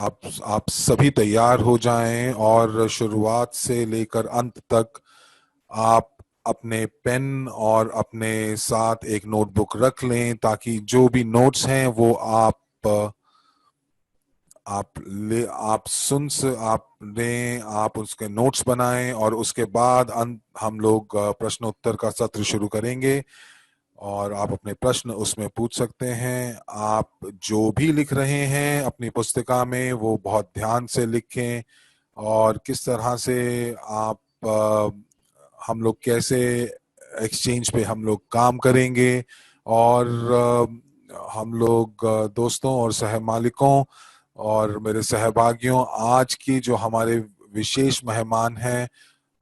आप सभी तैयार हो जाएं और शुरुआत से लेकर अंत तक आप अपने पेन और अपने साथ एक नोटबुक रख लें, ताकि जो भी नोट्स हैं वो आप लें, आप उसके नोट्स बनाएं और उसके बाद हम लोग प्रश्नोत्तर का सत्र शुरू करेंगे। और आप अपने प्रश्न उसमें पूछ सकते हैं। आप जो भी लिख रहे हैं अपनी पुस्तिका में वो बहुत ध्यान से लिखें, और किस तरह से आप हम लोग कैसे एक्सचेंज पे हम लोग काम करेंगे। और हम लोग दोस्तों और सह मालिकों और मेरे सहभागियों, आज की जो हमारे विशेष मेहमान हैं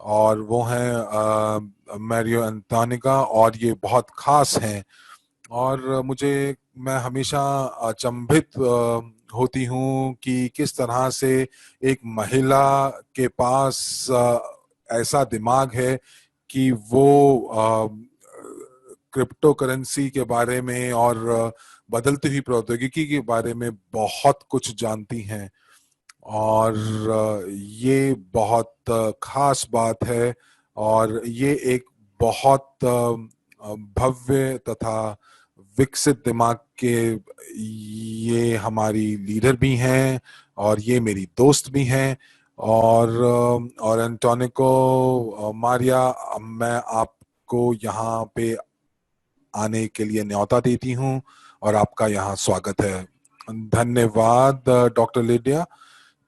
और वो हैं मैरियो एंटोनिका, और ये बहुत खास हैं। और मैं हमेशा अचंभित होती हूँ कि किस तरह से एक महिला के पास ऐसा दिमाग है कि वो क्रिप्टो करेंसी के बारे में और बदलती हुई प्रौद्योगिकी के बारे में बहुत कुछ जानती हैं। और ये बहुत खास बात है, और ये एक बहुत भव्य तथा विकसित दिमाग के ये हमारी लीडर भी हैं, और ये मेरी दोस्त भी हैं। और एंटोनिको, मारिया, मैं आपको यहाँ पे आने के लिए न्योता देती हूँ और आपका यहाँ स्वागत है। धन्यवाद डॉक्टर लिडिया,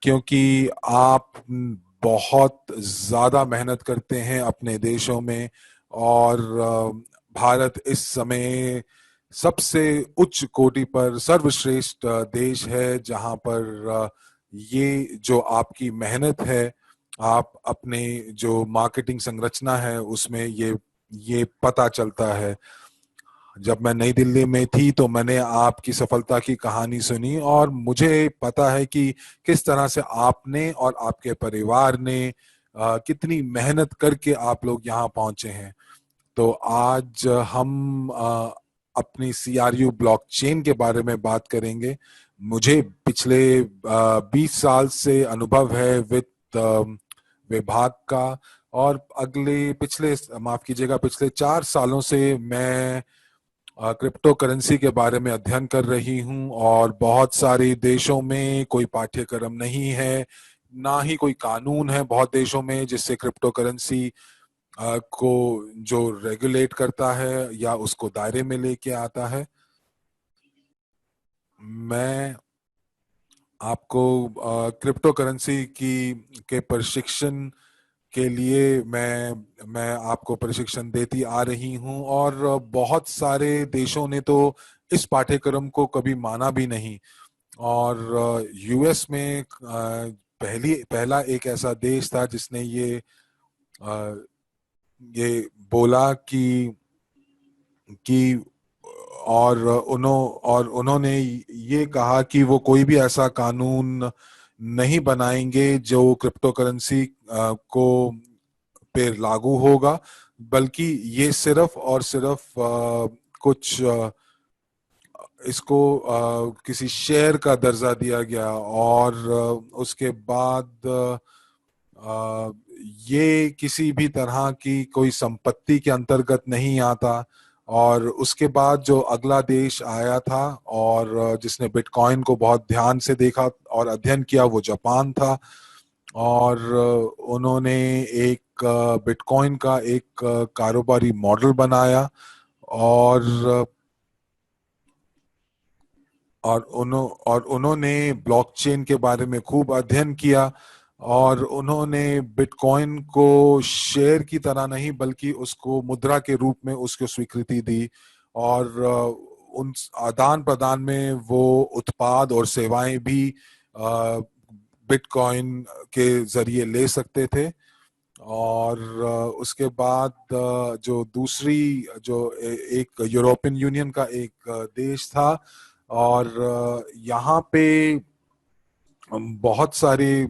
क्योंकि आप बहुत ज्यादा मेहनत करते हैं अपने देशों में। और भारत इस समय सबसे उच्च कोटि पर सर्वश्रेष्ठ देश है, जहां पर ये जो आपकी मेहनत है, आप अपने जो मार्केटिंग संरचना है उसमें ये पता चलता है। जब मैं नई दिल्ली में थी तो मैंने आपकी सफलता की कहानी सुनी, और मुझे पता है कि किस तरह से आपने और आपके परिवार ने कितनी मेहनत करके आप लोग यहाँ पहुंचे हैं। तो आज हम अपनी CRU ब्लॉकचेन के बारे में बात करेंगे। मुझे पिछले 20 साल से अनुभव है वित्त विभाग का, और पिछले माफ कीजिएगा, पिछले 4 सालों से मैं क्रिप्टो करेंसी के बारे में अध्ययन कर रही हूं। और बहुत सारे देशों में कोई पाठ्यक्रम नहीं है, ना ही कोई कानून है बहुत देशों में जिससे क्रिप्टो करेंसी को जो रेगुलेट करता है या उसको दायरे में लेके आता है। मैं आपको क्रिप्टो करेंसी की के प्रशिक्षण के लिए मैं आपको प्रशिक्षण देती आ रही हूं, और बहुत सारे देशों ने तो इस पाठ्यक्रम को कभी माना भी नहीं। और US में पहला एक ऐसा देश था जिसने अ, ये बोला कि और उन्होंने ये कहा कि वो कोई भी ऐसा कानून नहीं बनाएंगे जो क्रिप्टो करेंसी को पे लागू होगा, बल्कि ये सिर्फ और सिर्फ कुछ इसको किसी शेयर का दर्जा दिया गया। और उसके बाद ये किसी भी तरह की कोई संपत्ति के अंतर्गत नहीं आता। और उसके बाद जो अगला देश आया था और जिसने बिटकॉइन को बहुत ध्यान से देखा और अध्ययन किया, वो जापान था। और उन्होंने एक बिटकॉइन का एक कारोबारी मॉडल बनाया। और और उन्होंने ब्लॉकचेन के बारे में खूब अध्ययन किया, और उन्होंने बिटकॉइन को शेयर की तरह नहीं बल्कि उसको मुद्रा के रूप में उसको स्वीकृति दी। और उन आदान प्रदान में वो उत्पाद और सेवाएं भी बिटकॉइन के जरिए ले सकते थे। और उसके बाद जो दूसरी जो एक यूरोपियन यूनियन का एक देश था, और यहाँ पे बहुत सारे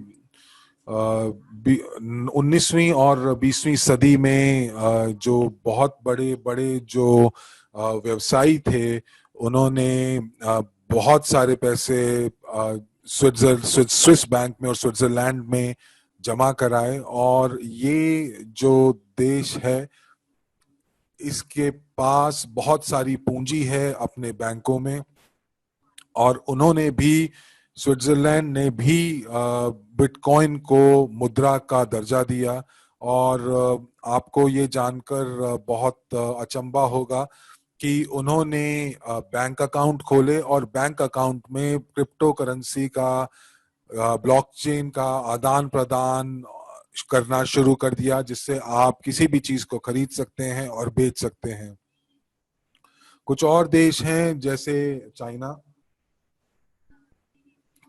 19वीं और 20वीं सदी में जो बहुत बड़े बड़े जो व्यवसायी थे, उन्होंने बहुत सारे पैसे स्विस बैंक में और स्विट्जरलैंड में जमा कराए। और ये जो देश है इसके पास बहुत सारी पूंजी है अपने बैंकों में, और उन्होंने भी, स्विट्जरलैंड ने भी बिटकॉइन को मुद्रा का दर्जा दिया। और आपको ये जानकर बहुत अचंभा होगा कि उन्होंने बैंक अकाउंट खोले और बैंक अकाउंट में क्रिप्टो करेंसी का, ब्लॉकचेन का आदान प्रदान करना शुरू कर दिया, जिससे आप किसी भी चीज को खरीद सकते हैं और बेच सकते हैं। कुछ और देश हैं जैसे चाइना,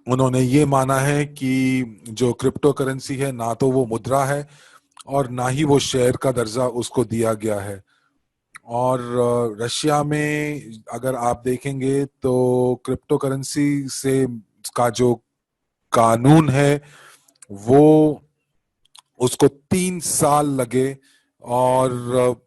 उन्होंने ये माना है कि जो क्रिप्टो करेंसी है ना तो वो मुद्रा है और ना ही वो शेयर का दर्जा उसको दिया गया है। और रशिया में अगर आप देखेंगे तो क्रिप्टो करेंसी से का जो कानून है वो, उसको 3 साल लगे। और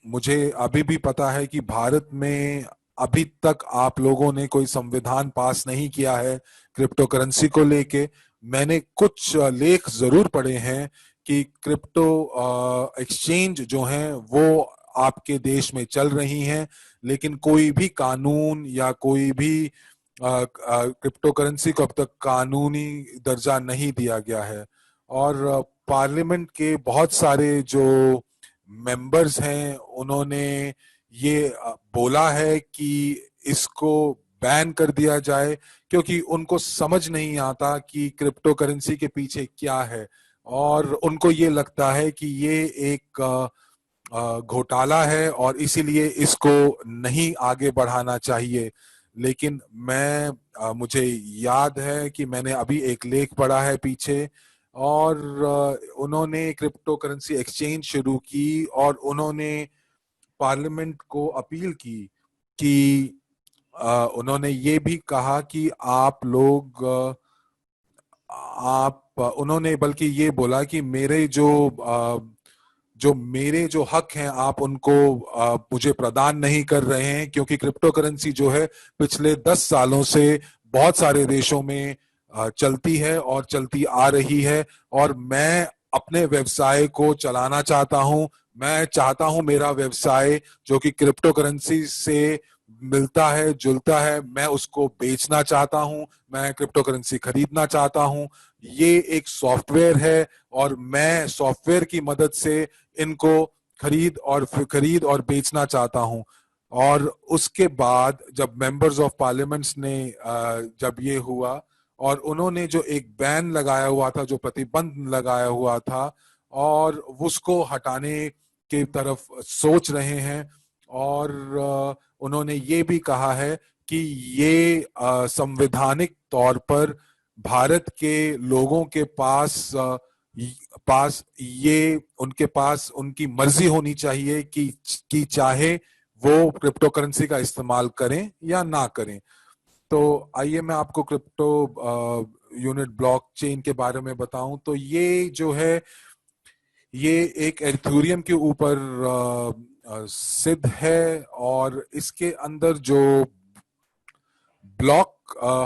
मुझे अभी भी पता है कि भारत में अभी तक आप लोगों ने कोई संविधान पास नहीं किया है क्रिप्टो करेंसी को लेके। मैंने कुछ लेख जरूर पढ़े हैं कि क्रिप्टो एक्सचेंज जो हैं वो आपके देश में चल रही हैं, लेकिन कोई भी कानून या कोई भी क्रिप्टो करेंसी को अब तक कानूनी दर्जा नहीं दिया गया है। और पार्लियामेंट के बहुत सारे जो मेंबर्स हैं उन्होंने ये बोला है कि इसको बैन कर दिया जाए, क्योंकि उनको समझ नहीं आता कि क्रिप्टो करेंसी के पीछे क्या है। और उनको ये लगता है कि ये एक घोटाला है और इसीलिए इसको नहीं आगे बढ़ाना चाहिए। लेकिन मुझे याद है कि मैंने अभी एक लेख पढ़ा है पीछे, और उन्होंने क्रिप्टो करेंसी एक्सचेंज शुरू की और उन्होंने पार्लियामेंट को अपील की कि उन्होंने ये भी कहा कि आप लोग उन्होंने बल्कि ये बोला कि मेरे जो हक हैं आप उनको मुझे प्रदान नहीं कर रहे हैं, क्योंकि क्रिप्टो करेंसी जो है पिछले 10 सालों से बहुत सारे देशों में चलती है और चलती आ रही है। और मैं अपने व्यवसाय को चलाना चाहता हूं। मैं चाहता हूं मेरा व्यवसाय जो कि क्रिप्टो करेंसी से मिलता है जुलता है, मैं उसको बेचना चाहता हूं, मैं क्रिप्टो करेंसी खरीदना चाहता हूं। ये एक सॉफ्टवेयर है और मैं सॉफ्टवेयर की मदद से इनको खरीद और बेचना चाहता हूं। और उसके बाद जब मेंबर्स ऑफ पार्लियामेंट्स ने जब ये हुआ और उन्होंने जो एक बैन लगाया हुआ था, जो प्रतिबंध लगाया हुआ था, और उसको हटाने की तरफ सोच रहे हैं। और उन्होंने ये भी कहा है कि ये संवैधानिक तौर पर भारत के लोगों के पास ये उनके पास उनकी मर्जी होनी चाहिए कि चाहे वो क्रिप्टो करेंसी का इस्तेमाल करें या ना करें। तो आइए मैं आपको क्रिप्टो यूनिट ब्लॉकचेन के बारे में बताऊं। तो ये जो है ये एक एथेरियम के ऊपर सिद्ध है, और इसके अंदर जो ब्लॉक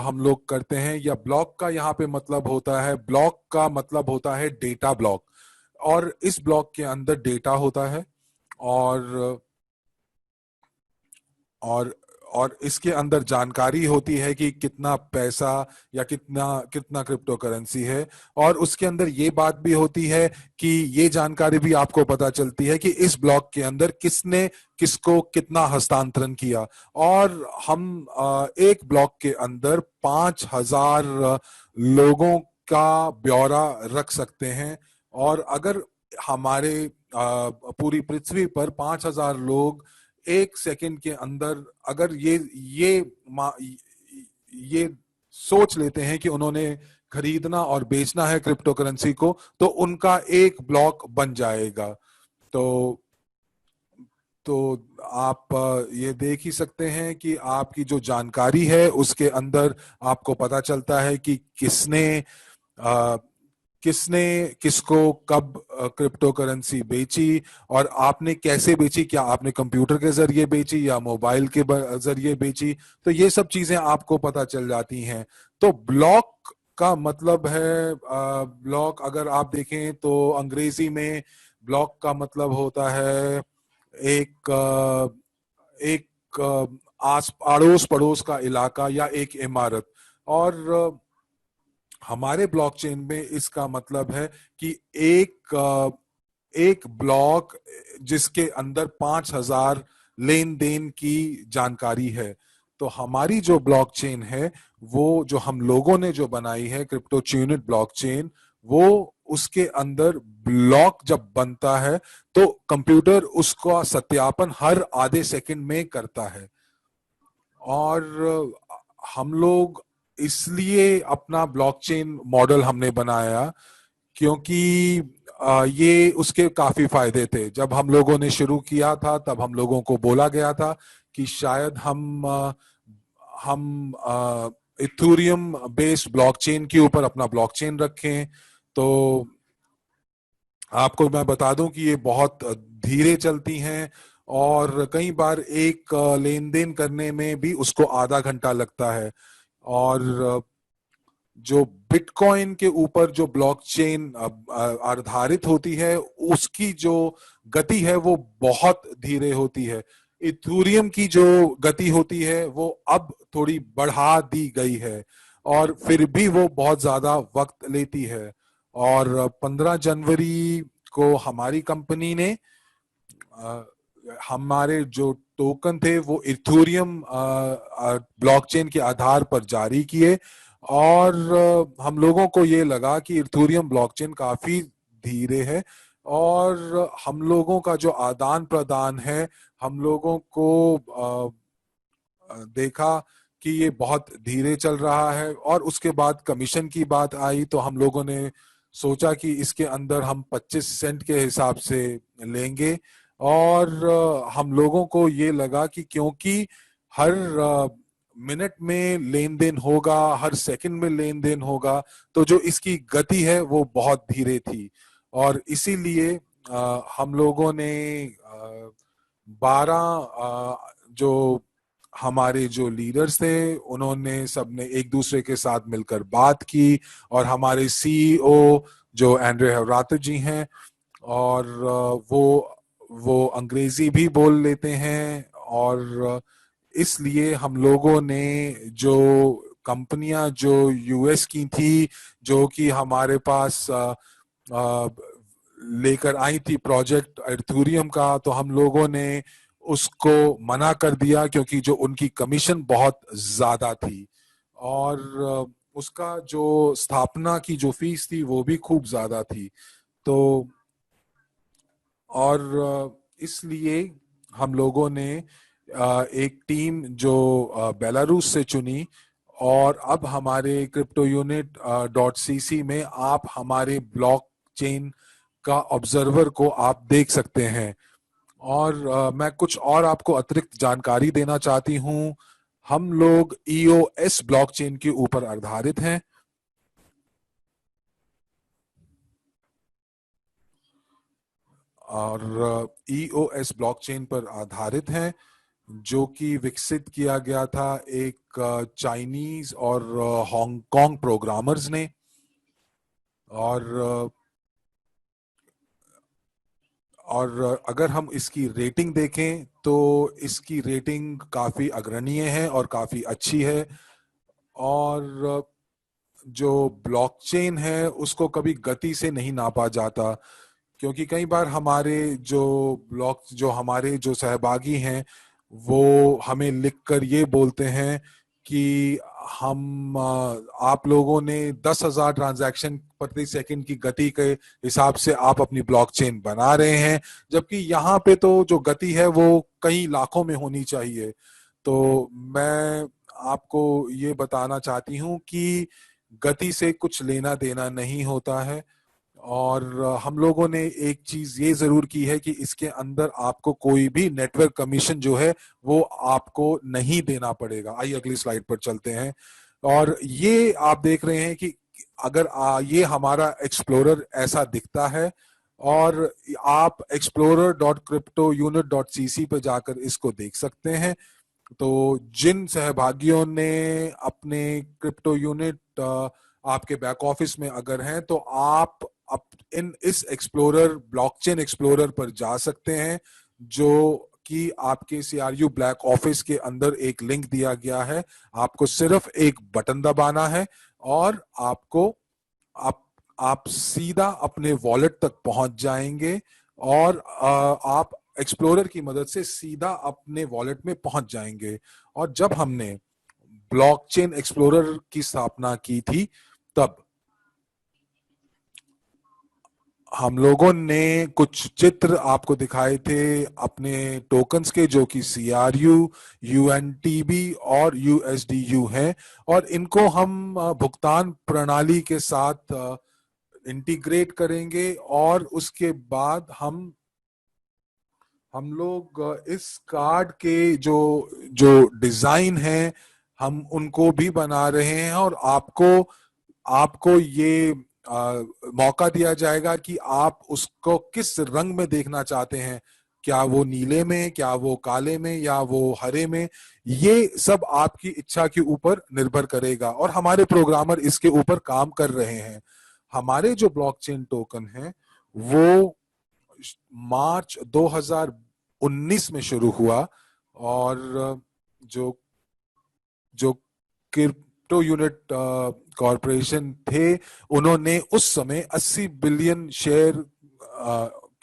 हम लोग करते हैं, या ब्लॉक का यहाँ पे मतलब होता है, ब्लॉक का मतलब होता है डेटा ब्लॉक। और इस ब्लॉक के अंदर डेटा होता है, और और और इसके अंदर जानकारी होती है कि कितना पैसा या कितना कितना क्रिप्टो करेंसी है। और उसके अंदर ये बात भी होती है कि ये जानकारी भी आपको पता चलती है कि इस ब्लॉक के अंदर किसने किसको कितना हस्तांतरण किया। और हम एक ब्लॉक के अंदर 5,000 लोगों का ब्यौरा रख सकते हैं। और अगर हमारे पूरी पृथ्वी पर 5,000 लोग 1 सेकंड के अंदर अगर ये सोच लेते हैं कि उन्होंने खरीदना और बेचना है क्रिप्टो करेंसी को, तो उनका एक ब्लॉक बन जाएगा। तो तो आप ये देख ही सकते हैं कि आपकी जो जानकारी है उसके अंदर आपको पता चलता है कि किसने किसने किसको कब क्रिप्टो करेंसी बेची और आपने कैसे बेची, क्या आपने कंप्यूटर के जरिए बेची या मोबाइल के जरिए बेची, तो ये सब चीजें आपको पता चल जाती हैं। तो ब्लॉक का मतलब है, ब्लॉक अगर आप देखें तो अंग्रेजी में ब्लॉक का मतलब होता है एक एक आस अड़ोस पड़ोस का इलाका या एक इमारत। और हमारे ब्लॉकचेन में इसका मतलब है कि एक ब्लॉक जिसके अंदर 5,000 लेन देन की जानकारी है। तो हमारी जो ब्लॉकचेन है, वो जो हम लोगों ने जो बनाई है क्रिप्टो यूनिट ब्लॉकचेन, वो उसके अंदर ब्लॉक जब बनता है तो कंप्यूटर उसका सत्यापन हर आधे सेकंड में करता है। और हम लोग इसलिए अपना ब्लॉकचेन मॉडल हमने बनाया क्योंकि ये उसके काफी फायदे थे। जब हम लोगों ने शुरू किया था तब हम लोगों को बोला गया था कि शायद हम इथेरियम बेस्ड ब्लॉकचेन के ऊपर अपना ब्लॉकचेन रखें। तो आपको मैं बता दूं कि ये बहुत धीरे चलती हैं और कई बार एक लेन देन करने में भी उसको आधा घंटा लगता है। और जो बिटकॉइन के ऊपर जो ब्लॉकचेन आधारित होती है, उसकी जो गति है वो बहुत धीरे होती है। इथेरियम की जो गति होती है वो अब थोड़ी बढ़ा दी गई है, और फिर भी वो बहुत ज्यादा वक्त लेती है। और 15 जनवरी को हमारी कंपनी ने हमारे जो टोकन थे वो इथेरियम ब्लॉकचेन के आधार पर जारी किए। और हम लोगों को ये लगा कि इथेरियम ब्लॉकचेन काफी धीरे है, और हम लोगों का जो आदान प्रदान है, हम लोगों को देखा कि ये बहुत धीरे चल रहा है। और उसके बाद कमीशन की बात आई तो हम लोगों ने सोचा कि इसके अंदर हम 25 सेंट के हिसाब से लेंगे। और हम लोगों को ये लगा कि क्योंकि हर मिनट में लेन देन होगा, हर सेकंड में लेन देन होगा, तो जो इसकी गति है वो बहुत धीरे थी। और इसीलिए हम लोगों ने 12 जो हमारे जो लीडर्स थे उन्होंने सबने एक दूसरे के साथ मिलकर बात की। और हमारे सीईओ जो एंड्रे हवरात जी हैं, और वो अंग्रेजी भी बोल लेते हैं। और इसलिए हम लोगों ने जो कंपनियां जो यूएस की थी, जो कि हमारे पास लेकर आई थी प्रोजेक्ट एर्थूरियम का, तो हम लोगों ने उसको मना कर दिया क्योंकि जो उनकी कमीशन बहुत ज्यादा थी। और उसका जो स्थापना की जो फीस थी वो भी खूब ज्यादा थी। तो और इसलिए हम लोगों ने एक टीम जो बेलारूस से चुनी। और अब हमारे क्रिप्टो यूनिट .cc में आप हमारे ब्लॉक चेन का ऑब्जर्वर को आप देख सकते हैं। और मैं कुछ और आपको अतिरिक्त जानकारी देना चाहती हूँ। हम लोग EOS ब्लॉकचेन के ऊपर आधारित हैं। और EOS ब्लॉकचेन पर आधारित हैं, जो कि विकसित किया गया था एक चाइनीज और हांगकांग प्रोग्रामर्स ने। और अगर हम इसकी रेटिंग देखें तो इसकी रेटिंग काफी अग्रणीय है और काफी अच्छी है। और जो ब्लॉकचेन है उसको कभी गति से नहीं नापा जाता, क्योंकि कई बार हमारे जो सहभागी हैं वो हमें लिखकर ये बोलते हैं कि आप लोगों ने 10,000 ट्रांजैक्शन प्रति सेकंड की गति के हिसाब से आप अपनी ब्लॉकचेन बना रहे हैं, जबकि यहाँ पे तो जो गति है वो कई लाखों में होनी चाहिए। तो मैं आपको ये बताना चाहती हूँ कि गति से कुछ लेना देना नहीं होता है। और हम लोगों ने एक चीज ये जरूर की है कि इसके अंदर आपको कोई भी नेटवर्क कमीशन जो है वो आपको नहीं देना पड़ेगा। आइए अगली स्लाइड पर चलते हैं। और ये आप देख रहे हैं कि अगर ये हमारा एक्सप्लोरर ऐसा दिखता है और आप explorer.cryptounit.cc पे जाकर इसको देख सकते हैं। तो जिन सहभागियों ने अपने क्रिप्टो यूनिट आपके बैक ऑफिस में अगर हैं तो आप इस एक्सप्लोरर ब्लॉकचेन एक्सप्लोरर पर जा सकते हैं, जो कि आपके CRU ब्लैक ऑफिस के अंदर एक लिंक दिया गया है। आपको सिर्फ एक बटन दबाना है और आप आप सीधा अपने वॉलेट तक पहुंच जाएंगे और आप एक्सप्लोरर की मदद से सीधा अपने वॉलेट में पहुंच जाएंगे। और जब हमने ब्लॉकचेन एक्सप्लोरर की स्थापना की थी तब हम लोगों ने कुछ चित्र आपको दिखाए थे अपने टोकन्स के, जो कि CRU, UNTB और USDU हैं, और इनको हम भुगतान प्रणाली के साथ इंटीग्रेट करेंगे और उसके बाद हम लोग इस कार्ड के जो जो डिजाइन है हम उनको भी बना रहे हैं और आपको आपको ये मौका दिया जाएगा कि आप उसको किस रंग में देखना चाहते हैं, क्या वो नीले में, क्या वो काले में, या वो हरे में। ये सब आपकी इच्छा के ऊपर निर्भर करेगा और हमारे प्रोग्रामर इसके ऊपर काम कर रहे हैं। हमारे जो ब्लॉकचेन टोकन है वो मार्च 2019 में शुरू हुआ और जो जो क्रिप्टो यूनिट कॉरपोरेशन थे उन्होंने उस समय 80 बिलियन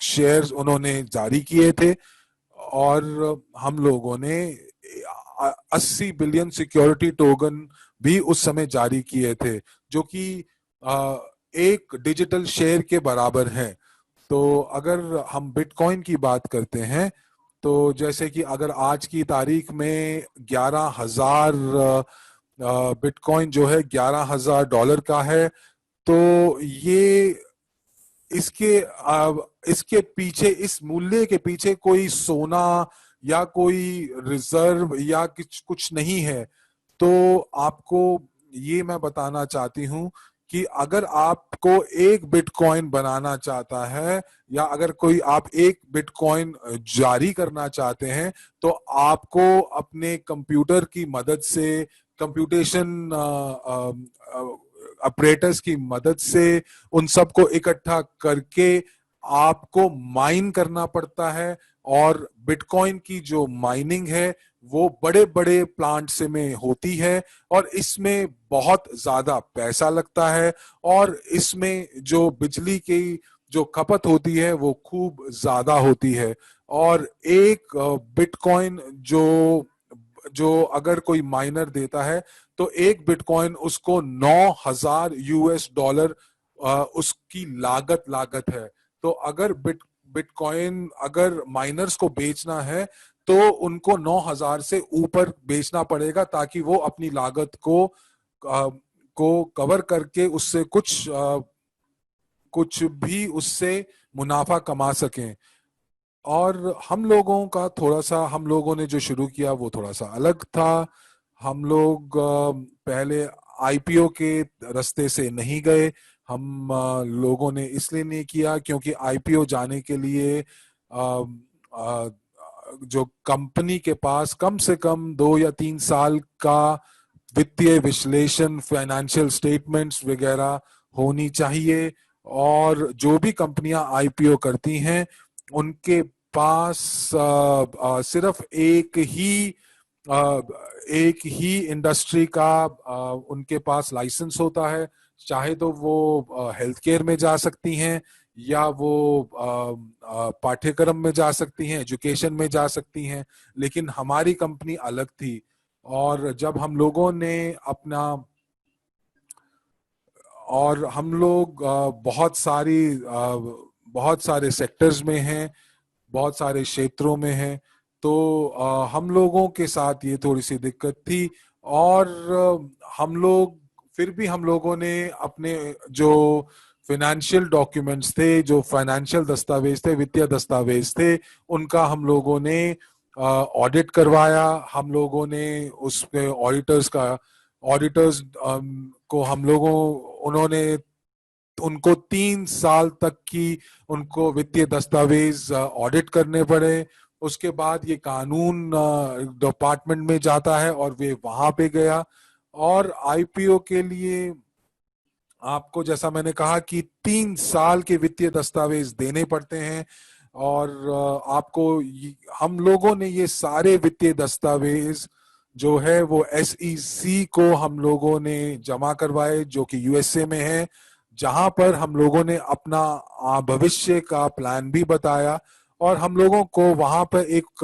शेयर्स उन्होंने जारी किए थे और हम लोगों ने 80 बिलियन सिक्योरिटी टोकन भी उस समय जारी किए थे, जो कि एक डिजिटल शेयर के बराबर है। तो अगर हम बिटकॉइन की बात करते हैं तो जैसे कि अगर आज की तारीख में 11,000 बिटकॉइन जो है $11,000 का है, तो ये इसके पीछे, इस मूल्य के पीछे कोई सोना या कोई रिजर्व या कुछ नहीं है। तो आपको ये मैं बताना चाहती हूँ कि अगर आपको एक बिटकॉइन बनाना चाहता है या अगर कोई आप एक बिटकॉइन जारी करना चाहते हैं तो आपको अपने कंप्यूटर की मदद से, कंप्यूटेशन ऑपरेटर्स की मदद से उन सबको इकट्ठा करके आपको माइन करना पड़ता है। और बिटकॉइन की जो माइनिंग है वो बड़े बड़े प्लांट से में होती है और इसमें बहुत ज्यादा पैसा लगता है और इसमें जो बिजली की जो खपत होती है वो खूब ज्यादा होती है। और एक बिटकॉइन जो जो अगर कोई माइनर देता है तो एक बिटकॉइन उसको $9,000 उसकी लागत है। तो अगर बिटकॉइन अगर माइनर्स को बेचना है तो उनको 9,000 से ऊपर बेचना पड़ेगा ताकि वो अपनी लागत को कवर करके उससे कुछ भी उससे मुनाफा कमा सकें। और हम लोगों का थोड़ा सा, हम लोगों ने जो शुरू किया वो थोड़ा सा अलग था। हम लोग पहले IPO के रास्ते से नहीं गए। हम लोगों ने इसलिए नहीं किया क्योंकि IPO जाने के लिए जो कंपनी के पास कम से कम 2 या 3 साल का वित्तीय विश्लेषण, फाइनेंशियल स्टेटमेंट्स वगैरह होनी चाहिए। और जो भी कंपनियां IPO करती हैं उनके पास सिर्फ एक ही इंडस्ट्री का उनके पास लाइसेंस होता है। चाहे तो वो हेल्थ केयर में जा सकती हैं या वो पाठ्यक्रम में जा सकती हैं, एजुकेशन में जा सकती हैं, लेकिन हमारी कंपनी अलग थी। और जब हम लोगों ने अपना, और हम लोग बहुत सारे सेक्टर्स में हैं, बहुत सारे क्षेत्रों में हैं, तो हम लोगों के साथ ये थोड़ी सी दिक्कत थी। और फिर भी हम लोगों ने अपने जो फाइनेंशियल डॉक्यूमेंट्स थे, जो फाइनेंशियल दस्तावेज थे, वित्तीय दस्तावेज थे, उनका हम लोगों ने ऑडिट करवाया। हम लोगों ने उसके ऑडिटर्स को हम लोगों उन्होंने उनको 3 साल तक की उनको वित्तीय दस्तावेज ऑडिट करने पड़े। उसके बाद ये कानून डिपार्टमेंट में जाता है और वे वहां पे गया। और आईपीओ के लिए आपको, जैसा मैंने कहा, कि 3 साल के वित्तीय दस्तावेज देने पड़ते हैं। और आपको हम लोगों ने ये सारे वित्तीय दस्तावेज जो है वो एसईसी को हम लोगों ने जमा करवाए, जो कि यूएसए में है, जहां पर हम लोगों ने अपना भविष्य का प्लान भी बताया। और हम लोगों को वहां पर एक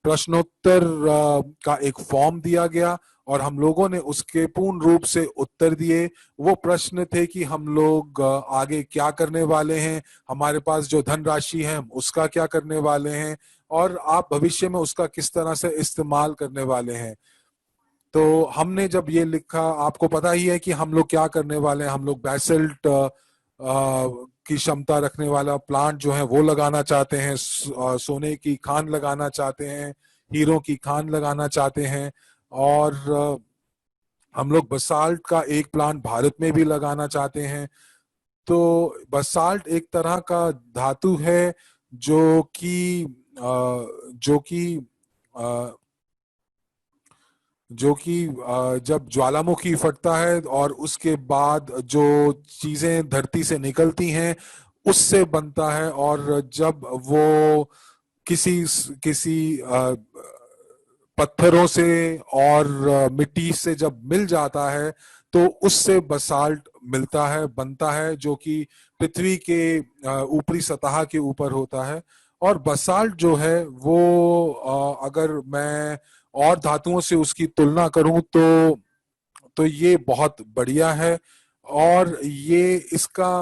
प्रश्नोत्तर का एक फॉर्म दिया गया और हम लोगों ने उसके पूर्ण रूप से उत्तर दिए। वो प्रश्न थे कि हम लोग आगे क्या करने वाले हैं, हमारे पास जो धनराशि है उसका क्या करने वाले हैं, और आप भविष्य में उसका किस तरह से इस्तेमाल करने वाले हैं। तो हमने जब ये लिखा, आपको पता ही है कि हम लोग क्या करने वाले हैं। हम लोग बैसल्ट की क्षमता रखने वाला प्लांट जो है वो लगाना चाहते हैं, सोने की खान लगाना चाहते हैं, हीरो की खान लगाना चाहते हैं। और हम लोग बसाल्ट का एक प्लांट भारत में भी लगाना चाहते हैं। तो बसाल्ट एक तरह का धातु है जो कि जो कि जो कि जब ज्वालामुखी फटता है और उसके बाद जो चीजें धरती से निकलती हैं उससे बनता है। और जब वो किसी किसी पत्थरों से और मिट्टी से जब मिल जाता है तो उससे बसाल्ट मिलता है, बनता है, जो कि पृथ्वी के ऊपरी सतह के ऊपर होता है। और बसाल्ट जो है वो अगर मैं और धातुओं से उसकी तुलना करूं तो ये बहुत बढ़िया है। और ये इसका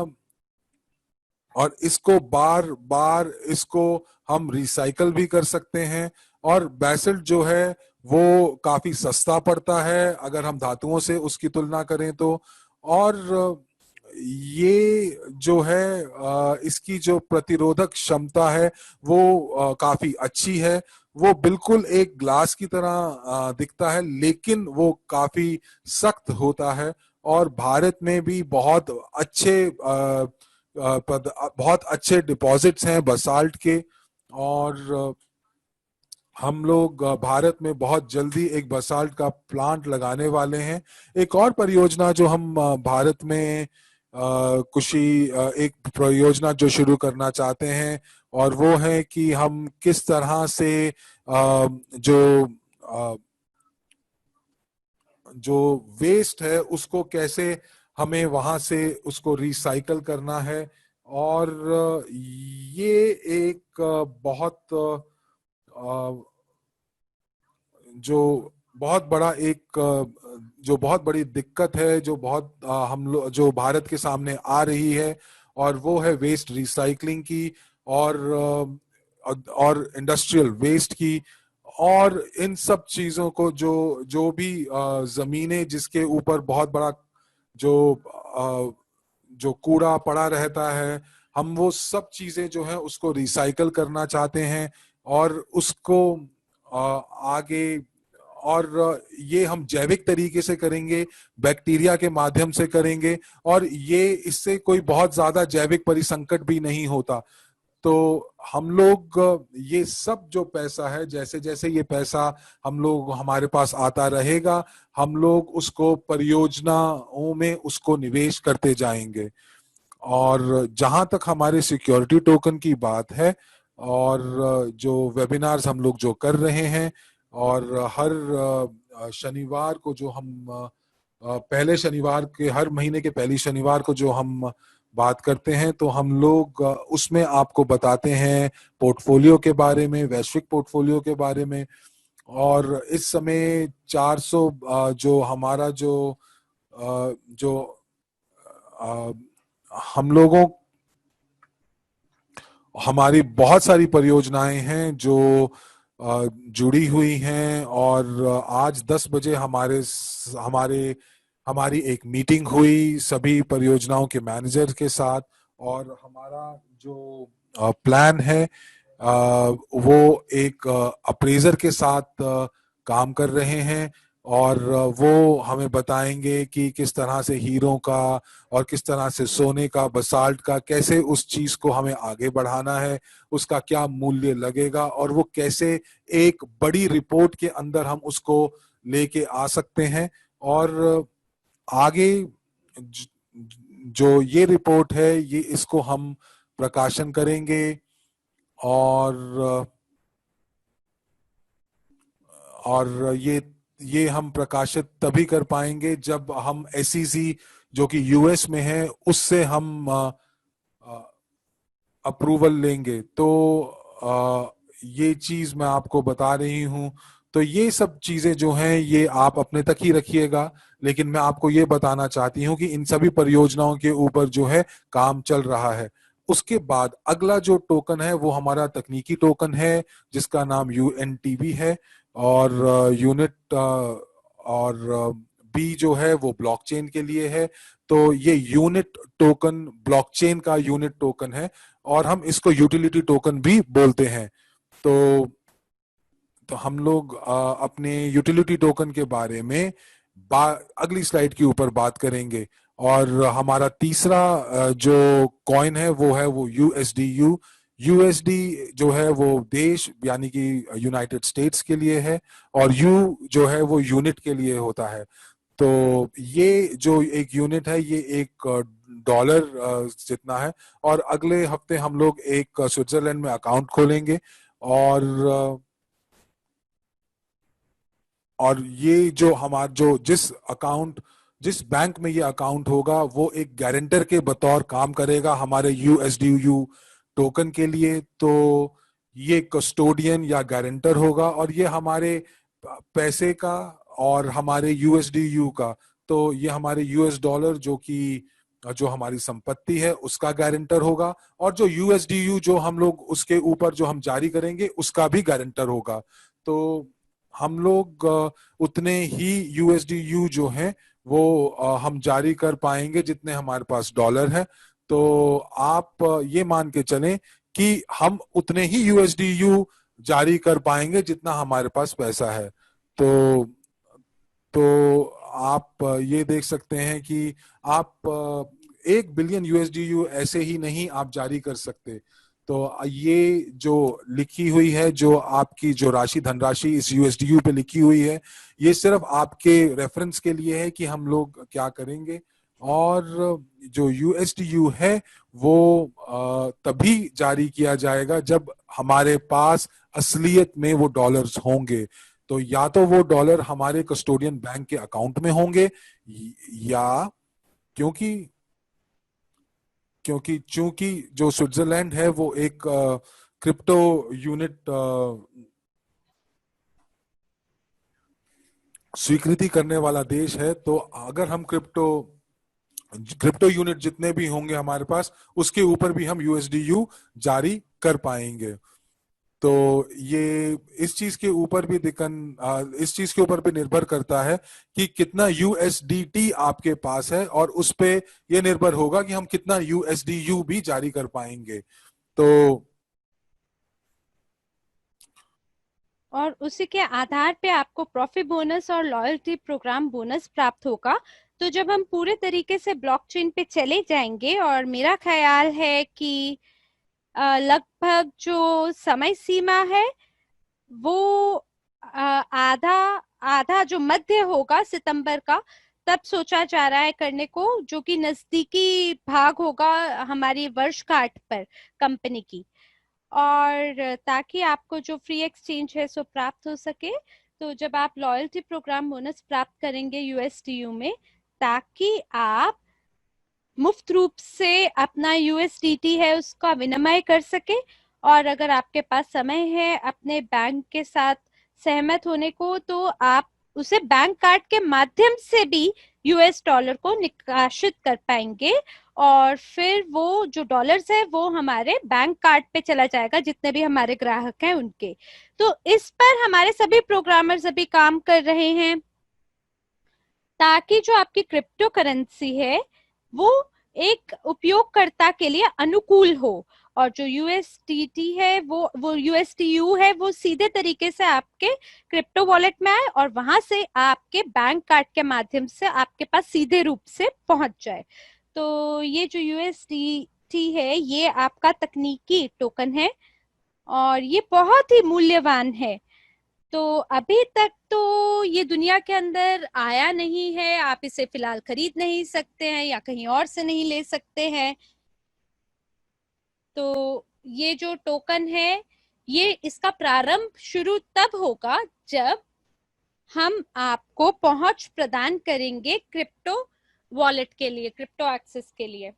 और इसको बार बार इसको हम रिसाइकल भी कर सकते हैं। और बेसल्ट जो है वो काफी सस्ता पड़ता है अगर हम धातुओं से उसकी तुलना करें तो। और ये जो है इसकी जो प्रतिरोधक क्षमता है वो काफी अच्छी है। वो बिल्कुल एक ग्लास की तरह दिखता है, लेकिन वो काफी सख्त होता है। और भारत में भी बहुत अच्छे डिपॉजिट्स हैं बसाल्ट के। और हम लोग भारत में बहुत जल्दी एक बसाल्ट का प्लांट लगाने वाले हैं। एक और परियोजना जो हम भारत में एक परियोजना जो शुरू करना चाहते हैं, और वो है कि हम किस तरह से जो जो वेस्ट है उसको कैसे हमें वहां से उसको रिसाइकल करना है। और ये एक जो बहुत बड़ा एक जो बहुत बड़ी दिक्कत है, जो बहुत हम लोग जो भारत के सामने आ रही है, और वो है वेस्ट रिसाइकलिंग की, और और इंडस्ट्रियल वेस्ट की। और इन सब चीजों को जो जो भी जमीनें जिसके ऊपर बहुत बड़ा जो जो कूड़ा पड़ा रहता है, हम वो सब चीजें जो है उसको रिसाइकल करना चाहते हैं। और उसको आगे, और ये हम जैविक तरीके से करेंगे, बैक्टीरिया के माध्यम से करेंगे। और ये इससे कोई बहुत ज्यादा जैविक परिसंकट भी नहीं होता। तो हम लोग ये सब जो पैसा है, जैसे जैसे ये पैसा हम लोग हमारे पास आता रहेगा, हम लोग उसको परियोजनाओं में उसको निवेश करते जाएंगे। और जहां तक हमारे सिक्योरिटी टोकन की बात है, और जो वेबिनार्स हम लोग जो कर रहे हैं, और हर शनिवार को जो हम पहले शनिवार के, हर महीने के पहली शनिवार को जो हम बात करते हैं, तो हम लोग उसमें आपको बताते हैं पोर्टफोलियो के बारे में, वैश्विक पोर्टफोलियो के बारे में। और इस समय 400 जो हमारा जो अ, हम लोगों हमारी बहुत सारी परियोजनाएं हैं जो जुड़ी हुई हैं। और आज 10 बजे हमारे हमारी एक मीटिंग हुई सभी परियोजनाओं के मैनेजर के साथ। और हमारा जो प्लान है वो एक अप्रेजर के साथ काम कर रहे हैं। और वो हमें बताएंगे कि किस तरह से हीरो का और किस तरह से सोने का, बसाल्ट का, कैसे उस चीज को हमें आगे बढ़ाना है, उसका क्या मूल्य लगेगा और वो कैसे एक बड़ी रिपोर्ट के अंदर हम उसको लेके आ सकते हैं। और आगे जो ये रिपोर्ट है ये इसको हम प्रकाशन करेंगे। और ये हम प्रकाशित तभी कर पाएंगे जब हम एसईसी जो कि यूएस में है उससे हम अप्रूवल लेंगे। तो ये चीज मैं आपको बता रही हूँ। तो ये सब चीजें जो हैं ये आप अपने तक ही रखिएगा, लेकिन मैं आपको ये बताना चाहती हूँ कि इन सभी परियोजनाओं के ऊपर जो है काम चल रहा है। उसके बाद अगला जो टोकन है वो हमारा तकनीकी टोकन है जिसका नाम यूएनटीबी है। और यूनिट और बी जो है वो ब्लॉकचेन के लिए है। तो ये यूनिट टोकन ब्लॉकचेन का यूनिट टोकन है और हम इसको यूटिलिटी टोकन भी बोलते हैं। तो हम लोग अपने यूटिलिटी टोकन के बारे में अगली स्लाइड के ऊपर बात करेंगे। और हमारा तीसरा जो कॉइन है वो यूएसडीयू। यूएसडी जो है वो देश यानी कि यूनाइटेड स्टेट्स के लिए है और यू जो है वो यूनिट के लिए होता है। तो ये जो एक यूनिट है ये एक डॉलर जितना है। और अगले हफ्ते हम लोग एक स्विट्जरलैंड में अकाउंट खोलेंगे। और ये जो हमारा जो जिस बैंक में ये अकाउंट होगा वो एक गारंटर के बतौर काम करेगा हमारे यूएसडीयू टोकन के लिए। तो ये कस्टोडियन या गारंटर होगा और ये हमारे पैसे का और हमारे यूएसडीयू का, तो ये हमारे यूएस डॉलर जो हमारी संपत्ति है उसका गारंटर होगा। और जो यूएसडीयू जो हम लोग उसके ऊपर जो हम जारी करेंगे उसका भी गारंटर होगा। तो हम लोग उतने ही यूएसडीयू जो हैं वो हम जारी कर पाएंगे जितने हमारे पास डॉलर है। तो आप ये मान के चलें कि हम उतने ही यूएसडीयू जारी कर पाएंगे जितना हमारे पास पैसा है। तो आप ये देख सकते हैं कि आप 1 बिलियन यूएसडीयू ऐसे ही नहीं आप जारी कर सकते। तो ये जो लिखी हुई है, जो आपकी जो धनराशि इस यूएसडीयू पे लिखी हुई है, ये सिर्फ आपके रेफरेंस के लिए है कि हम लोग क्या करेंगे। और जो यूएसडीयू है वो तभी जारी किया जाएगा जब हमारे पास असलियत में वो डॉलर्स होंगे। तो या तो वो डॉलर हमारे कस्टोडियन बैंक के अकाउंट में होंगे, या क्योंकि क्योंकि चूंकि जो स्विट्जरलैंड है वो एक क्रिप्टो यूनिट स्वीकृति करने वाला देश है। तो अगर हम क्रिप्टो यूनिट जितने भी होंगे हमारे पास उसके ऊपर भी हम यूएसडीयू जारी कर पाएंगे। तो ये इस चीज के ऊपर भी निर्भर करता है कि कितना यूएसडीटी आपके पास है और उस पे ये निर्भर होगा कि हम कितना यूएसडीयू भी जारी कर पाएंगे। तो और उसी के आधार पे आपको प्रॉफिट बोनस और लॉयल्टी प्रोग्राम बोनस प्राप्त होगा। तो जब हम पूरे तरीके से ब्लॉकचेन पे चले जाएंगे, और मेरा ख्याल है कि लगभग जो समय सीमा है वो आधा आधा जो मध्य होगा सितंबर का, तब सोचा जा रहा है करने को, जो कि नजदीकी भाग होगा हमारी वर्षगांठ पर कंपनी की। और ताकि आपको जो फ्री एक्सचेंज है सो प्राप्त हो सके, तो जब आप लॉयल्टी प्रोग्राम बोनस प्राप्त करेंगे यूएसडीयू में, ताकि आप मुफ्त रूप से अपना यूएसडीटी है उसका विनिमय कर सके। और अगर आपके पास समय है अपने बैंक के साथ सहमत होने को, तो आप उसे बैंक कार्ड के माध्यम से भी यूएस डॉलर को निकासित कर पाएंगे। और फिर वो जो डॉलर्स है वो हमारे बैंक कार्ड पे चला जाएगा, जितने भी हमारे ग्राहक हैं उनके। तो इस पर हमारे सभी प्रोग्रामर्स अभी काम कर रहे हैं, ताकि जो आपकी क्रिप्टो करेंसी है वो एक उपयोगकर्ता के लिए अनुकूल हो और जो यूएसटीटी है वो यूएसटीयू है वो सीधे तरीके से आपके क्रिप्टो वॉलेट में आए और वहां से आपके बैंक कार्ड के माध्यम से आपके पास सीधे रूप से पहुंच जाए। तो ये जो यूएसटीटी है ये आपका तकनीकी टोकन है और ये बहुत ही मूल्यवान है। तो अभी तक तो ये दुनिया के अंदर आया नहीं है, आप इसे फिलहाल खरीद नहीं सकते हैं या कहीं और से नहीं ले सकते हैं। तो ये जो टोकन है ये इसका प्रारंभ शुरू तब होगा जब हम आपको पहुंच प्रदान करेंगे क्रिप्टो वॉलेट के लिए, क्रिप्टो एक्सेस के लिए।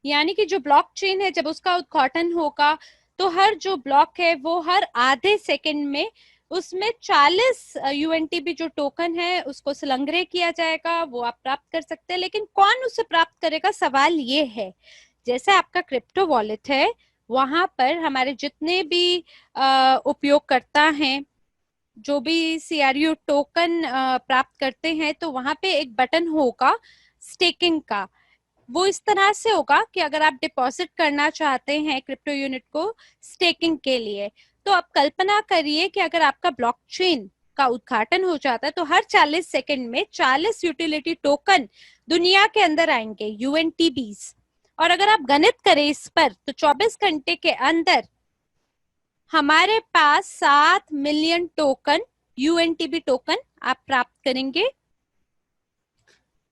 यानी कि जो ब्लॉकचेन है जब उसका उद्घाटन होगा तो हर जो ब्लॉक है वो हर आधे सेकंड में उसमें 40 यूएनटीबी जो टोकन है उसको संग्रह किया जाएगा, वो आप प्राप्त कर सकते हैं। लेकिन कौन उसे प्राप्त करेगा, सवाल ये है। जैसे आपका क्रिप्टो वॉलेट है वहां पर हमारे जितने भी उपयोगकर्ता हैं जो भी सीआरयू टोकन प्राप्त करते हैं तो वहां पे एक बटन होगा स्टेकिंग का। वो इस तरह से होगा कि अगर आप डिपॉजिट करना चाहते हैं क्रिप्टो यूनिट को स्टेकिंग के लिए, तो आप कल्पना करिए कि अगर आपका ब्लॉकचेन का उद्घाटन हो जाता है तो हर 40 सेकंड में 40 यूटिलिटी टोकन दुनिया के अंदर आएंगे, यूएनटीबीज। और अगर आप गणित करें इस पर तो 24 घंटे के अंदर हमारे पास 7 मिलियन टोकन, यूएनटीबी टोकन आप प्राप्त करेंगे।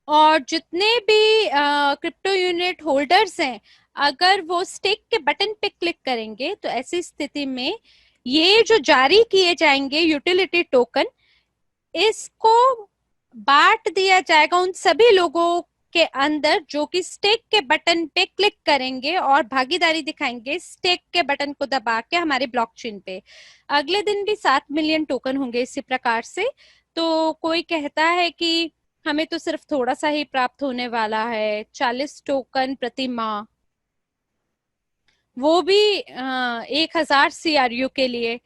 और जितने भी क्रिप्टो यूनिट होल्डर्स हैं अगर वो स्टेक के बटन पे क्लिक करेंगे तो ऐसी स्थिति में ये जो जारी किए जाएंगे यूटिलिटी टोकन इसको बांट दिया जाएगा उन सभी लोगों के अंदर जो कि स्टेक के बटन पे क्लिक करेंगे और भागीदारी दिखाएंगे स्टेक के बटन को दबा के हमारे ब्लॉकचेन पे। अगले दिन भी 7 मिलियन टोकन होंगे इसी प्रकार से। तो कोई कहता है कि हमें तो सिर्फ थोड़ा सा ही प्राप्त होने वाला है, 40 टोकन प्रति माह, वो भी 1000 सीआरयू के लिए।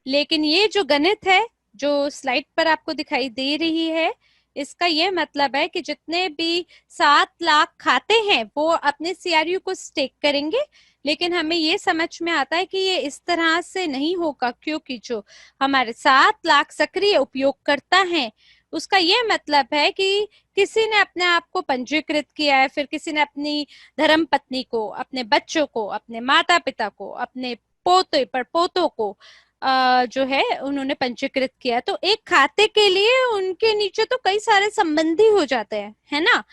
लेकिन ये जो गणित है जो स्लाइड पर आपको दिखाई दे रही है इसका ये मतलब है कि जितने भी 7 लाख खाते हैं वो अपने सीआरयू को स्टेक करेंगे। लेकिन हमें ये समझ में आता है कि ये इस तरह से नहीं होगा क्योंकि जो हमारे 7 लाख सक्रिय उपयोगकर्ता हैं उसका ये मतलब है कि किसी ने अपने आप को पंजीकृत किया है, फिर किसी ने अपनी धर्म पत्नी को, अपने बच्चों को, अपने माता पिता को, अपने पोते पर पोतों को जो है उन्होंने पंजीकृत किया। तो एक खाते के लिए उनके नीचे तो कई सारे संबंधी हो जाते हैं, है ना।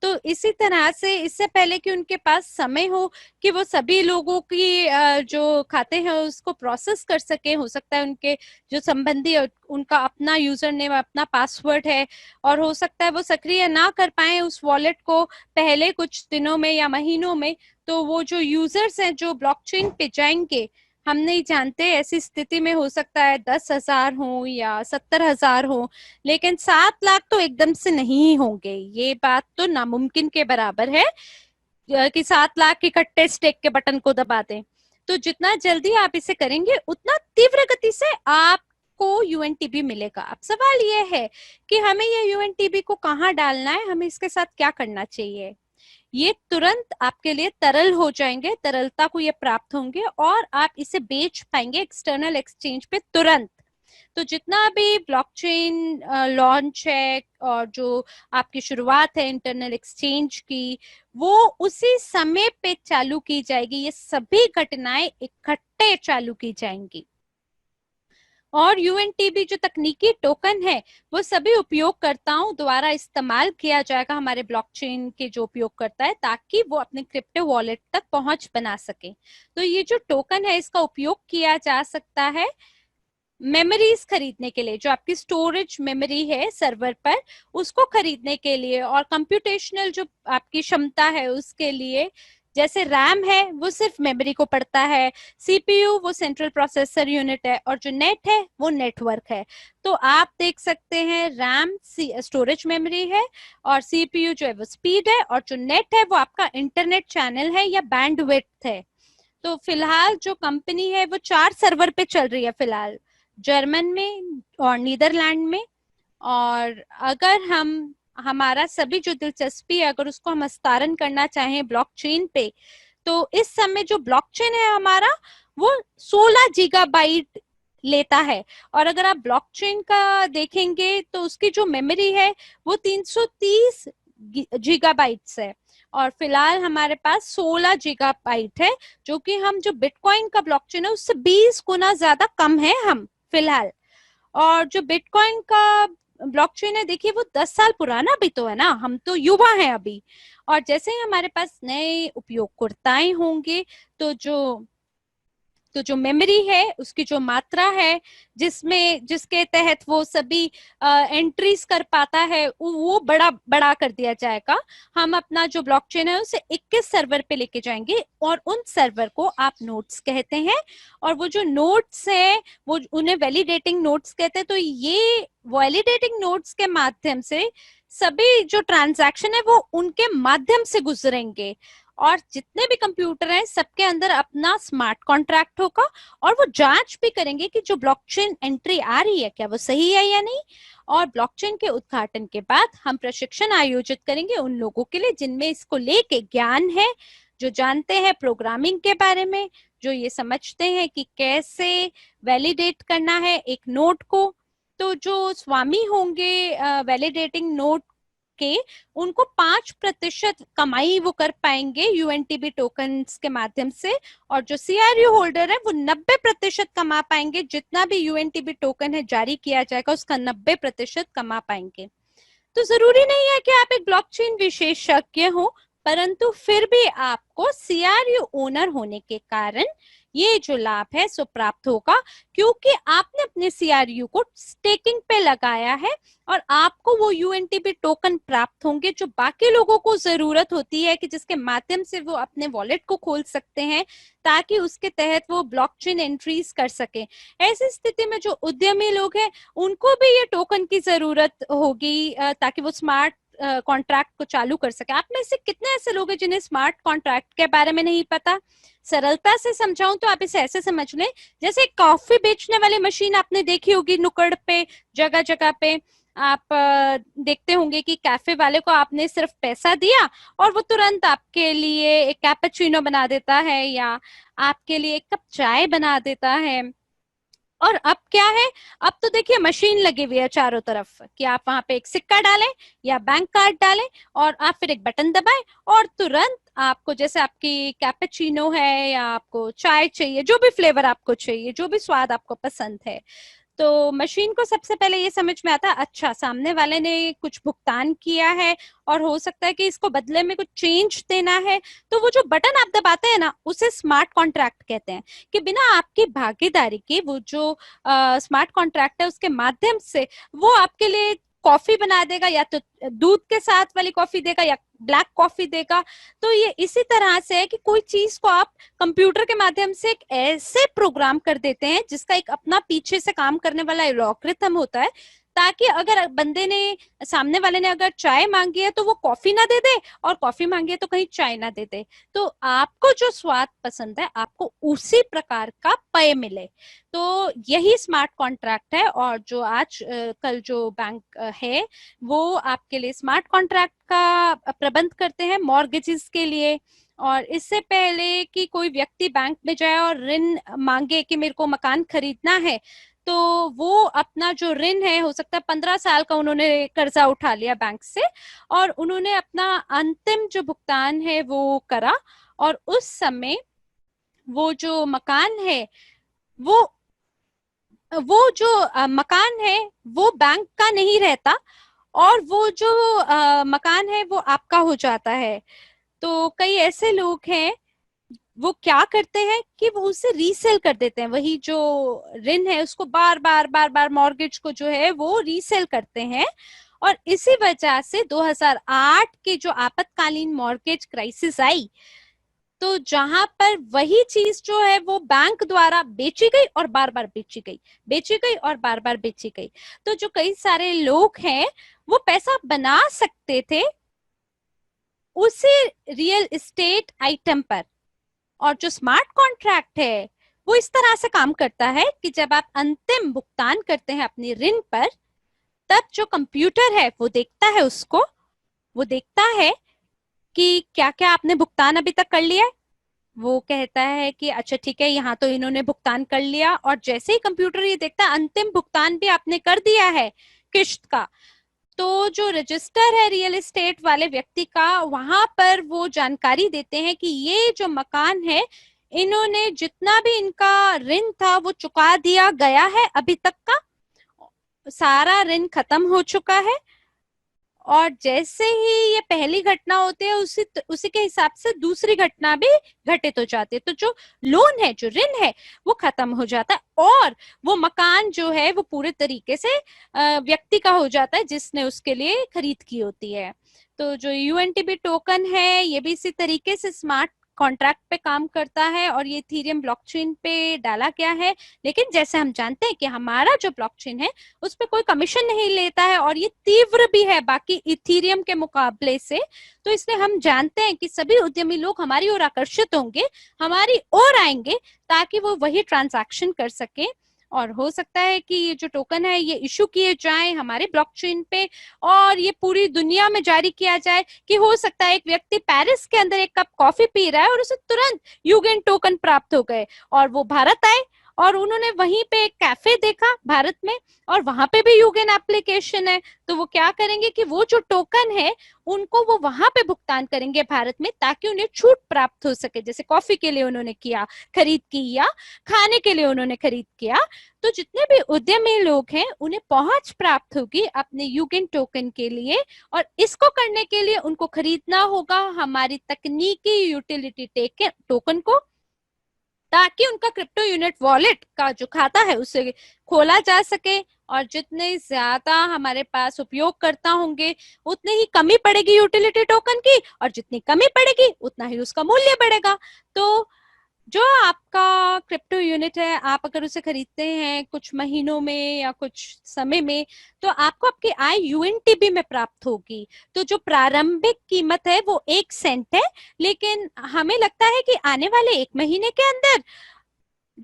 तो इसी तरह से इससे पहले कि उनके पास समय हो कि वो सभी लोगों की जो खाते हैं उसको प्रोसेस कर सके, हो सकता है उनके जो संबंधी उनका अपना यूजर नेम, अपना पासवर्ड है और हो सकता है वो सक्रिय ना कर पाए उस वॉलेट को पहले कुछ दिनों में या महीनों में। तो वो जो यूजर्स हैं जो ब्लॉकचेन पे जाएंगे हम नहीं जानते, ऐसी स्थिति में हो सकता है 10,000 हो या 70,000 हो, लेकिन 7 लाख तो एकदम से नहीं होंगे। ये बात तो नामुमकिन के बराबर है कि 7 लाख इकट्ठे स्टेक के बटन को दबा दें। तो जितना जल्दी आप इसे करेंगे उतना तीव्र गति से आपको यूएनटीबी मिलेगा। अब सवाल ये है कि हमें ये यूएनटीबी को कहाँ डालना है, हमें इसके साथ क्या करना चाहिए। ये तुरंत आपके लिए तरल हो जाएंगे, तरलता को ये प्राप्त होंगे और आप इसे बेच पाएंगे एक्सटर्नल एक्सचेंज पे तुरंत। तो जितना भी ब्लॉकचेन लॉन्च है और जो आपकी शुरुआत है इंटरनल एक्सचेंज की वो उसी समय पे चालू की जाएगी। ये सभी घटनाएं इकट्ठे चालू की जाएंगी और यूएनटीबी जो तकनीकी टोकन है वो सभी उपयोगकर्ताओं द्वारा इस्तेमाल किया जाएगा, हमारे ब्लॉकचेन के जो उपयोगकर्ता है, ताकि वो अपने क्रिप्टो वॉलेट तक पहुंच बना सके। तो ये जो टोकन है इसका उपयोग किया जा सकता है मेमोरीज खरीदने के लिए, जो आपकी स्टोरेज मेमोरी है सर्वर पर उसको खरीदने के लिए, और कंप्यूटेशनल जो आपकी क्षमता है उसके लिए। जैसे रैम है वो सिर्फ मेमोरी को पढ़ता है, सीपीयू वो सेंट्रल प्रोसेसर यूनिट है और जो नेट है वो नेटवर्क है। तो आप देख सकते हैं रैम स्टोरेज मेमोरी है और सीपीयू जो है वो स्पीड है और जो नेट है वो आपका इंटरनेट चैनल है या बैंडविड्थ है। तो फिलहाल जो कंपनी है वो 4 सर्वर पे चल रही है फिलहाल, जर्मन में और नीदरलैंड में। और अगर हम हमारा सभी जो दिलचस्पी है अगर उसको हम हस्तांतरण करना चाहें ब्लॉकचेन पे तो इस समय जो ब्लॉकचेन है हमारा वो 16 गीगाबाइट लेता है। और अगर आप ब्लॉकचेन का देखेंगे तो उसकी जो मेमोरी है वो 330 गीगाबाइट्स है, और फिलहाल हमारे पास 16 गीगाबाइट है, जो कि हम जो बिटकॉइन का ब्लॉकचेन है उससे 20 गुना ज्यादा कम है हम फिलहाल। और जो बिटकॉइन का ब्लॉकचेन है देखिए वो 10 साल पुराना भी तो है ना, हम तो युवा हैं अभी। और जैसे ही हमारे पास नए उपयोगकर्ताएं होंगे तो जो मेमोरी है उसकी जो मात्रा है जिसके तहत वो सभी एंट्रीज कर पाता है वो बड़ा कर दिया जाएगा। हम अपना जो ब्लॉकचेन है उसे 21 सर्वर पे लेके जाएंगे, और उन सर्वर को आप नोड्स कहते हैं। और वो जो नोड्स है वो उन्हें वैलिडेटिंग नोड्स कहते हैं। तो ये वैलिडेटिंग नोड्स के माध्यम से सभी जो ट्रांजैक्शन है वो उनके माध्यम से गुजरेंगे, और जितने भी कंप्यूटर हैं सबके अंदर अपना स्मार्ट कॉन्ट्रैक्ट होगा, और वो जांच भी करेंगे कि जो ब्लॉकचेन एंट्री आ रही है क्या वो सही है या नहीं। और ब्लॉकचेन के उद्घाटन के बाद हम प्रशिक्षण आयोजित करेंगे उन लोगों के लिए जिनमें इसको लेके ज्ञान है, जो जानते हैं प्रोग्रामिंग के बारे में, जो ये समझते हैं कि कैसे वैलिडेट करना है एक नोड को। तो जो स्वामी होंगे वैलिडेटिंग नोड के, उनको 5% कमाई वो कर पाएंगे यूएनटीबी टोकन्स के माध्यम से, और जो सीआरयू होल्डर है वो 90% कमा पाएंगे। जितना भी यूएनटीबी टोकन है जारी किया जाएगा उसका 90% कमा पाएंगे। तो जरूरी नहीं है कि आप एक ब्लॉकचेन विशेषज्ञ हो, परंतु फिर भी आपको सीआरयू ओनर होने के कारण ये जो लाभ है सो प्राप्त होगा, क्योंकि आपने अपने सीआरयू को स्टेकिंग पे लगाया है, और आपको वो यूएनटीबी टोकन प्राप्त होंगे जो बाकी लोगों को जरूरत होती है कि जिसके माध्यम से वो अपने वॉलेट को खोल सकते हैं ताकि उसके तहत वो ब्लॉकचेन एंट्रीज कर सके। ऐसी स्थिति में जो उद्यमी लोग हैं उनको भी ये टोकन की जरूरत होगी ताकि वो स्मार्ट कॉन्ट्रैक्ट को चालू कर सके। आप में से कितने ऐसे लोग हैं जिन्हें स्मार्ट कॉन्ट्रैक्ट के बारे में नहीं पता? सरलता से समझाऊं तो आप इसे ऐसे समझ लें, जैसे कॉफी बेचने वाली मशीन आपने देखी होगी नुक्कड़ पे, जगह जगह पे आप देखते होंगे कि कैफे वाले को आपने सिर्फ पैसा दिया और वो तुरंत आपके लिए एक कैपेचिनो बना देता है या आपके लिए एक कप चाय बना देता है। और अब क्या है, अब तो देखिए मशीन लगी हुई है चारों तरफ कि आप वहां पे एक सिक्का डालें या बैंक कार्ड डालें और आप फिर एक बटन दबाएं और तुरंत आपको, जैसे आपकी कैपेचिनो है या आपको चाय चाहिए, जो भी फ्लेवर आपको चाहिए, जो भी स्वाद आपको पसंद है, तो मशीन को सबसे पहले ये समझ में आता है अच्छा सामने वाले ने कुछ भुगतान किया है और हो सकता है कि इसको बदले में कुछ चेंज देना है। तो वो जो बटन आप दबाते हैं ना उसे स्मार्ट कॉन्ट्रैक्ट कहते हैं, कि बिना आपकी भागीदारी के वो जो स्मार्ट कॉन्ट्रैक्ट है उसके माध्यम से वो आपके लिए कॉफी बना देगा, या तो दूध के साथ वाली कॉफी देगा या ब्लैक कॉफी देगा। तो ये इसी तरह से है कि कोई चीज को आप कंप्यूटर के माध्यम से एक ऐसे प्रोग्राम कर देते हैं जिसका एक अपना पीछे से काम करने वाला एल्गोरिथम होता है, ताकि अगर बंदे ने, सामने वाले ने अगर चाय मांगी है तो वो कॉफी ना दे दे, और कॉफी मांगी है तो कहीं चाय ना दे दे। तो आपको जो स्वाद पसंद है आपको उसी प्रकार का पेय मिले। तो यही स्मार्ट कॉन्ट्रैक्ट है। और जो आज कल जो बैंक है वो आपके लिए स्मार्ट कॉन्ट्रैक्ट का प्रबंध करते हैं मॉर्गेजेस के लिए। और इससे पहले कि कोई व्यक्ति बैंक में जाए और ऋण मांगे कि मेरे को मकान खरीदना है, तो वो अपना जो ऋण है, हो सकता है 15 साल का उन्होंने कर्जा उठा लिया बैंक से, और उन्होंने अपना अंतिम जो भुगतान है वो करा, और उस समय वो जो मकान है वो जो मकान है वो बैंक का नहीं रहता, और वो जो मकान है वो आपका हो जाता है। तो कई ऐसे लोग हैं वो क्या करते हैं कि वो उसे रीसेल कर देते हैं, वही जो ऋण है उसको बार बार मॉर्गेज को जो है वो रीसेल करते हैं। और इसी वजह से 2008 की जो आपातकालीन मॉर्गेज क्राइसिस आई, तो जहां पर वही चीज जो है वो बैंक द्वारा बेची गई और बार बार बेची गई, बेची गई और बार बार बेची गई। तो जो कई सारे लोग हैं वो पैसा बना सकते थे उसी रियल एस्टेट आइटम पर। और जो स्मार्ट कॉन्ट्रैक्ट है वो इस तरह से काम करता है कि जब आप अंतिम भुगतान करते हैं अपनी ऋण पर, तब जो कंप्यूटर है वो देखता है उसको, वो देखता है कि क्या क्या आपने भुगतान अभी तक कर लिया है, वो कहता है कि अच्छा ठीक है, यहाँ तो इन्होंने भुगतान कर लिया, और जैसे ही कंप्यूटर ये देखता है अंतिम भुगतान भी आपने कर दिया है किस्त का, तो जो रजिस्टर है रियल एस्टेट वाले व्यक्ति का, वहां पर वो जानकारी देते हैं कि ये जो मकान है, इन्होंने जितना भी इनका ऋण था वो चुका दिया गया है, अभी तक का सारा ऋण खत्म हो चुका है। और जैसे ही ये पहली घटना होती है, उसी के हिसाब से दूसरी घटना भी घटित हो जाती है, तो जो लोन है, जो ऋण है, वो खत्म हो जाता है, और वो मकान जो है वो पूरे तरीके से व्यक्ति का हो जाता है जिसने उसके लिए खरीद की होती है। तो जो यूएनटीबी टोकन है ये भी इसी तरीके से स्मार्ट कॉन्ट्रैक्ट पे काम करता है, और ये इथेरियम ब्लॉकचेन पे डाला गया है। लेकिन जैसे हम जानते हैं कि हमारा जो ब्लॉकचेन है उस पर कोई कमीशन नहीं लेता है, और ये तीव्र भी है बाकी इथेरियम के मुकाबले से। तो इसलिए हम जानते हैं कि सभी उद्यमी लोग हमारी ओर आकर्षित होंगे, हमारी ओर आएंगे, ताकि वो वही ट्रांजैक्शन कर सके। और हो सकता है कि ये जो टोकन है ये इशू किए जाएं हमारे ब्लॉकचेन पे, और ये पूरी दुनिया में जारी किया जाए, कि हो सकता है एक व्यक्ति पेरिस के अंदर एक कप कॉफी पी रहा है और उसे तुरंत यूगेन टोकन प्राप्त हो गए, और वो भारत आए और उन्होंने वहीं पे एक कैफे देखा भारत में, और वहां पे भी यूगेन एप्लीकेशन है, तो वो क्या करेंगे कि वो जो टोकन है उनको वो वहां पे भुगतान करेंगे भारत में, ताकि उन्हें छूट प्राप्त हो सके, जैसे कॉफी के लिए उन्होंने किया खरीद की, या खाने के लिए उन्होंने खरीद किया। तो जितने भी उद्यमी लोग हैं उन्हें पहुंच प्राप्त होगी अपने यूगेन टोकन के लिए, और इसको करने के लिए उनको खरीदना होगा हमारी तकनीकी यूटिलिटी टोकन को, ताकि उनका क्रिप्टो यूनिट वॉलेट का जो खाता है उसे खोला जा सके। और जितने ज्यादा हमारे पास उपयोगकर्ता होंगे उतनी ही कमी पड़ेगी यूटिलिटी टोकन की, और जितनी कमी पड़ेगी उतना ही उसका मूल्य बढ़ेगा। तो जो आपका क्रिप्टो यूनिट है, आप अगर उसे खरीदते हैं कुछ महीनों में या कुछ समय में, तो आपको आपकी आय यूएनटीबी में प्राप्त होगी। तो जो प्रारंभिक कीमत है वो 1 सेंट है, लेकिन हमें लगता है कि आने वाले 1 महीने के अंदर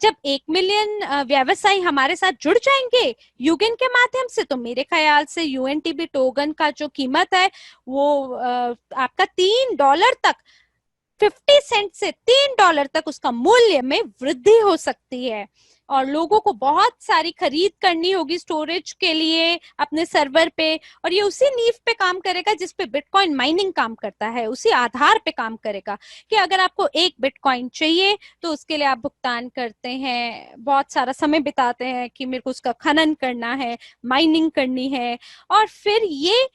जब 1 मिलियन व्यवसायी हमारे साथ जुड़ जाएंगे यूगेन के माध्यम से, तो मेरे ख्याल से यूएनटीबी टोकन का जो कीमत है वो आपका $3 तक, 50 सेंट से $3 तक उसका मूल्य में वृद्धि हो सकती है। और लोगों को बहुत सारी खरीद करनी होगी स्टोरेज के लिए अपने सर्वर पे, और ये उसी नींव पे काम करेगा जिस पे बिटकॉइन माइनिंग काम करता है, उसी आधार पे काम करेगा, कि अगर आपको 1 बिटकॉइन चाहिए तो उसके लिए आप भुगतान करते हैं, बहुत सारा समय बिताते हैं कि मेरे को उसका खनन करना है, माइनिंग करनी है, और फिर ये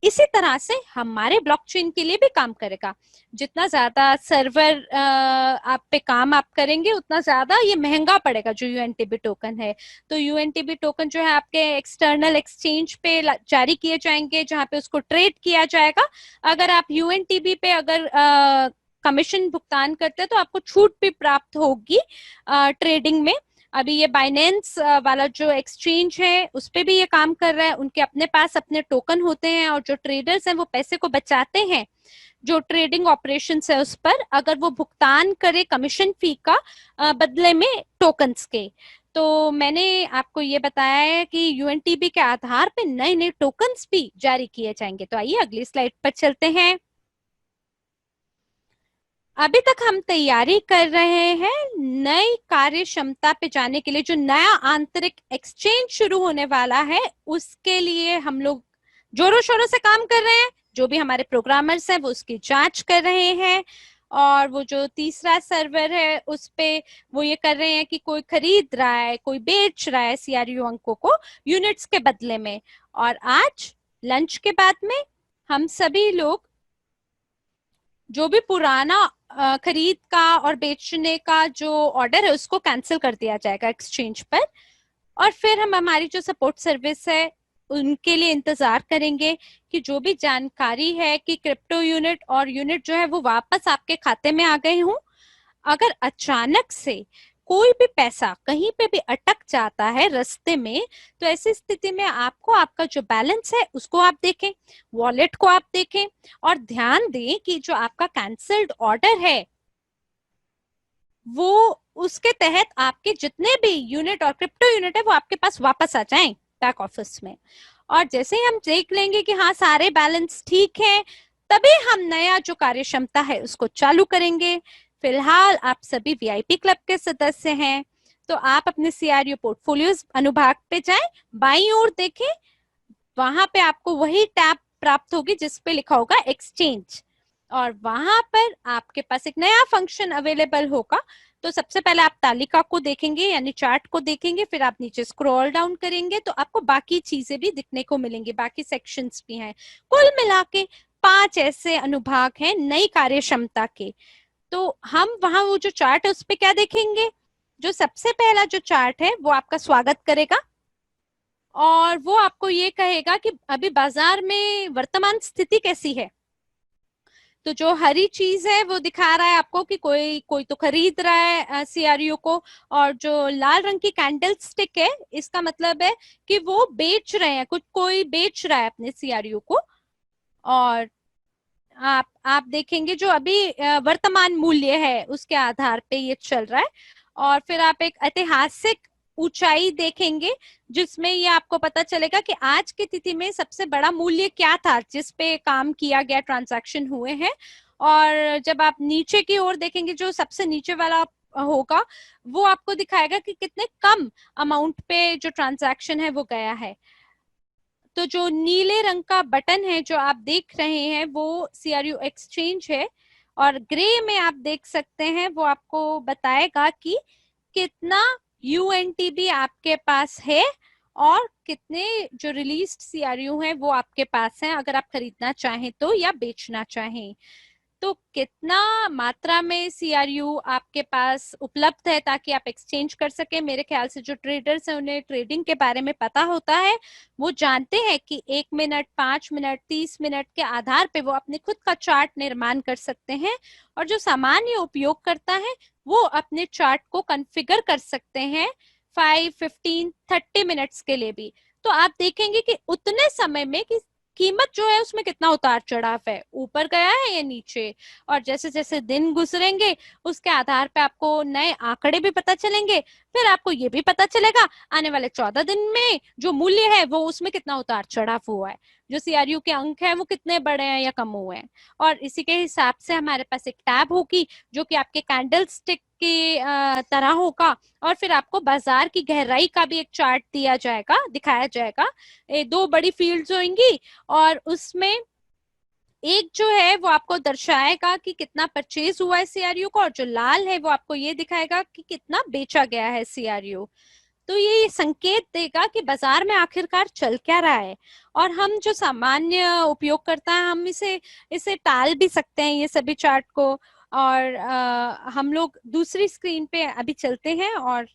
इसी तरह से हमारे ब्लॉकचेन के लिए भी काम करेगा। जितना ज्यादा सर्वर आप पे काम आप करेंगे उतना ज्यादा ये महंगा पड़ेगा जो यूएनटीबी टोकन है। तो यूएनटीबी टोकन जो है आपके एक्सटर्नल एक्सचेंज पे जारी किए जाएंगे, जहां पे उसको ट्रेड किया जाएगा। अगर आप यूएनटीबी पे अगर कमीशन भुगतान करते हैं तो आपको छूट भी प्राप्त होगी ट्रेडिंग में। अभी ये बाइनेंस वाला जो एक्सचेंज है उस पे भी ये काम कर रहा है, उनके अपने पास अपने टोकन होते हैं, और जो ट्रेडर्स हैं वो पैसे को बचाते हैं जो ट्रेडिंग ऑपरेशंस है उस पर, अगर वो भुगतान करे कमीशन फी का बदले में टोकन्स के। तो मैंने आपको ये बताया है कि यूएनटीबी के आधार पे नए नए टोकन्स भी जारी किए जाएंगे। तो आइए अगली स्लाइड पर चलते हैं। अभी तक हम तैयारी कर रहे हैं नई कार्य क्षमता पे जाने के लिए, जो नया आंतरिक एक्सचेंज शुरू होने वाला है उसके लिए हम लोग जोरों शोरों से काम कर रहे हैं। जो भी हमारे प्रोग्रामर्स हैं वो उसकी जांच कर रहे हैं, और वो जो तीसरा सर्वर है उस पे वो ये कर रहे हैं कि कोई खरीद रहा है, कोई बेच रहा है सीआरयू अंकों को यूनिट्स के बदले में। और आज लंच के बाद में हम सभी लोग जो भी पुराना खरीद का और बेचने का जो ऑर्डर है उसको कैंसिल कर दिया जाएगा एक्सचेंज पर, और फिर हम हमारी जो सपोर्ट सर्विस है उनके लिए इंतजार करेंगे कि जो भी जानकारी है कि क्रिप्टो यूनिट और यूनिट जो है वो वापस आपके खाते में आ गए हों। अगर अचानक से कोई भी पैसा कहीं पे भी अटक जाता है रास्ते में, तो ऐसी स्थिति में आपको आपका जो बैलेंस है उसको आप देखें, वॉलेट को आप देखें, और ध्यान दें कि जो आपका कैंसल्ड ऑर्डर है वो उसके तहत आपके जितने भी यूनिट और क्रिप्टो यूनिट है वो आपके पास वापस आ जाएं बैक ऑफिस में। और जैसे ही हम देख लेंगे कि हाँ सारे बैलेंस ठीक है, तभी हम नया जो कार्य क्षमता है उसको चालू करेंगे। फिलहाल आप सभी वीआईपी क्लब के सदस्य हैं, तो आप अपने सीआरयू पोर्टफोलियोज अनुभाग पे जाएं, बाईं ओर देखें, वहां पे आपको वही टैब प्राप्त होगी जिस पे लिखा होगा एक्सचेंज, और वहां पर आपके पास एक नया फंक्शन अवेलेबल होगा। तो सबसे पहले आप तालिका को देखेंगे यानी चार्ट को देखेंगे, फिर आप नीचे स्क्रॉल डाउन करेंगे तो आपको बाकी चीजें भी दिखने को मिलेंगी, बाकी सेक्शंस भी हैं। कुल मिला के 5 ऐसे अनुभाग हैं नई कार्य क्षमता के। तो हम वहां वो जो चार्ट है उस पे क्या देखेंगे, जो सबसे पहला जो चार्ट है वो आपका स्वागत करेगा और वो आपको ये कहेगा कि अभी बाजार में वर्तमान स्थिति कैसी है। तो जो हरी चीज है वो दिखा रहा है आपको कि कोई कोई तो खरीद रहा है सीआरयू को, और जो लाल रंग की कैंडल स्टिक है इसका मतलब है कि वो बेच रहे हैं, कुछ कोई बेच रहा है अपने सीआरयू को। और आप देखेंगे जो अभी वर्तमान मूल्य है उसके आधार पे ये चल रहा है। और फिर आप एक ऐतिहासिक ऊंचाई देखेंगे जिसमें ये आपको पता चलेगा कि आज की तिथि में सबसे बड़ा मूल्य क्या था जिस पे काम किया गया, ट्रांजैक्शन हुए हैं। और जब आप नीचे की ओर देखेंगे जो सबसे नीचे वाला होगा वो आपको दिखाएगा कि कितने कम अमाउंट पे जो ट्रांजैक्शन है वो गया है। तो जो नीले रंग का बटन है जो आप देख रहे हैं वो सीआरयू एक्सचेंज है, और ग्रे में आप देख सकते हैं वो आपको बताएगा कि कितना यूएनटीबी आपके पास है और कितने जो रिलीज्ड सीआरयू हैं वो आपके पास हैं अगर आप खरीदना चाहें तो या बेचना चाहें। तो कितना मात्रा में सीआरयू आपके पास उपलब्ध है ताकि आप एक्सचेंज कर सके। मेरे ख्याल से जो ट्रेडर्स हैं उन्हें ट्रेडिंग के बारे में पता होता है, वो जानते हैं कि 1 मिनट, 5 मिनट, 30 मिनट के आधार पे वो अपने खुद का चार्ट निर्माण कर सकते हैं, और जो सामान्य उपयोगकर्ता है वो अपने चार्ट को कॉन्फ़िगर कर सकते हैं 5, 15, 30 मिनट्स के लिए भी। तो आप देखेंगे कि उतने समय में कि कीमत जो है उसमें कितना उतार चढ़ाव है, ऊपर गया है या नीचे। और जैसे जैसे दिन गुजरेंगे उसके आधार पे आपको नए आंकड़े भी पता चलेंगे, फिर आपको ये भी पता चलेगा आने वाले 14 दिन में जो मूल्य है वो उसमें कितना उतार चढ़ाव हुआ है, जो सीआरयू के अंक है वो कितने बढ़े हैं या कम हुए हैं। और इसी के हिसाब से हमारे पास एक टैब होगी जो कि आपके कैंडल स्टिक की तरह होगा, और फिर आपको बाजार की गहराई का भी एक चार्ट दिया जाएगा, दिखाया जाएगा। 2 बड़ी फील्ड्स होंगी और उसमें एक जो है वो आपको दर्शाएगा कि कितना परचेज हुआ है सीआरयू को, और जो लाल है वो आपको ये दिखाएगा कि कितना बेचा गया है सीआरयू। तो ये संकेत देगा कि बाजार में आखिरकार चल क्या रहा है। और हम जो सामान्य उपयोगकर्ता हैं हम इसे इसे टाल भी सकते हैं ये सभी चार्ट को। और हम लोग दूसरी स्क्रीन पे अभी चलते हैं, और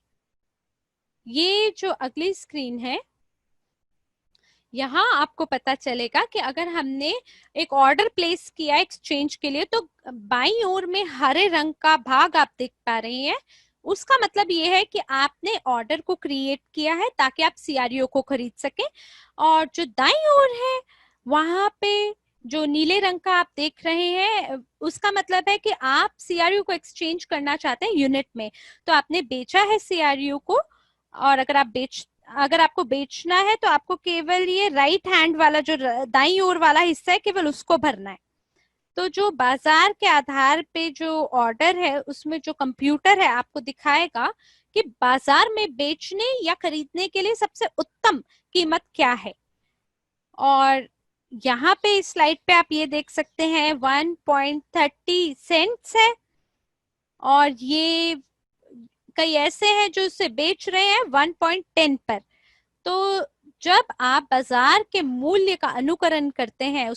ये जो अगली स्क्रीन है यहाँ आपको पता चलेगा कि अगर हमने एक ऑर्डर प्लेस किया एक्सचेंज के लिए तो बाईं ओर में हरे रंग का भाग आप देख पा रहे हैं, उसका मतलब ये है कि आपने ऑर्डर को क्रिएट किया है ताकि आप सीआरयू को खरीद सकें। और जो दाईं ओर है वहां पे जो नीले रंग का आप देख रहे हैं उसका मतलब है कि आप सीआरयू को एक्सचेंज करना चाहते हैं यूनिट में। तो आपने बेचा है सीआरयू को, और अगर आपको बेचना है तो आपको केवल ये राइट हैंड वाला जो दाईं ओर वाला हिस्सा है केवल उसको भरना है। तो जो बाजार के आधार पे जो ऑर्डर है उसमें जो कंप्यूटर है आपको दिखाएगा कि बाजार में बेचने या खरीदने के लिए सबसे उत्तम कीमत क्या है। और यहाँ पे इस स्लाइड पे आप ये देख सकते हैं 1.30 सेंट्स है, और ये कई ऐसे हैं जो इसे बेच रहे हैं 1.10 पर। तो जब आप बाजार के मूल्य का अनुकरण करते हैं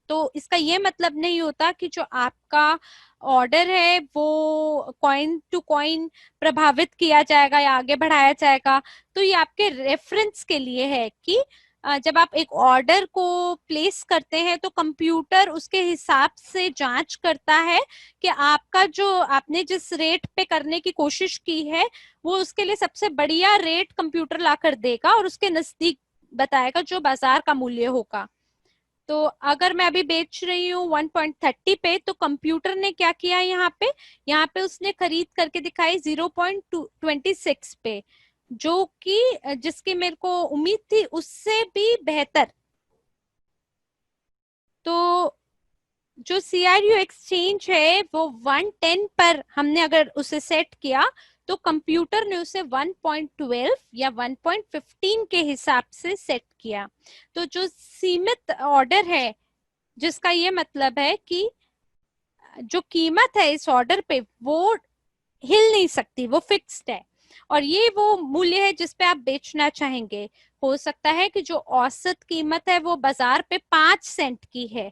तो इसका ये मतलब नहीं होता कि जो आपका ऑर्डर है वो कॉइन टू कॉइन प्रभावित किया जाएगा या आगे बढ़ाया जाएगा। तो ये आपके रेफरेंस के लिए है कि जब आप एक ऑर्डर को प्लेस करते हैं तो कंप्यूटर उसके हिसाब से जांच करता है कि आपका जो आपने जिस रेट पे करने की कोशिश की है वो उसके लिए सबसे बढ़िया रेट कंप्यूटर ला कर देगा और उसके नजदीक बताएगा जो बाजार का मूल्य होगा। तो अगर मैं अभी बेच रही हूँ 1.30 पे तो कंप्यूटर ने क्या किया यहाँ पे उसने खरीद करके दिखाई 0.26 पे, जो कि जिसकी मेरे को उम्मीद थी उससे भी बेहतर। तो जो CRU एक्सचेंज है वो 110 पर हमने अगर उसे सेट किया तो कंप्यूटर ने उसे 1.12 या 1.15 के हिसाब से सेट किया। तो जो सीमित ऑर्डर है, जिसका ये मतलब है कि जो कीमत है इस ऑर्डर पे वो हिल नहीं सकती, वो फिक्स्ड है, और ये वो मूल्य है जिस पे आप बेचना चाहेंगे। हो सकता है कि जो औसत कीमत है वो बाजार पे 5 सेंट की है,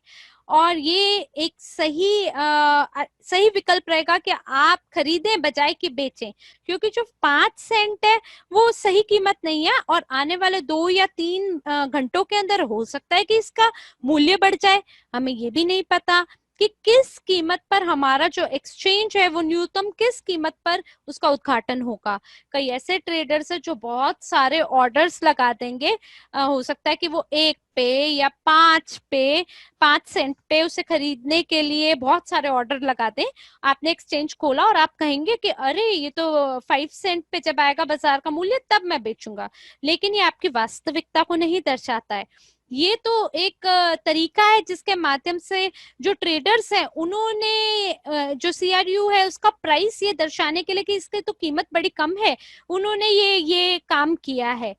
और ये एक सही विकल्प रहेगा कि आप खरीदें बजाय कि बेचें, क्योंकि जो 5 सेंट है वो सही कीमत नहीं है, और आने वाले 2 या 3 घंटों के अंदर हो सकता है कि इसका मूल्य बढ़ जाए। हमें ये भी नहीं पता कि किस कीमत पर हमारा जो एक्सचेंज है वो न्यूनतम किस कीमत पर उसका उद्घाटन होगा। कई ऐसे ट्रेडर्स है जो बहुत सारे ऑर्डर्स लगा देंगे, हो सकता है कि वो 1 पे या 5 पे, 5 सेंट पे उसे खरीदने के लिए बहुत सारे ऑर्डर लगा दें। आपने एक्सचेंज खोला और आप कहेंगे कि अरे ये तो 5 सेंट पे जब आएगा बाजार का मूल्य तब मैं बेचूंगा, लेकिन ये आपकी वास्तविकता को नहीं दर्शाता है। ये तो एक तरीका है जिसके माध्यम से जो ट्रेडर्स हैं उन्होंने जो CRU है उसका प्राइस ये दर्शाने के लिए कि इसकी तो कीमत बड़ी कम है, उन्होंने ये काम किया है।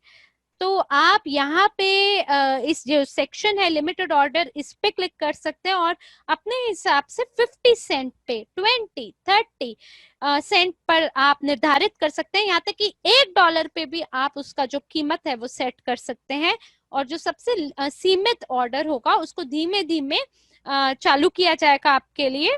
तो आप यहाँ पे इस जो सेक्शन है लिमिटेड ऑर्डर, इस पे क्लिक कर सकते हैं और अपने हिसाब से 50 सेंट पे, 20, 30 सेंट पर आप निर्धारित कर सकते हैं। यहाँ तक कि $1 पे भी आप उसका जो कीमत है वो सेट कर सकते हैं, और जो सबसे सीमित ऑर्डर होगा उसको धीमे धीमे चालू किया जाएगा आपके लिए।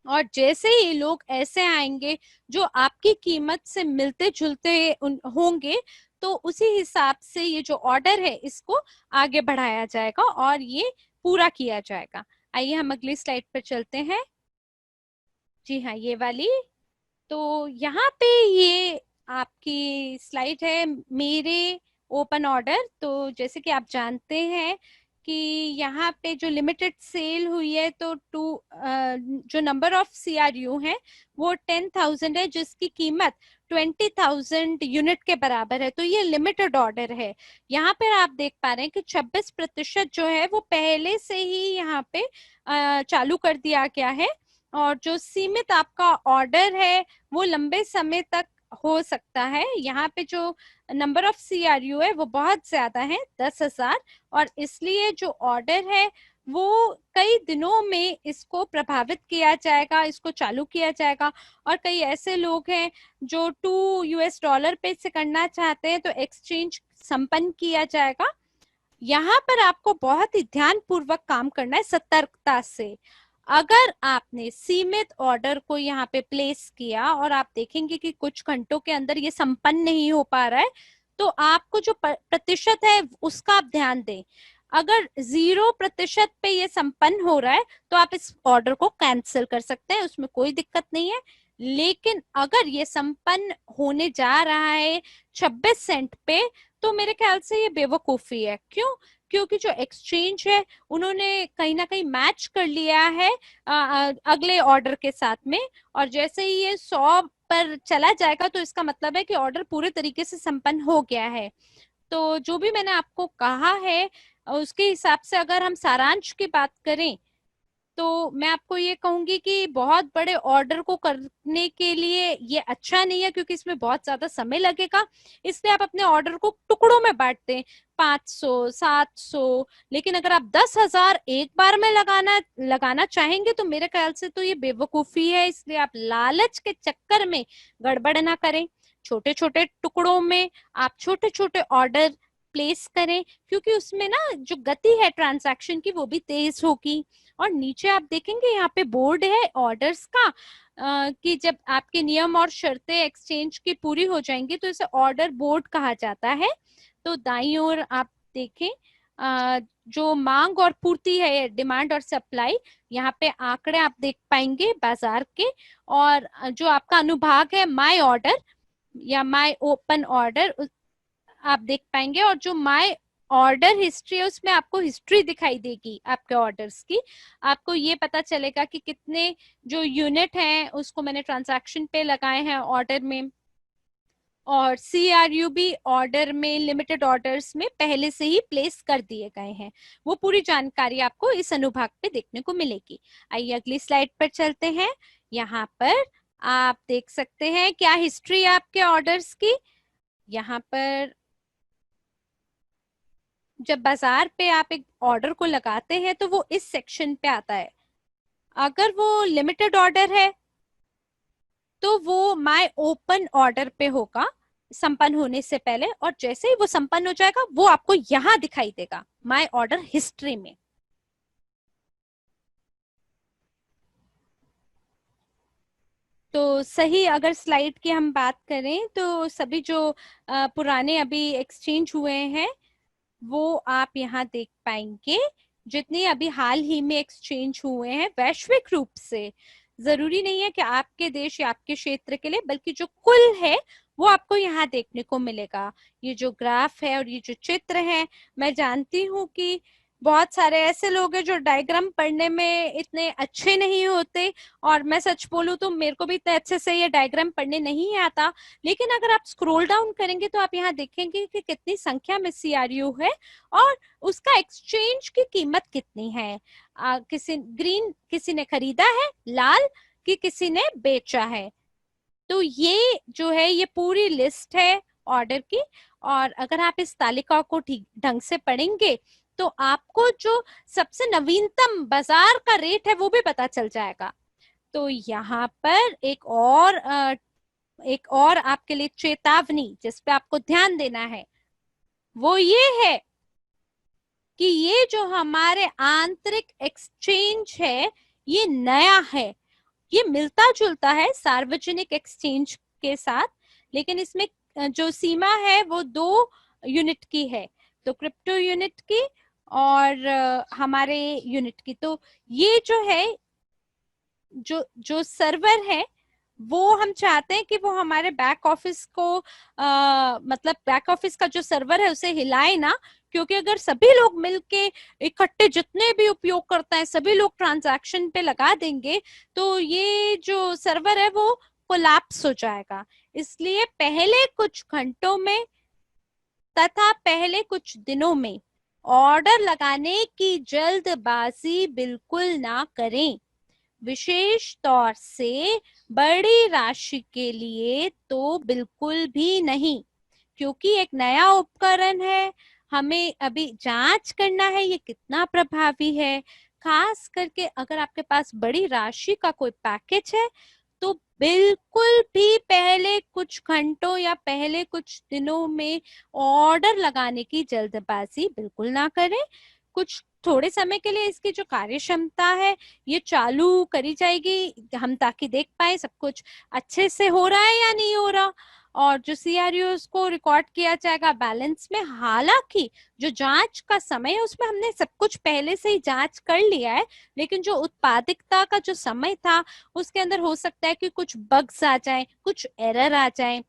और जैसे ही लोग ऐसे आएंगे जो आपकी कीमत से मिलते जुलते होंगे, तो उसी हिसाब से ये जो ऑर्डर है इसको आगे बढ़ाया जाएगा और ये पूरा किया जाएगा। आइए हम अगली स्लाइड पर चलते हैं। जी हाँ, ये वाली। तो यहाँ पे ये आपकी स्लाइड है मेरे ओपन ऑर्डर। तो जैसे कि आप जानते हैं कि यहाँ पे जो लिमिटेड सेल हुई है तो जो नंबर ऑफ CRU है वो 10,000 है, जिसकी कीमत 20,000 यूनिट के बराबर है। तो ये लिमिटेड ऑर्डर है। यहाँ पे आप देख पा रहे हैं कि 26% जो है वो पहले से ही यहाँ पे चालू कर दिया गया है, और जो सीमित आपका ऑर्डर है वो लंबे समय तक हो सकता है। यहाँ पे जो नंबर ऑफ CRU है वो बहुत ज्यादा है, 10,000, और इसलिए जो ऑर्डर है वो कई दिनों में इसको प्रभावित किया जाएगा, इसको चालू किया जाएगा। और कई ऐसे लोग हैं जो $2 पे से करना चाहते हैं, तो एक्सचेंज संपन्न किया जाएगा। यहाँ पर आपको बहुत ही ध्यान पूर्वक काम करना है, सतर्कता से। अगर आपने सीमित ऑर्डर को यहाँ पे प्लेस किया और आप देखेंगे कि कुछ घंटों के अंदर ये संपन्न नहीं हो पा रहा है, तो आपको जो प्रतिशत है उसका आप ध्यान दें। अगर 0% पे ये संपन्न हो रहा है तो आप इस ऑर्डर को कैंसिल कर सकते हैं, उसमें कोई दिक्कत नहीं है। लेकिन अगर ये संपन्न होने जा रहा है 26 सेंट पे, तो मेरे ख्याल से ये बेवकूफी है। क्यों? क्योंकि जो एक्सचेंज है उन्होंने कहीं ना कहीं मैच कर लिया है अगले ऑर्डर के साथ में, और जैसे ही ये 100 पर चला जाएगा तो इसका मतलब है कि ऑर्डर पूरे तरीके से संपन्न हो गया है। तो जो भी मैंने आपको कहा है उसके हिसाब से अगर हम सारांश की बात करें तो मैं आपको ये कहूंगी कि बहुत बड़े ऑर्डर को करने के लिए ये अच्छा नहीं है, क्योंकि इसमें बहुत ज्यादा समय लगेगा। इसलिए आप अपने ऑर्डर को टुकड़ों में बांटते हैं, 500, 700। लेकिन अगर आप 10,000 एक बार में लगाना चाहेंगे तो मेरे ख्याल से तो ये बेवकूफी है। इसलिए आप लालच के चक्कर में गड़बड़ ना करें। छोटे छोटे टुकड़ों में आप छोटे छोटे ऑर्डर प्लेस करें, क्योंकि उसमें ना जो गति है ट्रांजैक्शन की वो भी तेज होगी। और नीचे आप देखेंगे यहाँ पे बोर्ड है ऑर्डर्स का, कि जब आपके नियम और शर्तें एक्सचेंज की पूरी हो जाएंगी तो इसे ऑर्डर बोर्ड कहा जाता है। तो दाईं ओर आप देखें जो मांग और पूर्ति है, डिमांड और सप्लाई, यहाँ पे आंकड़े आप देख पाएंगे बाजार के। और जो आपका अनुभाग है माय ऑर्डर या माय ओपन ऑर्डर, आप देख पाएंगे। और जो माय ऑर्डर हिस्ट्री है उसमें आपको हिस्ट्री दिखाई देगी आपके ऑर्डर्स की। आपको ये पता चलेगा कि कितने जो यूनिट हैं उसको मैंने ट्रांजैक्शन पे लगाए हैं ऑर्डर में। और CRU भी ऑर्डर में, लिमिटेड ऑर्डर्स में पहले से ही प्लेस कर दिए गए हैं। वो पूरी जानकारी आपको इस अनुभाग पे देखने को मिलेगी। आइए अगली स्लाइड पर चलते हैं। यहाँ पर आप देख सकते हैं क्या हिस्ट्री है आपके ऑर्डर्स की। यहाँ पर जब बाजार पे आप एक ऑर्डर को लगाते हैं तो वो इस सेक्शन पे आता है। अगर वो लिमिटेड ऑर्डर है तो वो माय ओपन ऑर्डर पे होगा संपन्न होने से पहले, और जैसे ही वो संपन्न हो जाएगा वो आपको यहां दिखाई देगा माय ऑर्डर हिस्ट्री में। तो सही, अगर स्लाइड की हम बात करें तो सभी जो पुराने अभी एक्सचेंज हुए हैं वो आप यहाँ देख पाएंगे। जितने अभी हाल ही में एक्सचेंज हुए हैं वैश्विक रूप से, जरूरी नहीं है कि आपके देश या आपके क्षेत्र के लिए, बल्कि जो कुल है वो आपको यहाँ देखने को मिलेगा। ये जो ग्राफ है और ये जो चित्र है, मैं जानती हूँ कि बहुत सारे ऐसे लोग हैं जो डायग्राम पढ़ने में इतने अच्छे नहीं होते, और मैं सच बोलूं तो मेरे को भी इतने अच्छे से ये डायग्राम पढ़ने नहीं आता। लेकिन अगर आप स्क्रॉल डाउन करेंगे तो आप यहाँ देखेंगे कि कितनी संख्या में CRU है और उसका एक्सचेंज की कीमत कितनी है। किसी ग्रीन किसी ने खरीदा है, लाल कि किसी ने बेचा है। तो ये जो है ये पूरी लिस्ट है ऑर्डर की। और अगर आप इस तालिका को ठीक ढंग से पढ़ेंगे तो आपको जो सबसे नवीनतम बाजार का रेट है वो भी पता चल जाएगा। तो यहाँ पर एक और आपके लिए चेतावनी जिस पे आपको ध्यान देना है वो ये है कि ये जो हमारे आंतरिक एक्सचेंज है ये नया है। ये मिलता जुलता है सार्वजनिक एक्सचेंज के साथ, लेकिन इसमें जो सीमा है वो 2 यूनिट की है, तो क्रिप्टो यूनिट की और हमारे यूनिट की। तो ये जो है जो जो सर्वर है वो हम चाहते हैं कि वो हमारे बैक ऑफिस को मतलब बैक ऑफिस का जो सर्वर है उसे हिलाए ना, क्योंकि अगर सभी लोग मिलके इकट्ठे जितने भी उपयोग करता है सभी लोग ट्रांजैक्शन पे लगा देंगे तो ये जो सर्वर है वो कोलैप्स हो जाएगा। इसलिए पहले कुछ घंटों में तथा पहले कुछ दिनों में ऑर्डर लगाने की जल्दबाजी बिल्कुल ना करें, विशेष तौर से बड़ी राशि के लिए तो बिल्कुल भी नहीं, क्योंकि एक नया उपकरण है। हमें अभी जांच करना है ये कितना प्रभावी है। खास करके अगर आपके पास बड़ी राशि का कोई पैकेज है तो बिल्कुल भी पहले कुछ घंटों या पहले कुछ दिनों में ऑर्डर लगाने की जल्दबाजी बिल्कुल ना करें। कुछ थोड़े समय के लिए इसकी जो कार्य क्षमता है ये चालू करी जाएगी हम, ताकि देख पाए सब कुछ अच्छे से हो रहा है या नहीं हो रहा, और जो CRU को रिकॉर्ड किया जाएगा बैलेंस में। हालांकि जो जांच का समय है उसमें हमने सब कुछ पहले से ही जांच कर लिया है, लेकिन जो उत्पादकता का जो समय था उसके अंदर हो सकता है कि कुछ बग्स आ जाए, कुछ एरर आ जाए।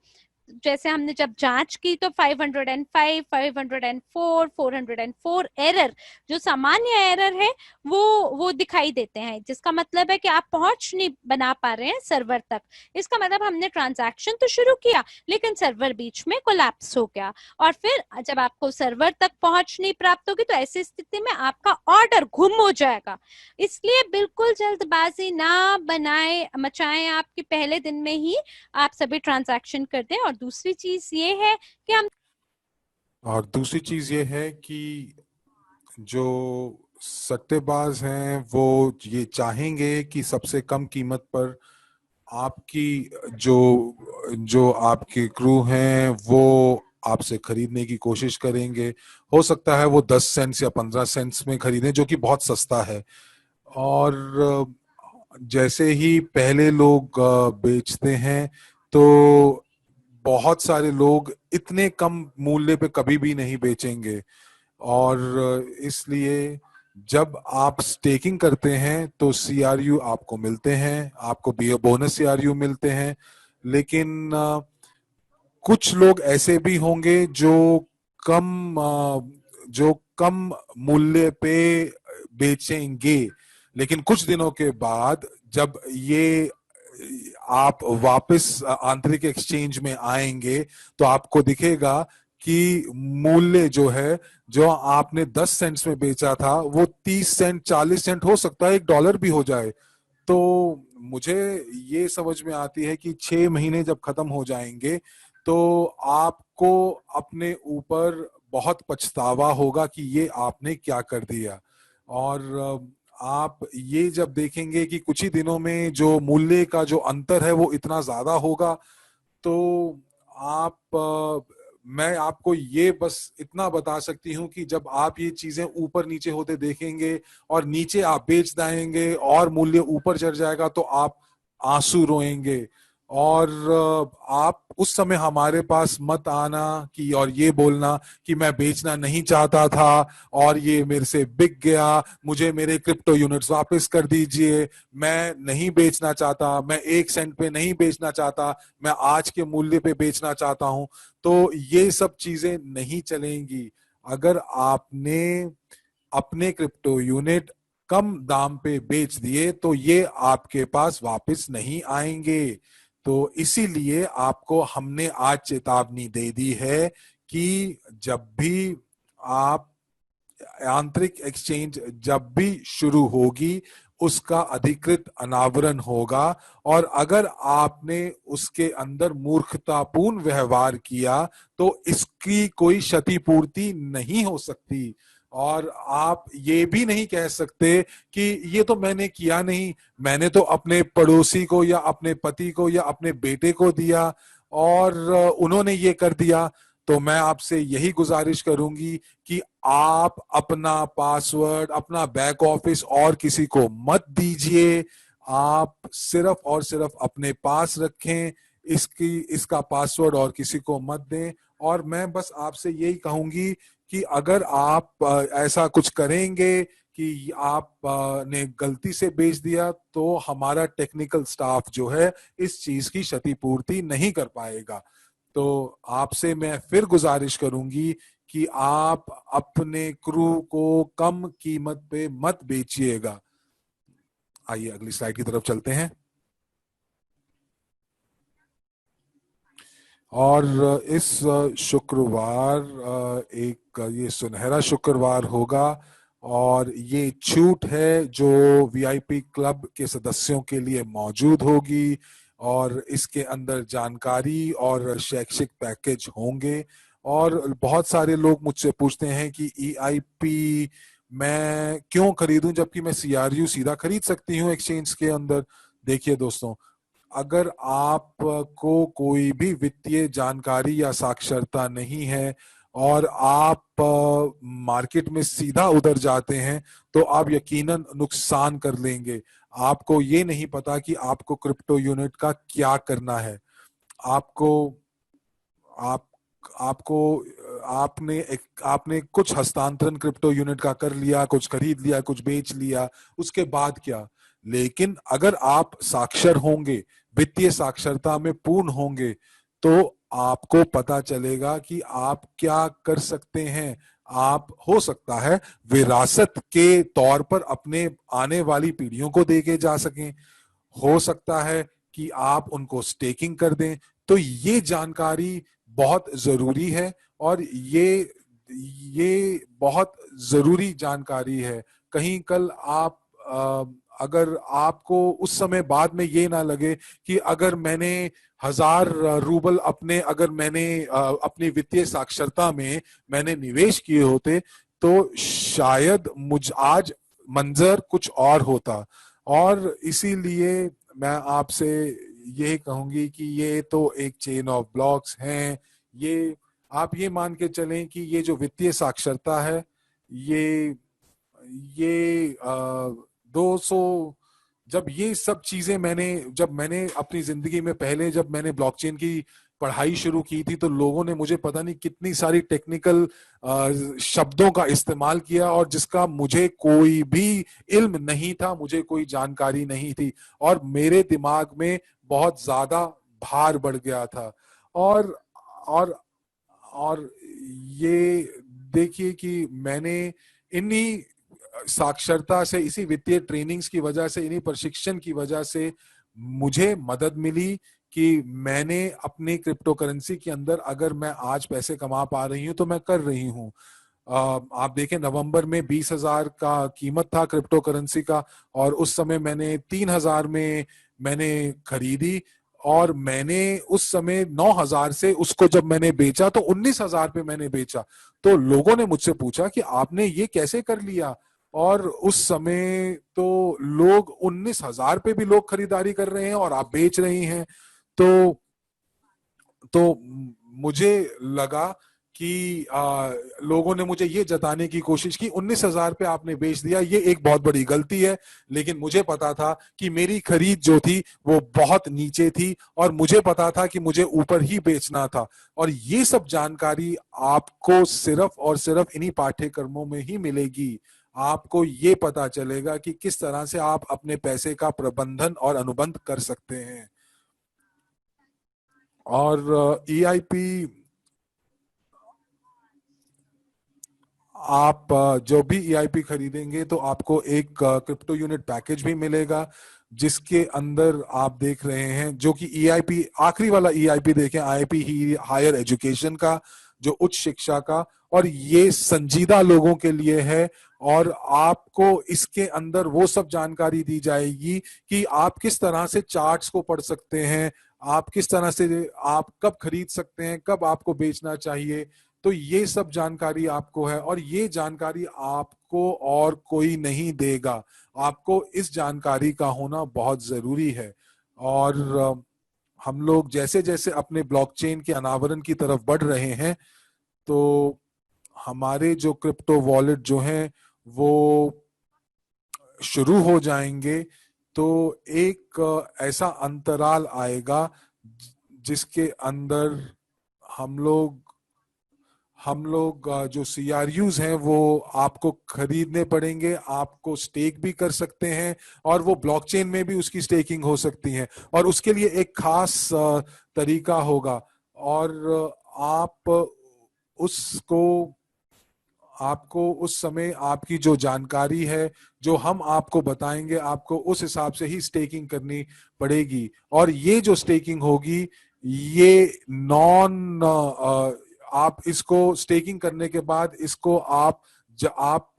जैसे हमने जब जांच की तो 505, 504, 404 एरर, जो सामान्य एरर है वो दिखाई देते हैं, जिसका मतलब है कि आप पहुंच नहीं बना पा रहे हैं सर्वर तक। इसका मतलब हमने ट्रांजैक्शन तो शुरू किया लेकिन सर्वर बीच में कोलैप्स हो गया, और फिर जब आपको सर्वर तक पहुंच नहीं प्राप्त होगी तो ऐसी स्थिति में आपका ऑर्डर गुम हो जाएगा। इसलिए बिल्कुल जल्दबाजी ना बनाए मचाएं आपके पहले दिन में ही आप सभी ट्रांजैक्शन कर दें। और दूसरी चीज ये है कि हम जो सट्टेबाज हैं वो ये चाहेंगे कि सबसे कम कीमत पर आपकी जो जो आपके क्रू हैं वो आपसे खरीदने की कोशिश करेंगे। हो सकता है वो 10 सेंट्स या 15 सेंट्स में खरीदें जो कि बहुत सस्ता है। और जैसे ही पहले लोग बेचते हैं तो बहुत सारे लोग इतने कम मूल्य पे कभी भी नहीं बेचेंगे। और इसलिए जब आप स्टेकिंग करते हैं तो CRU आपको मिलते हैं, आपको बोनस CRU मिलते हैं। लेकिन कुछ लोग ऐसे भी होंगे जो कम मूल्य पे बेचेंगे, लेकिन कुछ दिनों के बाद जब ये आप वापस आंतरिक एक्सचेंज में आएंगे तो आपको दिखेगा कि मूल्य जो है, जो आपने 10 सेंट्स में बेचा था वो 30 सेंट 40 सेंट हो सकता है, $1 भी हो जाए। तो मुझे ये समझ में आती है कि 6 महीने जब खत्म हो जाएंगे तो आपको अपने ऊपर बहुत पछतावा होगा कि ये आपने क्या कर दिया। और आप ये जब देखेंगे कि कुछ ही दिनों में जो मूल्य का जो अंतर है वो इतना ज्यादा होगा, तो आप मैं आपको ये बस इतना बता सकती हूँ कि जब आप ये चीजें ऊपर नीचे होते देखेंगे और नीचे आप बेच देंगे और मूल्य ऊपर चढ़ जाएगा तो आप आंसू रोएंगे। और आप उस समय हमारे पास मत आना कि और ये बोलना कि मैं बेचना नहीं चाहता था और ये मेरे से बिक गया, मुझे मेरे क्रिप्टो यूनिट्स वापस कर दीजिए, मैं नहीं बेचना चाहता, मैं 1 सेंट पे नहीं बेचना चाहता, मैं आज के मूल्य पे बेचना चाहता हूं। तो ये सब चीजें नहीं चलेंगी। अगर आपने अपने क्रिप्टो यूनिट कम दाम पे बेच दिए तो ये आपके पास वापस नहीं आएंगे। तो इसीलिए आपको हमने आज चेतावनी दे दी है कि जब भी आप आंतरिक एक्सचेंज जब भी शुरू होगी उसका अधिकृत अनावरण होगा, और अगर आपने उसके अंदर मूर्खतापूर्ण व्यवहार किया तो इसकी कोई क्षतिपूर्ति नहीं हो सकती। और आप ये भी नहीं कह सकते कि ये तो मैंने किया नहीं, मैंने तो अपने पड़ोसी को या अपने पति को या अपने बेटे को दिया और उन्होंने ये कर दिया। तो मैं आपसे यही गुजारिश करूंगी कि आप अपना पासवर्ड, अपना बैक ऑफिस और किसी को मत दीजिए। आप सिर्फ और सिर्फ अपने पास रखें, इसका पासवर्ड और किसी को मत दें। और मैं बस आपसे यही कहूंगी कि अगर आप ऐसा कुछ करेंगे कि आप ने गलती से बेच दिया तो हमारा टेक्निकल स्टाफ जो है इस चीज की क्षतिपूर्ति नहीं कर पाएगा। तो आपसे मैं फिर गुजारिश करूंगी कि आप अपने क्रू को कम कीमत पे मत बेचिएगा। आइए अगली स्लाइड की तरफ चलते हैं। और इस शुक्रवार एक ये सुनहरा शुक्रवार होगा और ये छूट है जो वीआईपी क्लब के सदस्यों के लिए मौजूद होगी, और इसके अंदर जानकारी और शैक्षिक पैकेज होंगे। और बहुत सारे लोग मुझसे पूछते हैं कि ईआईपी मैं क्यों खरीदूं जबकि मैं सीआरयू सीधा खरीद सकती हूं एक्सचेंज के अंदर। देखिए दोस्तों, अगर आपको कोई भी वित्तीय जानकारी या साक्षरता नहीं है और आप मार्केट में सीधा उधर जाते हैं तो आप यकीनन नुकसान कर लेंगे। आपको ये नहीं पता कि आपको क्रिप्टो यूनिट का क्या करना है। आपको आप आपको आपने कुछ हस्तांतरण क्रिप्टो यूनिट का कर लिया, कुछ खरीद लिया, कुछ बेच लिया, उसके बाद क्या। लेकिन अगर आप साक्षर होंगे, वित्तीय साक्षरता में पूर्ण होंगे, तो आपको पता चलेगा कि आप क्या कर सकते हैं। आप हो सकता है विरासत के तौर पर अपने आने वाली पीढ़ियों को देके जा सकें, हो सकता है कि आप उनको स्टेकिंग कर दें। तो ये जानकारी बहुत जरूरी है और ये बहुत जरूरी जानकारी है। कहीं कल आप अगर आपको उस समय बाद में ये ना लगे कि अगर मैंने 1,000 रूबल अगर मैंने अपनी वित्तीय साक्षरता में मैंने निवेश किए होते तो शायद मुझ आज मंजर कुछ और होता। और इसीलिए मैं आपसे यही कहूंगी कि ये तो एक चेन ऑफ ब्लॉक्स हैं। ये आप ये मान के चलें कि ये जो वित्तीय साक्षरता है, ये 200 जब ये सब चीजें जब मैंने अपनी जिंदगी में पहले जब मैंने ब्लॉकचेन की पढ़ाई शुरू की थी तो लोगों ने मुझे पता नहीं कितनी सारी टेक्निकल शब्दों का इस्तेमाल किया और जिसका मुझे कोई भी इल्म नहीं था, मुझे कोई जानकारी नहीं थी और मेरे दिमाग में बहुत ज्यादा भार बढ़ गया था। और और और ये देखिए कि मैंने इन्हीं साक्षरता से, इसी वित्तीय ट्रेनिंग्स की वजह से, इन्हीं प्रशिक्षण की वजह से मुझे मदद मिली कि मैंने अपनी क्रिप्टो करेंसी के अंदर अगर मैं आज पैसे कमा पा रही हूँ तो मैं कर रही हूँ। आप देखें नवंबर में 20,000 का कीमत था क्रिप्टो करेंसी का, और उस समय मैंने 3,000 में मैंने खरीदी, और मैंने उस समय 9,000 से उसको जब मैंने बेचा तो 19,000 पे मैंने बेचा। तो लोगों ने मुझसे पूछा कि आपने ये कैसे कर लिया, और उस समय तो लोग 19,000 पे भी लोग खरीदारी कर रहे हैं और आप बेच रही हैं। तो मुझे लगा कि लोगों ने मुझे ये जताने की कोशिश की 19,000 पे आपने बेच दिया, ये एक बहुत बड़ी गलती है। लेकिन मुझे पता था कि मेरी खरीद जो थी वो बहुत नीचे थी, और मुझे पता था कि मुझे ऊपर ही बेचना था। और ये सब जानकारी आपको सिर्फ और सिर्फ इन्हीं पाठ्यक्रमों में ही मिलेगी। आपको ये पता चलेगा कि किस तरह से आप अपने पैसे का प्रबंधन और अनुबंध कर सकते हैं। और ईआईपी आप जो भी ईआईपी खरीदेंगे तो आपको एक क्रिप्टो यूनिट पैकेज भी मिलेगा, जिसके अंदर आप देख रहे हैं जो कि ईआईपी आखिरी वाला ईआईपी देखें, आईआईपी ही हायर एजुकेशन का, जो उच्च शिक्षा का, और ये संजीदा लोगों के लिए है। और आपको इसके अंदर वो सब जानकारी दी जाएगी कि आप किस तरह से चार्ट्स को पढ़ सकते हैं, आप किस तरह से आप कब खरीद सकते हैं, कब आपको बेचना चाहिए। तो ये सब जानकारी आपको है, और ये जानकारी आपको और कोई नहीं देगा। आपको इस जानकारी का होना बहुत जरूरी है। और हम लोग जैसे जैसे अपने ब्लॉकचेन के अनावरण की तरफ बढ़ रहे हैं, तो हमारे जो क्रिप्टो वॉलेट जो हैं वो शुरू हो जाएंगे। तो एक ऐसा अंतराल आएगा जिसके अंदर हम लोग जो सीआरयूज हैं वो आपको खरीदने पड़ेंगे, आपको स्टेक भी कर सकते हैं, और वो ब्लॉकचेन में भी उसकी स्टेकिंग हो सकती है, और उसके लिए एक खास तरीका होगा। और आप उसको आपको उस समय आपकी जो जानकारी है जो हम आपको बताएंगे, आपको उस हिसाब से ही स्टेकिंग करनी पड़ेगी। और ये जो स्टेकिंग होगी ये नॉन आप इसको स्टेकिंग करने के बाद इसको आप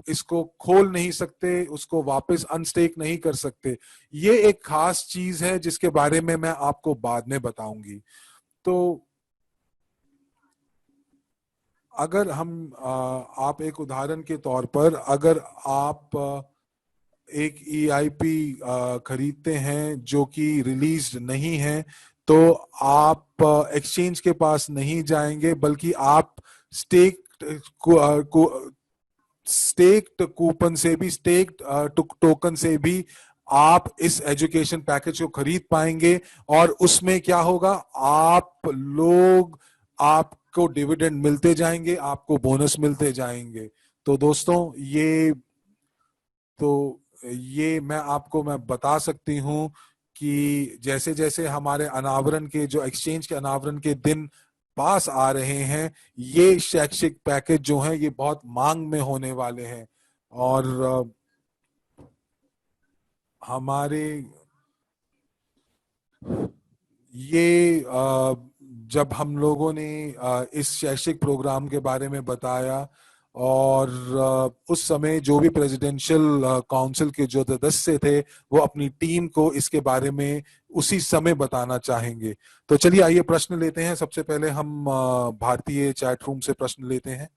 इसको खोल नहीं सकते, उसको वापस अनस्टेक नहीं कर सकते। ये एक खास चीज है जिसके बारे में मैं आपको बाद में बताऊंगी। तो अगर हम आप एक उदाहरण के तौर पर, अगर आप एक ईआईपी खरीदते हैं जो कि रिलीज नहीं है, तो आप एक्सचेंज के पास नहीं जाएंगे, बल्कि आप स्टेक स्टेक्ड कूपन से भी, स्टेक्ड टोकन से भी आप इस एजुकेशन पैकेज को खरीद पाएंगे। और उसमें क्या होगा, आपको डिविडेंड मिलते जाएंगे, आपको बोनस मिलते जाएंगे। तो दोस्तों मैं बता सकती हूँ कि जैसे जैसे हमारे अनावरण के जो एक्सचेंज के अनावरण के दिन पास आ रहे हैं, ये शैक्षिक पैकेज जो हैं ये बहुत मांग में होने वाले हैं। और हमारे ये जब हम लोगों ने इस शैक्षिक प्रोग्राम के बारे में बताया, और उस समय जो भी प्रेसिडेंशियल काउंसिल के जो सदस्य थे वो अपनी टीम को इसके बारे में उसी समय बताना चाहेंगे। तो चलिए आइए प्रश्न लेते हैं। सबसे पहले हम भारतीय चैट रूम से प्रश्न लेते हैं।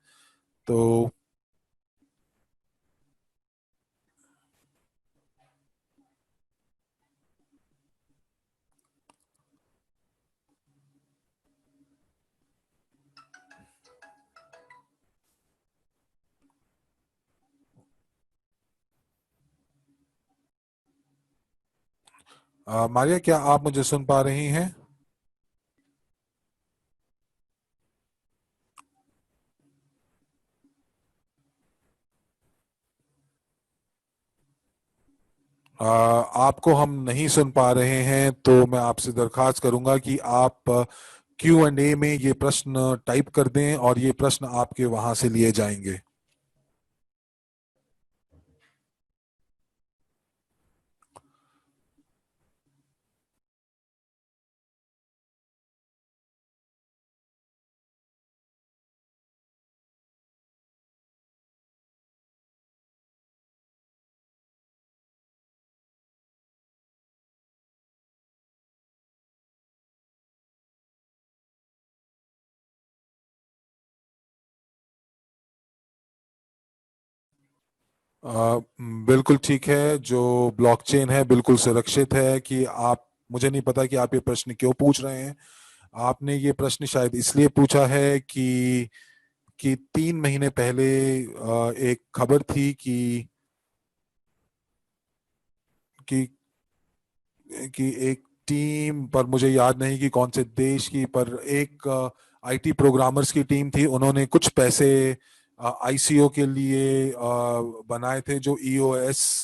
तो मारिया, क्या आप मुझे सुन पा रही हैं? आपको हम नहीं सुन पा रहे हैं, तो मैं आपसे दरखास्त करूंगा कि आप Q&A में ये प्रश्न टाइप कर दें और ये प्रश्न आपके वहां से लिए जाएंगे। अ, बिल्कुल ठीक है। जो ब्लॉकचेन है बिल्कुल सुरक्षित है। कि आप, मुझे नहीं पता कि आप ये प्रश्न क्यों पूछ रहे हैं। आपने ये प्रश्न शायद इसलिए पूछा है कि 3 महीने पहले एक खबर थी कि कि एक टीम, पर मुझे याद नहीं कि कौन से देश की, पर एक आईटी प्रोग्रामर्स की टीम थी। उन्होंने कुछ पैसे आईसीओ के लिए बनाए थे, जो ईओएस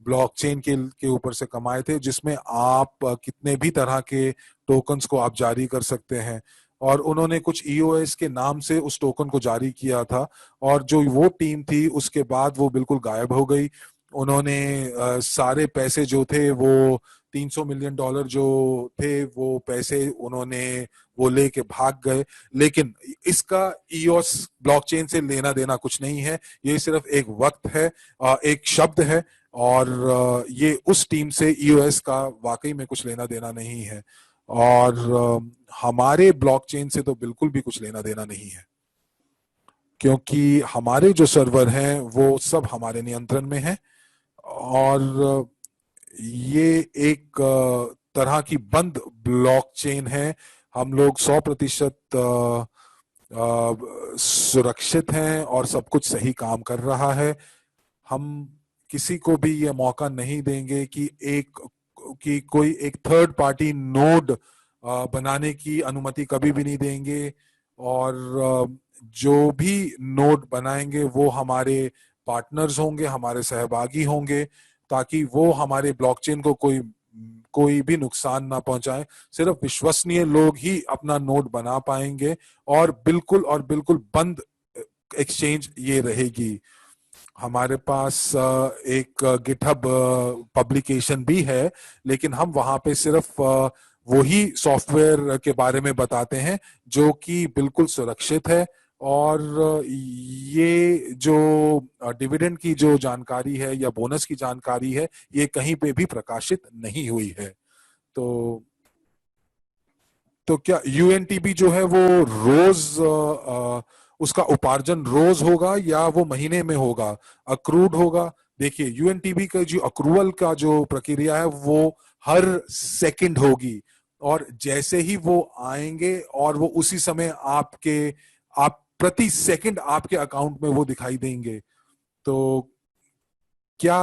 ब्लॉकचेन के ऊपर से कमाए थे, जिसमें आप कितने भी तरह के टोकन्स को आप जारी कर सकते हैं। और उन्होंने कुछ ईओएस के नाम से उस टोकन को जारी किया था। और जो वो टीम थी उसके बाद वो बिल्कुल गायब हो गई। उन्होंने सारे पैसे जो थे वो $300 मिलियन जो थे वो पैसे उन्होंने वो लेके भाग गए। लेकिन इसका ईओस ब्लॉकचेन से लेना देना कुछ नहीं है। ये सिर्फ एक वक्त है, एक शब्द है। और ये उस टीम से, ईओएस का वाकई में कुछ लेना देना नहीं है। और हमारे ब्लॉकचेन से तो बिल्कुल भी कुछ लेना देना नहीं है, क्योंकि हमारे जो सर्वर हैं वो सब हमारे नियंत्रण में है। और ये एक तरह की बंद ब्लॉकचेन है। हम लोग 100% सुरक्षित हैं और सब कुछ सही काम कर रहा है। हम किसी को भी ये मौका नहीं देंगे कि कोई एक थर्ड पार्टी नोड बनाने की अनुमति कभी भी नहीं देंगे। और जो भी नोड बनाएंगे वो हमारे पार्टनर्स होंगे, हमारे सहभागी होंगे, ताकि वो हमारे ब्लॉकचेन को कोई कोई भी नुकसान ना पहुंचाए। सिर्फ विश्वसनीय लोग ही अपना नोड बना पाएंगे। और बिल्कुल बंद एक्सचेंज ये रहेगी। हमारे पास एक गिटहब पब्लिकेशन भी है, लेकिन हम वहां पे सिर्फ वही सॉफ्टवेयर के बारे में बताते हैं जो कि बिल्कुल सुरक्षित है। और ये जो डिविडेंड की जो जानकारी है या बोनस की जानकारी है, ये कहीं पे भी प्रकाशित नहीं हुई है। तो तो क्या यूएनटीबी जो है वो रोज उसका उपार्जन रोज होगा या वो महीने में होगा, अक्रूड होगा? देखिए, यूएनटीबी का जो अक्रूवल का जो प्रक्रिया है वो हर सेकंड होगी। और जैसे ही वो आएंगे और वो उसी समय आप प्रति सेकंड आपके अकाउंट में वो दिखाई देंगे। तो क्या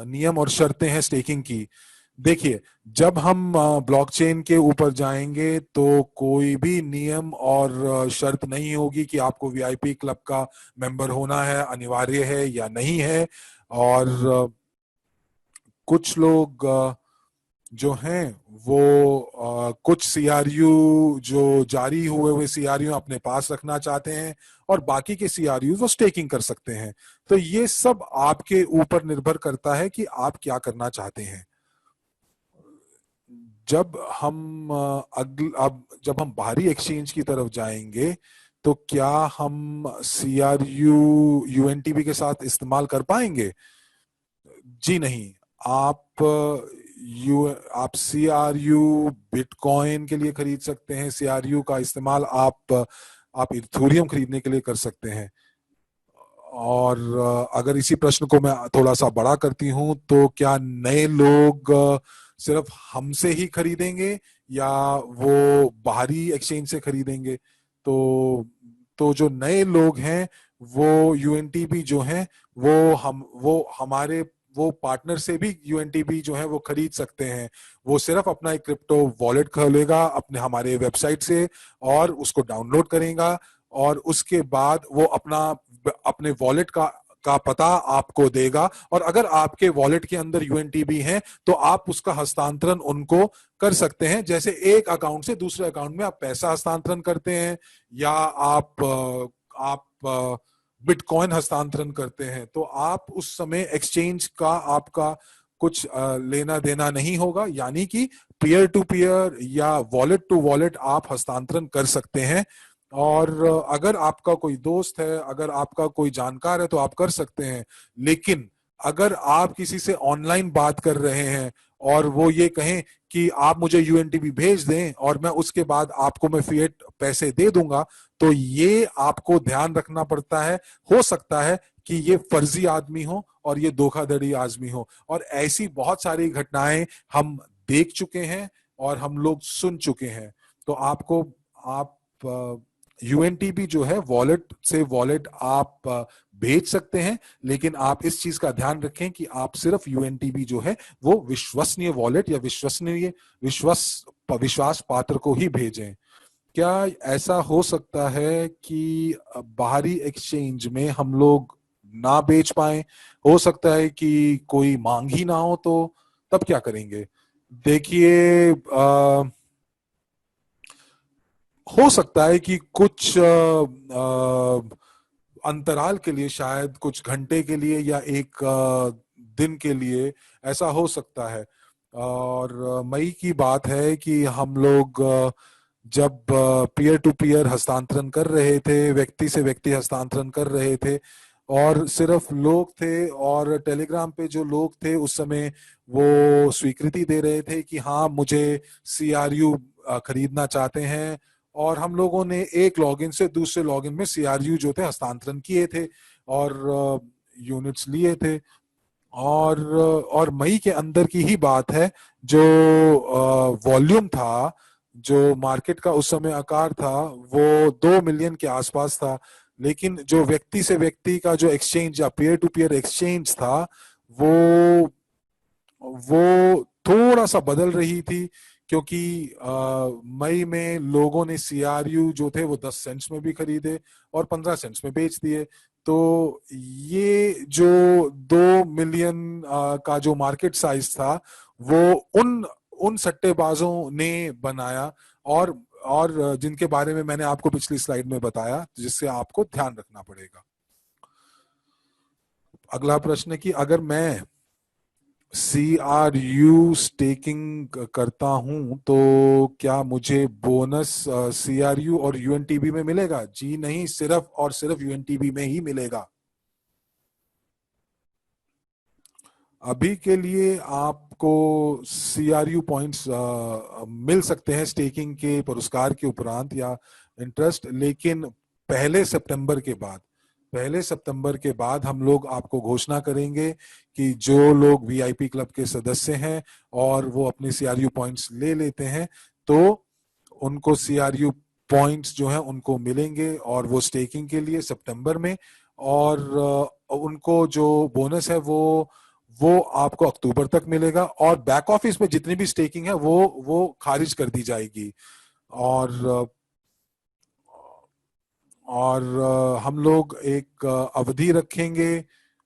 नियम और शर्तें हैं स्टेकिंग की? देखिए, जब हम ब्लॉकचेन के ऊपर जाएंगे तो कोई भी नियम और शर्त नहीं होगी कि आपको वीआईपी क्लब का मेंबर होना है, अनिवार्य है या नहीं है। और कुछ लोग जो हैं वो कुछ सीआरयू, जो जारी हुए हुए सीआरयू अपने पास रखना चाहते हैं, और बाकी के सीआरयू वो स्टेकिंग कर सकते हैं। तो ये सब आपके ऊपर निर्भर करता है कि आप क्या करना चाहते हैं। जब हम अब जब हम बाहरी एक्सचेंज की तरफ जाएंगे, तो क्या हम सीआरयू यूएनटीबी के साथ इस्तेमाल कर पाएंगे? जी नहीं। आप यू आप सीआरयू बिटकॉइन के लिए खरीद सकते हैं। सीआरयू का इस्तेमाल आप इथेरियम खरीदने के लिए कर सकते हैं। और अगर इसी प्रश्न को मैं थोड़ा सा बड़ा करती हूँ, तो क्या नए लोग सिर्फ हमसे ही खरीदेंगे या वो बाहरी एक्सचेंज से खरीदेंगे? तो जो नए लोग हैं वो यूएनटीबी जो हैं वो हमारे वो पार्टनर से भी यूएनटीबी जो है वो खरीद सकते हैं। वो सिर्फ अपना एक क्रिप्टो वॉलेट खोलेगा अपने हमारे वेबसाइट से और उसको डाउनलोड करेगा। और उसके बाद वो अपने वॉलेट का पता आपको देगा। और अगर आपके वॉलेट के अंदर यूएनटीबी है तो आप उसका हस्तांतरण उनको कर सकते हैं। जैसे एक अकाउंट से दूसरे अकाउंट में आप पैसा हस्तांतरण करते हैं, या आप बिटकॉइन हस्तांतरण करते हैं, तो आप उस समय एक्सचेंज का आपका कुछ लेना देना नहीं होगा। यानी कि पीयर टू पीयर या वॉलेट टू वॉलेट आप हस्तांतरण कर सकते हैं। और अगर आपका कोई दोस्त है, अगर आपका कोई जानकार है, तो आप कर सकते हैं। लेकिन अगर आप किसी से ऑनलाइन बात कर रहे हैं और वो ये कहें कि आप मुझे यूएनटीबी भेज दें और मैं उसके बाद आपको मैं फिएट पैसे दे दूंगा, तो ये आपको ध्यान रखना पड़ता है। हो सकता है कि ये फर्जी आदमी हो और ये धोखाधड़ी आदमी हो। और ऐसी बहुत सारी घटनाएं हम देख चुके हैं और हम लोग सुन चुके हैं। तो आप यूएनटीबी जो है, वॉलेट से वॉलेट आप भेज सकते हैं, लेकिन आप इस चीज का ध्यान रखें कि आप सिर्फ यूएनटीबी जो है वो विश्वसनीय वॉलेट या विश्वास पात्र को ही भेजें। क्या ऐसा हो सकता है कि बाहरी एक्सचेंज में हम लोग ना बेच पाए? हो सकता है कि कोई मांग ही ना हो, तो तब क्या करेंगे? देखिए, हो सकता है कि कुछ अंतराल के लिए, शायद कुछ घंटे के लिए या एक दिन के लिए ऐसा हो सकता है। और मई की बात है कि हम लोग जब पीयर टू पीयर हस्तांतरण कर रहे थे, व्यक्ति से व्यक्ति हस्तांतरण कर रहे थे, और सिर्फ लोग थे, और टेलीग्राम पे जो लोग थे उस समय वो स्वीकृति दे रहे थे कि हाँ, मुझे सीआरयू खरीदना चाहते हैं, और हम लोगों ने एक लॉगिन से दूसरे लॉगिन में सीआरयू जो थे हस्तांतरण किए थे और यूनिट्स लिए थे। और मई के अंदर की ही बात है, जो वॉल्यूम था, जो मार्केट का उस समय आकार था, वो 2 मिलियन के आसपास था। लेकिन जो व्यक्ति से व्यक्ति का जो एक्सचेंज या पीयर टू पीयर एक्सचेंज था, वो वो थोड़ा सा बदल रही थी, क्योंकि मई में लोगों ने सीआरयू जो थे वो 10 सेंट्स में भी खरीदे और 15 सेंट्स में बेच दिए। तो ये जो 2 मिलियन का जो मार्केट साइज था, वो उन उन सट्टेबाजों ने बनाया, और जिनके बारे में मैंने आपको पिछली स्लाइड में बताया, जिससे आपको ध्यान रखना पड़ेगा। अगला प्रश्न है कि अगर मैं सीआरयू स्टेकिंग करता हूं तो क्या मुझे बोनस सीआरयू और यूएनटीबी में मिलेगा? जी नहीं, सिर्फ और सिर्फ यूएनटीबी में ही मिलेगा। अभी के लिए आपको सीआरयू पॉइंट्स मिल सकते हैं स्टेकिंग के पुरस्कार के उपरांत या इंटरेस्ट, लेकिन पहले सितंबर के बाद हम लोग आपको घोषणा करेंगे कि जो लोग वीआईपी क्लब के सदस्य हैं और वो अपने सीआरयू पॉइंट्स ले लेते हैं, तो उनको सीआरयू पॉइंट्स जो हैं उनको मिलेंगे, और वो स्टेकिंग के लिए सितंबर में, और उनको जो बोनस है वो आपको अक्टूबर तक मिलेगा, और बैक ऑफिस में जितनी भी स्टेकिंग है वो खारिज कर दी जाएगी। और हम लोग एक अवधि रखेंगे,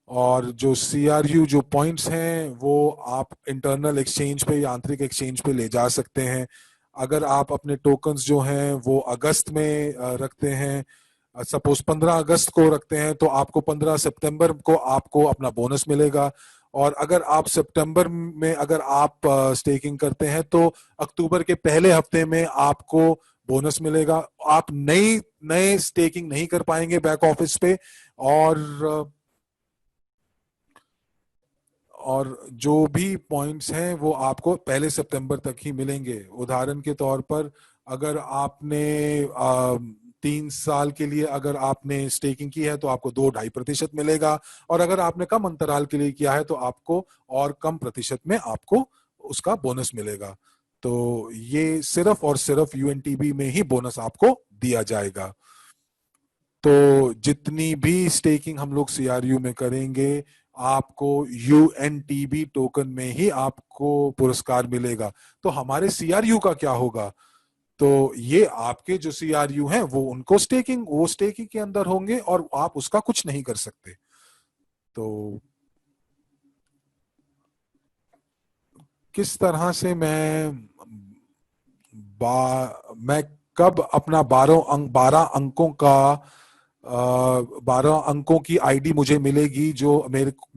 और जो सीआरयू जो पॉइंट्स हैं वो आप इंटरनल एक्सचेंज पे या आंतरिक एक्सचेंज पे ले जा सकते हैं। अगर आप अपने टोकन्स जो हैं वो अगस्त में रखते हैं, सपोज 15 अगस्त को रखते हैं, तो आपको 15 सितंबर को आपको अपना बोनस मिलेगा। और अगर आप सितंबर में अगर आप स्टेकिंग करते हैं, तो अक्टूबर के पहले हफ्ते में आपको बोनस मिलेगा। आप नए स्टेकिंग नहीं कर पाएंगे बैक ऑफिस पे, और जो भी पॉइंट्स हैं वो आपको पहले सितंबर तक ही मिलेंगे। उदाहरण के तौर पर, अगर आपने 3 साल के लिए अगर आपने स्टेकिंग की है तो आपको 2-2.5% मिलेगा, और अगर आपने कम अंतराल के लिए किया है तो आपको और कम प्रतिशत में आपको उसका बोनस मिलेगा। तो ये सिर्फ और सिर्फ यूएनटीबी में ही बोनस आपको दिया जाएगा। तो जितनी भी स्टेकिंग हम लोग सीआरयू में करेंगे, आपको यूएनटीबी टोकन में ही आपको पुरस्कार मिलेगा। तो हमारे सीआरयू का क्या होगा? तो ये आपके जो सीआरयू हैं वो स्टेकिंग के अंदर होंगे, और आप उसका कुछ नहीं कर सकते। तो किस तरह से मैं कब अपना 12 अंकों की आईडी मुझे मिलेगी, जो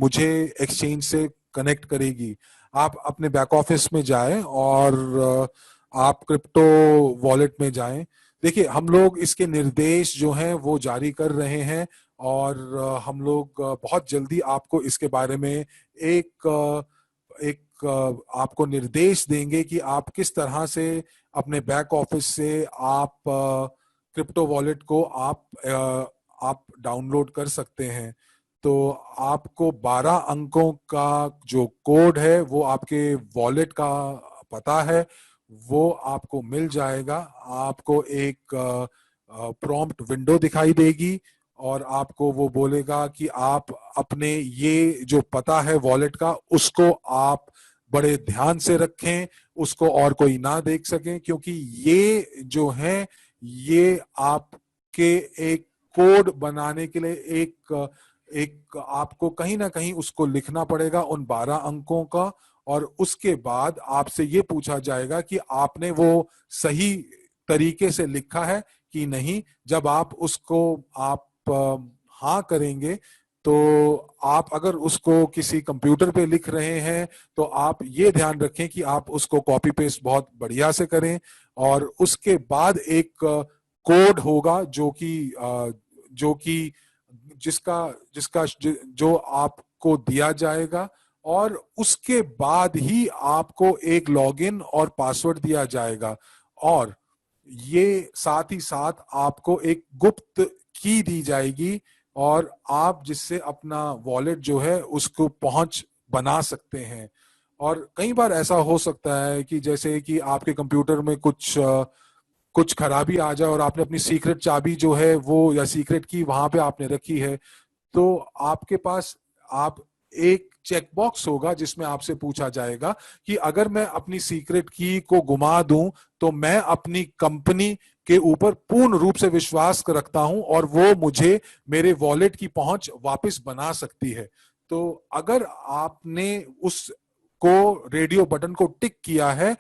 मुझे एक्सचेंज से कनेक्ट करेगी? आप अपने बैक ऑफिस में जाएं और आप क्रिप्टो वॉलेट में जाएं। देखिए, हम लोग इसके निर्देश जो हैं वो जारी कर रहे हैं, और हम लोग बहुत जल्दी आपको इसके बारे में एक आपको निर्देश देंगे कि आप किस तरह से अपने बैक ऑफिस से आप क्रिप्टो वॉलेट को आप डाउनलोड कर सकते हैं। तो आपको 12 अंकों का जो कोड है वो आपके वॉलेट का पता है, वो आपको मिल जाएगा। आपको एक प्रॉम्प्ट विंडो दिखाई देगी और आपको वो बोलेगा कि आप अपने ये जो पता है वॉलेट का, उसको आप बड़े ध्यान से रखें, उसको और कोई ना देख सके, क्योंकि ये जो है ये आपके एक कोड बनाने के लिए एक एक आपको कहीं ना कहीं उसको लिखना पड़ेगा उन 12 अंकों का। और उसके बाद आपसे ये पूछा जाएगा कि आपने वो सही तरीके से लिखा है कि नहीं। जब आप उसको आप हाँ करेंगे, तो आप अगर उसको किसी कंप्यूटर पे लिख रहे हैं तो आप ये ध्यान रखें कि आप उसको कॉपी पेस्ट बहुत बढ़िया से करें। और उसके बाद एक कोड होगा जो कि जिसका जिसका जो आपको दिया जाएगा, और उसके बाद ही आपको एक लॉगिन और पासवर्ड दिया जाएगा। और ये साथ ही साथ आपको एक गुप्त की दी जाएगी, और आप जिससे अपना वॉलेट जो है उसको पहुंच बना सकते हैं। और कई बार ऐसा हो सकता है कि जैसे कि आपके कंप्यूटर में कुछ खराबी आ जाए और आपने अपनी सीक्रेट चाबी जो है वो, या सीक्रेट की वहां पे आपने रखी है, तो आपके पास आप एक चेकबॉक्स होगा जिसमें आपसे पूछा जाएगा कि अगर मैं अपनी सीक्रेट की को गुमा दूं तो मैं अपनी कंपनी के ऊपर पूर्ण रूप से विश्वास रखता हूं और वो मुझे मेरे वॉलेट की पहुंच वापस बना सकती है। तो अगर आपने उस को रेडियो बटन को टिक किया है,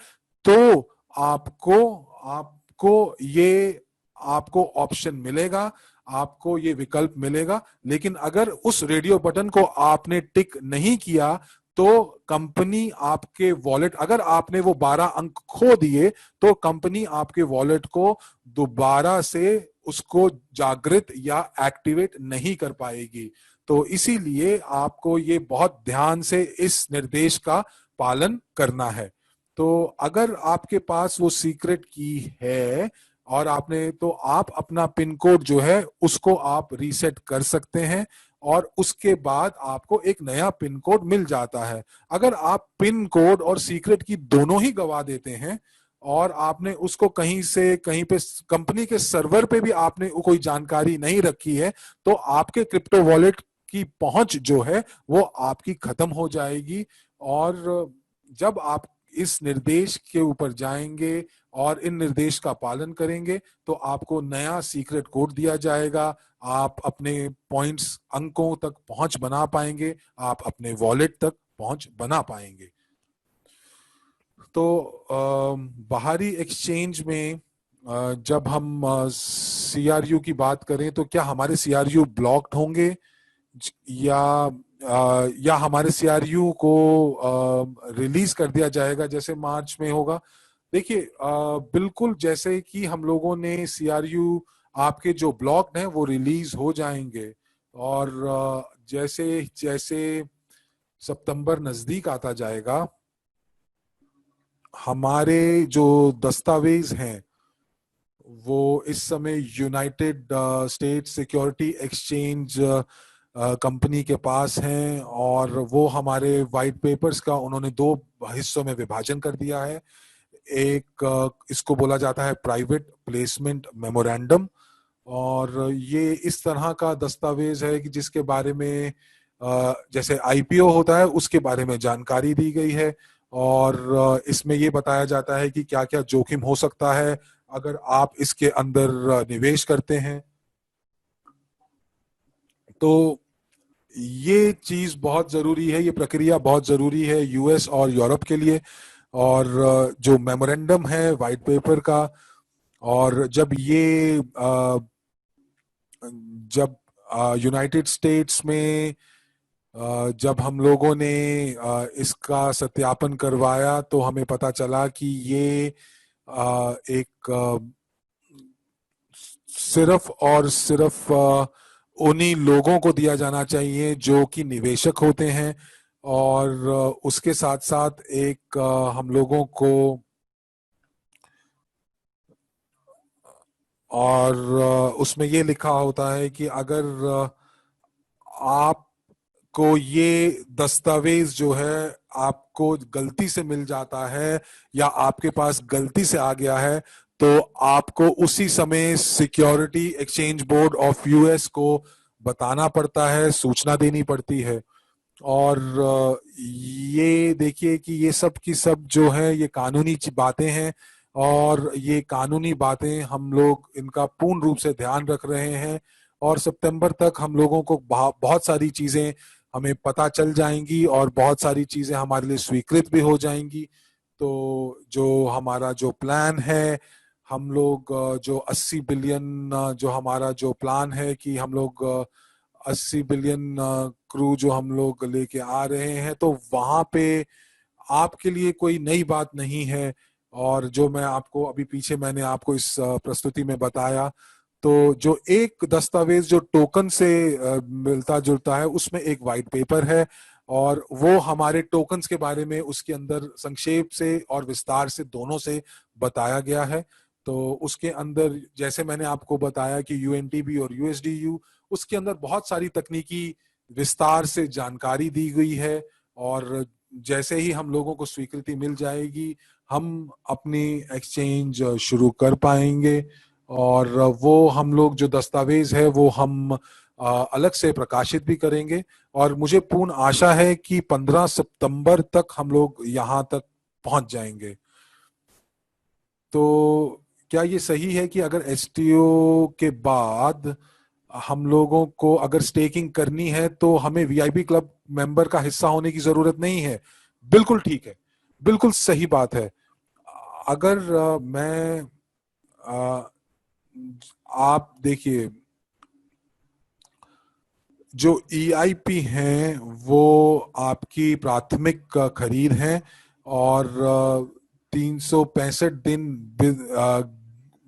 तो आपको आपको ये आपको ऑप्शन मिलेगा, आपको ये विकल्प मिलेगा। लेकिन अगर उस रेडियो बटन को आपने टिक नहीं किया तो कंपनी आपके वॉलेट, अगर आपने वो 12 अंक खो दिए, तो कंपनी आपके वॉलेट को दोबारा से उसको जागृत या एक्टिवेट नहीं कर पाएगी। तो इसीलिए आपको ये बहुत ध्यान से इस निर्देश का पालन करना है। तो अगर आपके पास वो सीक्रेट की है और आपने, तो आप अपना पिन कोड जो है उसको आप रीसेट कर सकते हैं, और उसके बाद आपको एक नया पिन कोड मिल जाता है। अगर आप पिन कोड और सीक्रेट की दोनों ही गवा देते हैं और आपने उसको कहीं से कहीं पे कंपनी के सर्वर पे भी आपने कोई जानकारी नहीं रखी है, तो आपके क्रिप्टो वॉलेट की पहुंच जो है वो आपकी खत्म हो जाएगी। और जब आप इस निर्देश के ऊपर जाएंगे और इन निर्देश का पालन करेंगे, तो आपको नया सीक्रेट कोड दिया जाएगा, आप अपने पॉइंट्स अंकों तक पहुंच बना पाएंगे, आप अपने वॉलेट तक पहुंच बना पाएंगे। तो बाहरी एक्सचेंज में जब हम सीआरयू की बात करें, तो क्या हमारे सीआरयू ब्लॉक्ड होंगे, या या हमारे सीआरयू को रिलीज कर दिया जाएगा जैसे मार्च में होगा? देखिए, बिल्कुल जैसे कि हम लोगों ने सीआरयू आपके जो ब्लॉक्ड हैं वो रिलीज हो जाएंगे। और जैसे जैसे सितंबर नजदीक आता जाएगा, हमारे जो दस्तावेज हैं वो इस समय United state security exchange company के पास हैं, और वो हमारे वाइट पेपर्स का उन्होंने दो हिस्सों में विभाजन कर दिया है। एक इसको बोला जाता है प्राइवेट प्लेसमेंट मेमोरेंडम, और ये इस तरह का दस्तावेज है कि जिसके बारे में जैसे आईपीओ होता है उसके बारे में जानकारी दी गई है, और इसमें ये बताया जाता है कि क्या क्या जोखिम हो सकता है अगर आप इसके अंदर निवेश करते हैं। तो ये चीज बहुत जरूरी है, ये प्रक्रिया बहुत जरूरी है यूएस और यूरोप के लिए। और जो मेमोरेंडम है वाइट पेपर का, और जब यूनाइटेड स्टेट्स में जब हम लोगों ने इसका सत्यापन करवाया, तो हमें पता चला कि ये एक सिर्फ और सिर्फ उन्हीं लोगों को दिया जाना चाहिए जो कि निवेशक होते हैं। और उसके साथ साथ एक हम लोगों को, और उसमें ये लिखा होता है कि अगर आप आपको ये दस्तावेज जो है आपको गलती से मिल जाता है या आपके पास गलती से आ गया है, तो आपको उसी समय security exchange board of US को बताना पड़ता है, सूचना देनी पड़ती है। और ये देखिए कि ये सब की सब जो है ये कानूनी बातें हैं, और ये कानूनी बातें हम लोग इनका पूर्ण रूप से ध्यान रख रहे हैं। और सितंबर तक हम लोगों को बहुत सारी चीजें हमें पता चल जाएंगी और बहुत सारी चीजें हमारे लिए स्वीकृत भी हो जाएंगी। तो जो हमारा जो प्लान है, हम लोग जो 80 बिलियन जो हमारा जो प्लान है कि हम लोग 80 बिलियन क्रू जो हम लोग लेके आ रहे हैं, तो वहां पे आपके लिए कोई नई बात नहीं है। और जो मैं आपको अभी पीछे मैंने आपको इस प्रस्तुति में बताया, तो जो एक दस्तावेज जो टोकन से मिलता जुलता है, उसमें एक वाइट पेपर है, और वो हमारे टोकन्स के बारे में उसके अंदर संक्षेप से और विस्तार से दोनों से बताया गया है। तो उसके अंदर जैसे मैंने आपको बताया कि यूएनटीबी और यूएसडीयू, उसके अंदर बहुत सारी तकनीकी विस्तार से जानकारी दी गई है। और जैसे ही हम लोगों को स्वीकृति मिल जाएगी, हम अपनी एक्सचेंज शुरू कर पाएंगे। और वो हम लोग जो दस्तावेज है वो हम अलग से प्रकाशित भी करेंगे। और मुझे पूर्ण आशा है कि 15 सितंबर तक हम लोग यहाँ तक पहुंच जाएंगे। तो क्या ये सही है कि अगर एसटीओ के बाद हम लोगों को अगर स्टेकिंग करनी है तो हमें वीआईपी क्लब मेंबर का हिस्सा होने की जरूरत नहीं है? बिल्कुल ठीक है, बिल्कुल सही बात है। अगर मैं आप देखिए, जो ईआईपी हैं वो आपकी प्राथमिक खरीद है, और 365 दिन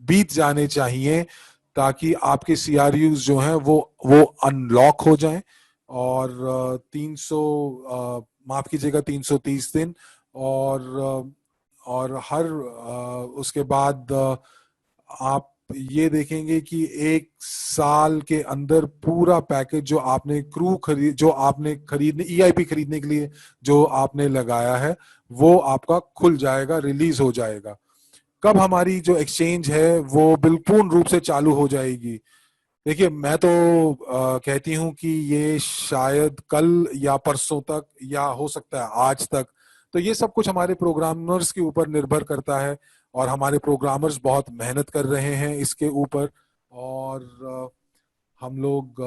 बीत जाने चाहिए ताकि आपके सीआरयूज जो हैं वो अनलॉक हो जाएं। और 300 माफ कीजिएगा 330 दिन। और हर उसके बाद आप ये देखेंगे कि 1 साल के अंदर पूरा पैकेज जो आपने जो आपने खरीदने ईआईपी खरीदने के लिए जो आपने लगाया है, वो आपका खुल जाएगा, रिलीज हो जाएगा। कब हमारी जो एक्सचेंज है वो बिल्कुल रूप से चालू हो जाएगी? देखिए, मैं तो कहती हूँ कि ये शायद कल या परसों तक, या हो सकता है आज तक। तो ये सब कुछ हमारे प्रोग्रामर्स के ऊपर निर्भर करता है, और हमारे प्रोग्रामर्स बहुत मेहनत कर रहे हैं इसके ऊपर। और हम लोग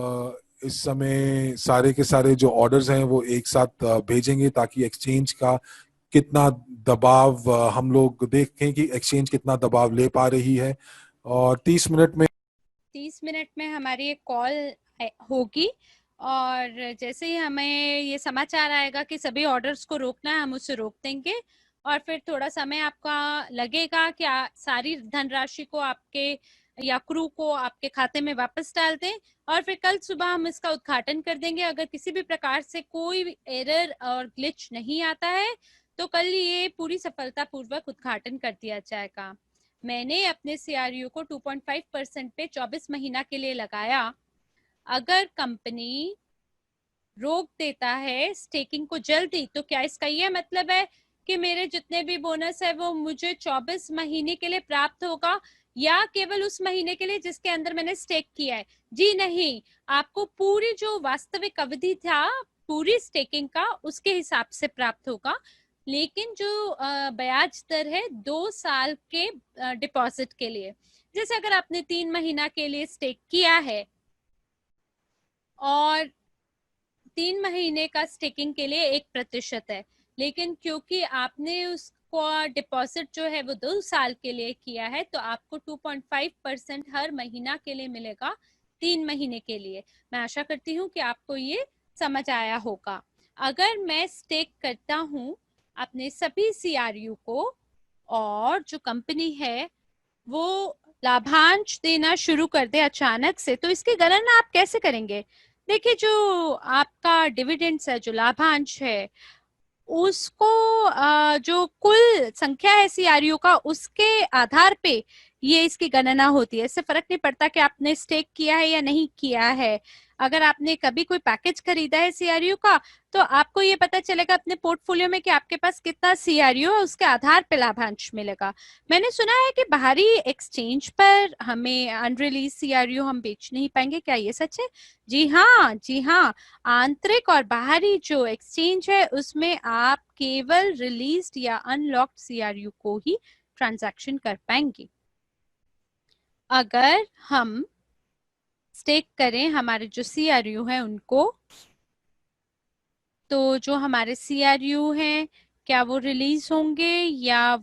इस समय सारे के सारे जो ऑर्डर्स हैं वो एक साथ भेजेंगे, ताकि एक्सचेंज का कितना दबाव हम लोग देखें कि एक्सचेंज कितना दबाव ले पा रही है। और 30 मिनट में हमारी एक कॉल होगी, और जैसे ही हमें ये समाचार आएगा कि सभी ऑर्डर्स को रोकना है, हम उसे रोक देंगे। और फिर थोड़ा समय आपका लगेगा कि सारी धनराशि को आपके या क्रू को आपके खाते में वापस डाल दें, और फिर कल सुबह हम इसका उद्घाटन कर देंगे। अगर किसी भी प्रकार से कोई एरर और ग्लिच नहीं आता है तो कल ये पूरी सफलतापूर्वक उद्घाटन कर दिया जाएगा। मैंने अपने सीआरयू को 2.5% पे 24 महीना के लिए लगाया। अगर कंपनी रोक देता है स्टेकिंग को जल्दी, तो क्या इसका यह मतलब है कि मेरे जितने भी बोनस है वो मुझे 24 महीने के लिए प्राप्त होगा, या केवल उस महीने के लिए जिसके अंदर मैंने स्टेक किया है? जी नहीं, आपको पूरी जो वास्तविक अवधि था पूरी स्टेकिंग का, उसके हिसाब से प्राप्त होगा। लेकिन जो ब्याज दर है 2 साल के डिपॉजिट के लिए, जैसे अगर आपने 3 महीना के लिए स्टेक किया है और 3 महीने का स्टेकिंग के लिए 1% है, लेकिन क्योंकि आपने उसको डिपॉजिट जो है वो 2 साल के लिए किया है, तो आपको 2.5% हर महीना के लिए मिलेगा 3 महीने के लिए। मैं आशा करती हूँ कि आपको ये समझ आया होगा। अगर मैं स्टेक करता हूँ अपने सभी सीआरयू को, और जो कंपनी है वो लाभांश देना शुरू कर दे अचानक से, तो इसकी गणना आप कैसे करेंगे? देखिए, जो आपका डिविडेंड्स है, जो लाभांश है, उसको जो कुल संख्या है सीआरयू का, उसके आधार पे ये इसकी गणना होती है। इससे फर्क नहीं पड़ता कि आपने स्टेक किया है या नहीं किया है। अगर आपने कभी कोई पैकेज खरीदा है सीआरयू का, तो आपको ये पता चलेगा अपने पोर्टफोलियो में कि आपके पास कितना सीआरयू है, उसके आधार पर लाभांश मिलेगा। मैंने सुना है कि बाहरी एक्सचेंज पर हमें अनरिलीज सीआरयू हम बेच नहीं पाएंगे, क्या ये सच है? जी हाँ, जी हाँ। आंतरिक और बाहरी जो एक्सचेंज है उसमें आप केवल रिलीज्ड या अनलॉक्ड सीआरयू को ही ट्रांजैक्शन कर पाएंगे। अगर हम स्टेक करें हमारे जो सीआरयू हैं उनको, तो जो हमारे सीआरयू हैं क्या वो रिलीज होंगे या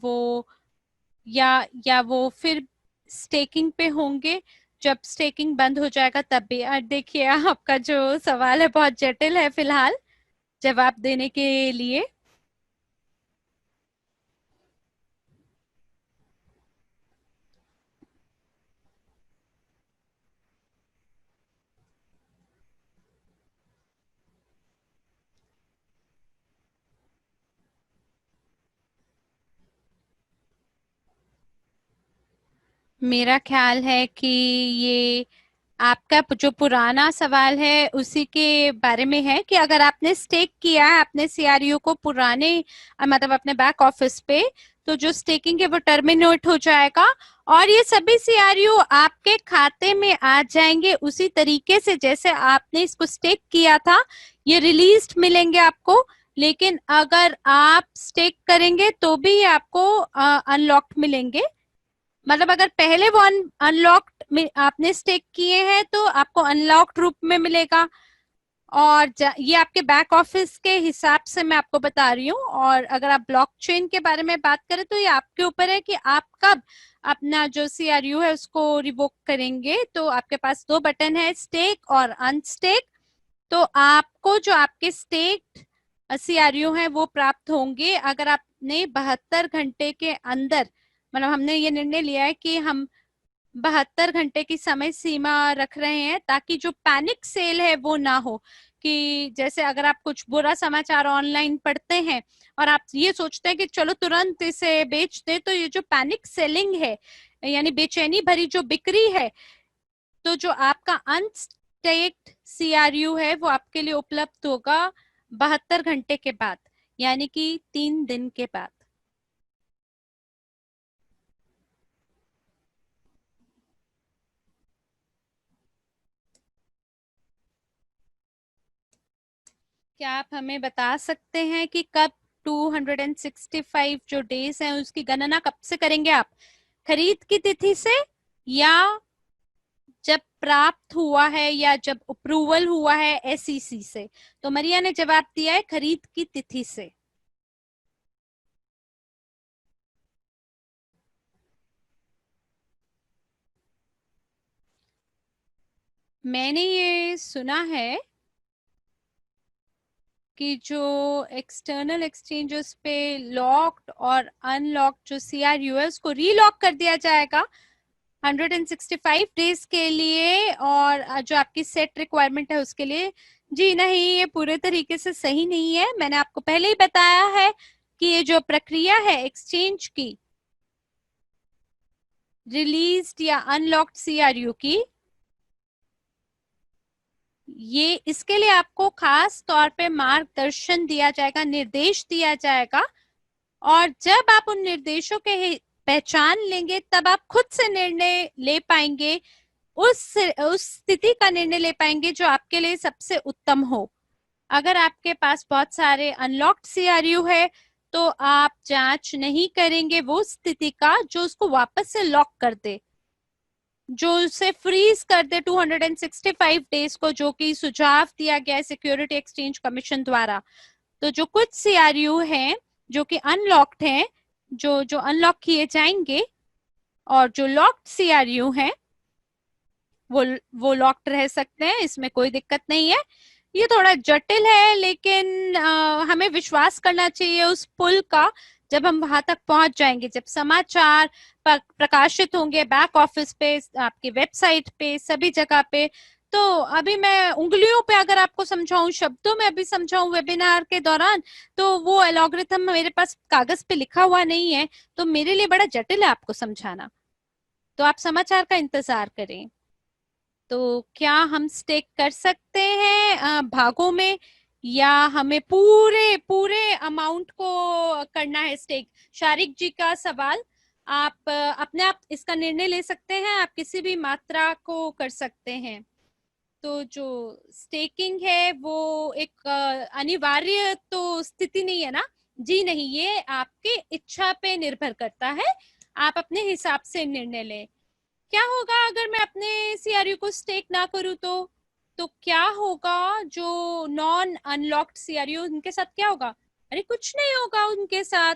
वो फिर स्टेकिंग पे होंगे? जब स्टेकिंग बंद हो जाएगा तब भी। देखिए, आपका जो सवाल है बहुत जटिल है फिलहाल जवाब देने के लिए। मेरा ख्याल है कि ये आपका जो पुराना सवाल है उसी के बारे में है कि अगर आपने स्टेक किया है अपने सीआरयू को पुराने मतलब अपने बैक ऑफिस पे, तो जो स्टेकिंग है वो टर्मिनेट हो जाएगा और ये सभी सीआरयू आपके खाते में आ जाएंगे उसी तरीके से जैसे आपने इसको स्टेक किया था। ये रिलीज्ड मिलेंगे आपको। लेकिन अगर आप स्टेक करेंगे तो भी ये आपको अनलॉक्ड मिलेंगे। मतलब अगर पहले वो अनलॉक्ड आपने स्टेक किए हैं तो आपको अनलॉक्ड रूप में मिलेगा। और ये आपके बैक ऑफिस के हिसाब से मैं आपको बता रही हूँ। और अगर आप ब्लॉकचेन के बारे में बात करें तो ये आपके ऊपर है कि आप कब अपना जो सीआरयू है उसको रिवोक करेंगे। तो आपके पास दो बटन है, स्टेक और अनस्टेक। तो आपको जो आपके स्टेक सीआरयू है वो प्राप्त होंगे अगर आपने 72 घंटे के अंदर, मतलब हमने ये निर्णय लिया है कि हम 72 घंटे की समय सीमा रख रहे हैं ताकि जो पैनिक सेल है वो ना हो। कि जैसे अगर आप कुछ बुरा समाचार ऑनलाइन पढ़ते हैं और आप ये सोचते हैं कि चलो तुरंत इसे बेच दे, तो ये जो पैनिक सेलिंग है यानी बेचैनी भरी जो बिक्री है, तो जो आपका अनस्टेक्ड सीआरयू है वो आपके लिए उपलब्ध होगा 72 घंटे के बाद, यानी कि 3 दिन के बाद। क्या आप हमें बता सकते हैं कि कब 265 जो डेज हैं उसकी गणना कब से करेंगे आप? खरीद की तिथि से, या जब प्राप्त हुआ है, या जब अप्रूवल हुआ है एसईसी से? तो मरिया ने जवाब दिया है खरीद की तिथि से। मैंने ये सुना है कि जो एक्सटर्नल एक्सचेंजेस पे लॉक्ड और अनलॉक्ड जो सीआरयू है उसको रीलॉक कर दिया जाएगा 165 डेज के लिए, और जो आपकी सेट रिक्वायरमेंट है उसके लिए। जी नहीं, ये पूरे तरीके से सही नहीं है। मैंने आपको पहले ही बताया है कि ये जो प्रक्रिया है एक्सचेंज की रिलीज्ड या अनलॉक्ड सीआरयू की, ये इसके लिए आपको खास तौर पे मार्गदर्शन दिया जाएगा, निर्देश दिया जाएगा। और जब आप उन निर्देशों के पहचान लेंगे तब आप खुद से निर्णय ले पाएंगे, उस स्थिति का निर्णय ले पाएंगे जो आपके लिए सबसे उत्तम हो। अगर आपके पास बहुत सारे अनलॉक्ड सीआरयू है तो आप जांच नहीं करेंगे वो स्थिति का जो उसको वापस से लॉक कर दे, जो उसे फ्रीज कर दे 265 डेज को, जो कि सुझाव दिया गया है सिक्योरिटी एक्सचेंज कमीशन द्वारा। तो जो कुछ सीआरयू हैं जो कि अनलॉक्ड हैं, जो अनलॉक किए जाएंगे, और जो लॉक्ड सीआरयू हैं वो लॉक्ड रह सकते हैं, इसमें कोई दिक्कत नहीं है। ये थोड़ा जटिल है लेकिन हमें विश्वास करना चाहिए उस पुल का। जब हम वहां तक पहुंच जाएंगे, जब समाचार प्रकाशित होंगे बैक ऑफिस पे, आपकी वेबसाइट पे, सभी जगह पे, तो अभी मैं उंगलियों पे अगर आपको समझाऊं, शब्दों में अभी समझाऊं वेबिनार के दौरान, तो वो एल्गोरिथम मेरे पास कागज पे लिखा हुआ नहीं है, तो मेरे लिए बड़ा जटिल है आपको समझाना। तो आप समाचार का इंतजार करें। तो क्या हम स्टेक कर सकते हैं भागों में, या हमें पूरे पूरे अमाउंट को करना है स्टेक? शारिक जी का सवाल, आप अपने आप इसका निर्णय ले सकते हैं, आप किसी भी मात्रा को कर सकते हैं। तो जो स्टेकिंग है वो एक अनिवार्य तो स्थिति नहीं है ना? जी नहीं, ये आपके इच्छा पे निर्भर करता है, आप अपने हिसाब से निर्णय लें। क्या होगा अगर मैं अपने सीआरयू को स्टेक ना करूं? तो क्या होगा जो नॉन अनलॉक्ड सीआरयू, उनके साथ क्या होगा? अरे कुछ नहीं होगा उनके साथ,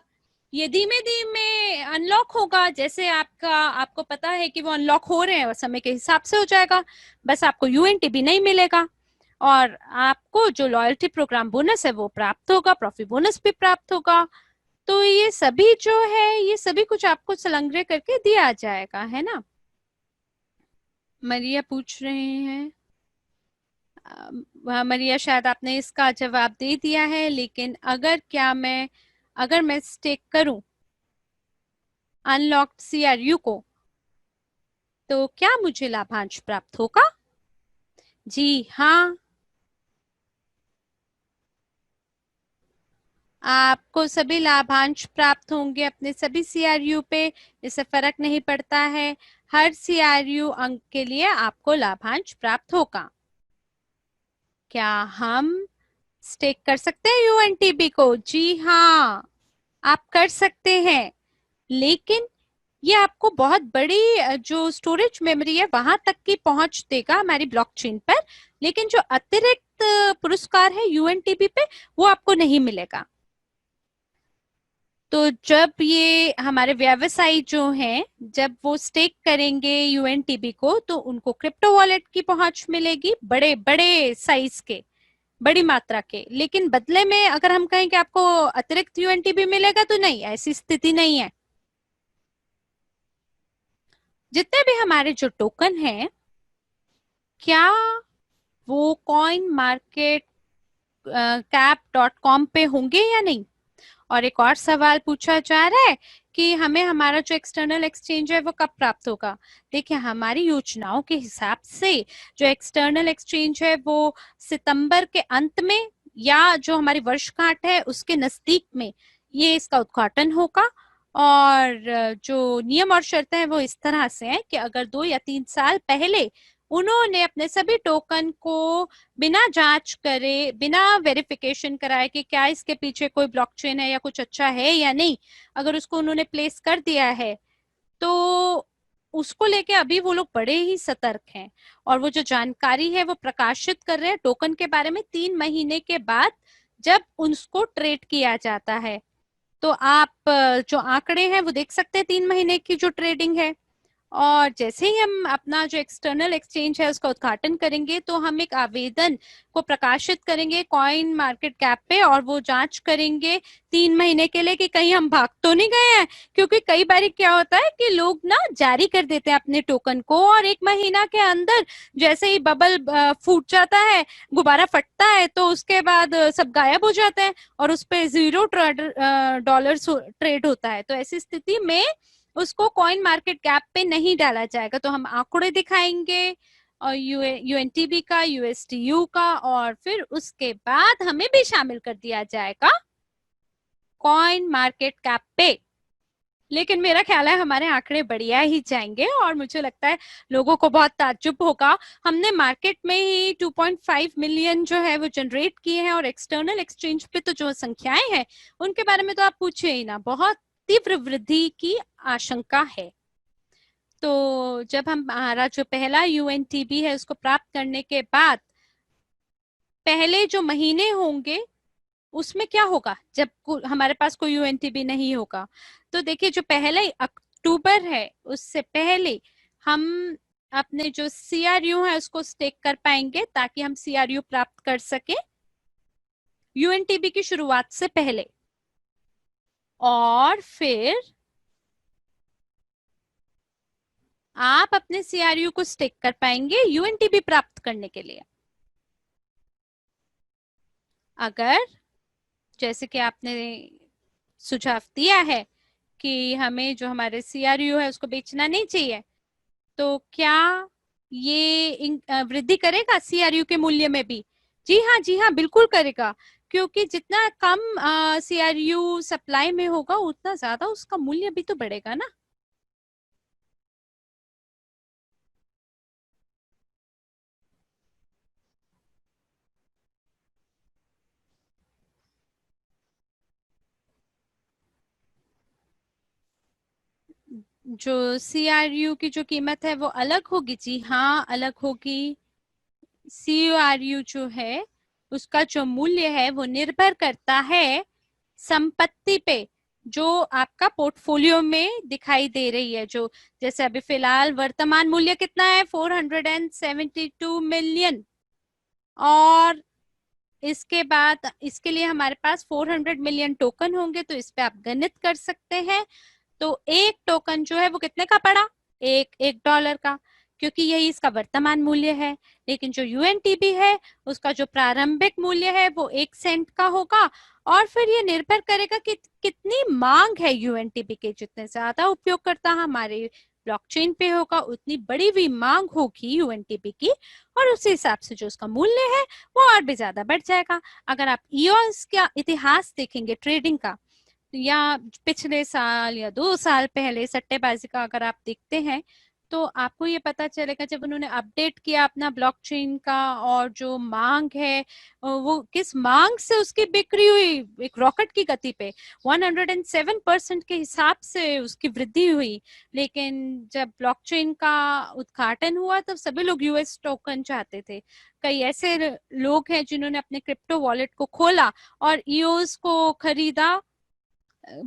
ये धीमे धीमे अनलॉक होगा। जैसे आपको पता है कि वो अनलॉक हो रहे हैं, समय के हिसाब से हो जाएगा, बस आपको यूएनटीबी नहीं मिलेगा, और आपको जो लॉयल्टी प्रोग्राम बोनस है वो प्राप्त होगा, प्रॉफिट बोनस भी प्राप्त होगा। तो ये सभी जो है, ये सभी कुछ आपको संग्रह करके दिया जाएगा, है ना? मरिया पूछ रहे हैं, मरिया शायद आपने इसका जवाब दे दिया है, लेकिन अगर मैं स्टेक करूं अनलॉक्ड सीआरयू को, तो क्या मुझे लाभांश प्राप्त होगा? जी हाँ, आपको सभी लाभांश प्राप्त होंगे अपने सभी सीआरयू पे, इससे फर्क नहीं पड़ता है, हर सीआरयू अंक के लिए आपको लाभांश प्राप्त होगा। क्या हम स्टेक कर सकते हैं यूएनटीबी को? जी हाँ, आप कर सकते हैं, लेकिन ये आपको बहुत बड़ी जो स्टोरेज मेमोरी है वहां तक की पहुंच देगा हमारी ब्लॉकचेन पर, लेकिन जो अतिरिक्त पुरस्कार है यूएनटीबी पे वो आपको नहीं मिलेगा। तो जब ये हमारे व्यवसायी जो हैं, जब वो स्टेक करेंगे यूएनटीबी को, तो उनको क्रिप्टो वॉलेट की पहुंच मिलेगी, बड़े बड़े साइज के, बड़ी मात्रा के। लेकिन बदले में अगर हम कहें कि आपको अतिरिक्त यूएनटीबी मिलेगा, तो नहीं, ऐसी स्थिति नहीं है। जितने भी हमारे जो टोकन हैं, क्या वो कॉइन मार्केट cap.com पे होंगे या नहीं? और एक और सवाल पूछा जा रहा है कि हमें हमारा जो एक्सटर्नल एक्सचेंज है वो कब प्राप्त होगा? देखिए, हमारी योजनाओं के हिसाब से जो एक्सटर्नल एक्सचेंज है वो सितंबर के अंत में, या जो हमारी वर्षगांठ है उसके नजदीक में ये इसका उद्घाटन होगा। और जो नियम और शर्तें हैं वो इस तरह से हैं कि अगर 2 या 3 साल पहले उन्होंने अपने सभी टोकन को बिना जांच करे, बिना वेरिफिकेशन कराए कि क्या इसके पीछे कोई ब्लॉकचेन है या कुछ अच्छा है या नहीं, अगर उसको उन्होंने प्लेस कर दिया है, तो उसको लेके अभी वो लोग बड़े ही सतर्क हैं। और वो जो जानकारी है वो प्रकाशित कर रहे हैं टोकन के बारे में 3 महीने के बाद, जब उसको ट्रेड किया जाता है। तो आप जो आंकड़े हैं वो देख सकते हैं 3 महीने की जो ट्रेडिंग है। और जैसे ही हम अपना जो एक्सटर्नल एक्सचेंज है उसका उद्घाटन करेंगे, तो हम एक आवेदन को प्रकाशित करेंगे कॉइन मार्केट कैप पे, और वो जांच करेंगे 3 महीने के लिए कि कहीं हम भाग तो नहीं गए हैं। क्योंकि कई बार क्या होता है कि लोग ना जारी कर देते हैं अपने टोकन को, और 1 महीना के अंदर जैसे ही बबल फूट जाता है, गुब्बारा फटता है, तो उसके बाद सब गायब हो जाते हैं और उस पर $0 ट्रेड होता है। तो ऐसी स्थिति में उसको कॉइन मार्केट कैप पे नहीं डाला जाएगा। तो हम आंकड़े दिखाएंगे, और यूएनटीबी का, यूएसटीयू का, और फिर उसके बाद हमें भी शामिल कर दिया जाएगा कॉइन मार्केट कैप पे। लेकिन मेरा ख्याल है हमारे आंकड़े बढ़िया ही जाएंगे, और मुझे लगता है लोगों को बहुत ताज्जुब होगा। हमने मार्केट में ही 2.5 मिलियन जो है वो जनरेट किए हैं, और एक्सटर्नल एक्सचेंज पे तो जो संख्याएं हैं उनके बारे में तो आप पूछिए ही ना, बहुत तीव्र वृद्धि की आशंका है। तो जब हमारा जो पहला यूएनटीबी है उसको प्राप्त करने के बाद पहले जो महीने होंगे उसमें क्या होगा, जब हमारे पास कोई यूएनटीबी नहीं होगा? तो देखिए, जो पहला अक्टूबर है उससे पहले हम अपने जो सीआरयू है उसको स्टेक कर पाएंगे, ताकि हम सीआरयू प्राप्त कर सके यूएनटीबी की शुरुआत से पहले। और फिर आप अपने सीआरयू को स्टेक कर पाएंगे यूएनटीबी प्राप्त करने के लिए। अगर जैसे कि आपने सुझाव दिया है कि हमें जो हमारे सीआरयू है उसको बेचना नहीं चाहिए, तो क्या ये वृद्धि करेगा सीआरयू के मूल्य में भी? जी हाँ, जी हाँ, बिल्कुल करेगा, क्योंकि जितना कम सीआरयू सप्लाई में होगा उतना ज्यादा उसका मूल्य भी तो बढ़ेगा ना। जो सीआरयू की जो कीमत है वो अलग होगी, जी हाँ अलग होगी। सीआरयू जो है उसका जो मूल्य है वो निर्भर करता है संपत्ति पे जो आपका पोर्टफोलियो में दिखाई दे रही है। जो जैसे अभी फिलहाल वर्तमान मूल्य कितना है, 472 मिलियन। और इसके बाद इसके लिए हमारे पास 400 मिलियन टोकन होंगे, तो इस पे आप गणित कर सकते हैं। तो एक टोकन जो है वो कितने का पड़ा, एक एक डॉलर का, क्योंकि यही इसका वर्तमान मूल्य है। लेकिन जो यूएनटीबी है उसका जो प्रारंभिक मूल्य है वो 1 सेंट का होगा। और फिर ये निर्भर करेगा कि कितनी मांग है यूएनटीबी के। जितने ज्यादा उपयोगकर्ता हमारे ब्लॉकचेन पे होगा उतनी बड़ी हुई मांग होगी यूएनटीबी की, और उसी हिसाब से जो उसका मूल्य है वो और भी ज्यादा बढ़ जाएगा। अगर आप ईओस का इतिहास देखेंगे ट्रेडिंग का, या पिछले साल या 2 साल पहले सट्टेबाजी का अगर आप देखते हैं, तो आपको ये पता चलेगा जब उन्होंने अपडेट किया अपना ब्लॉकचेन का, और जो मांग है वो किस मांग से उसकी बिक्री हुई, एक रॉकेट की गति पे 107% के हिसाब से उसकी वृद्धि हुई। लेकिन जब ब्लॉकचेन का उद्घाटन हुआ तब सभी लोग यूएस टोकन चाहते थे। कई ऐसे लोग हैं जिन्होंने अपने क्रिप्टो वॉलेट को खोला और ईओस को खरीदा।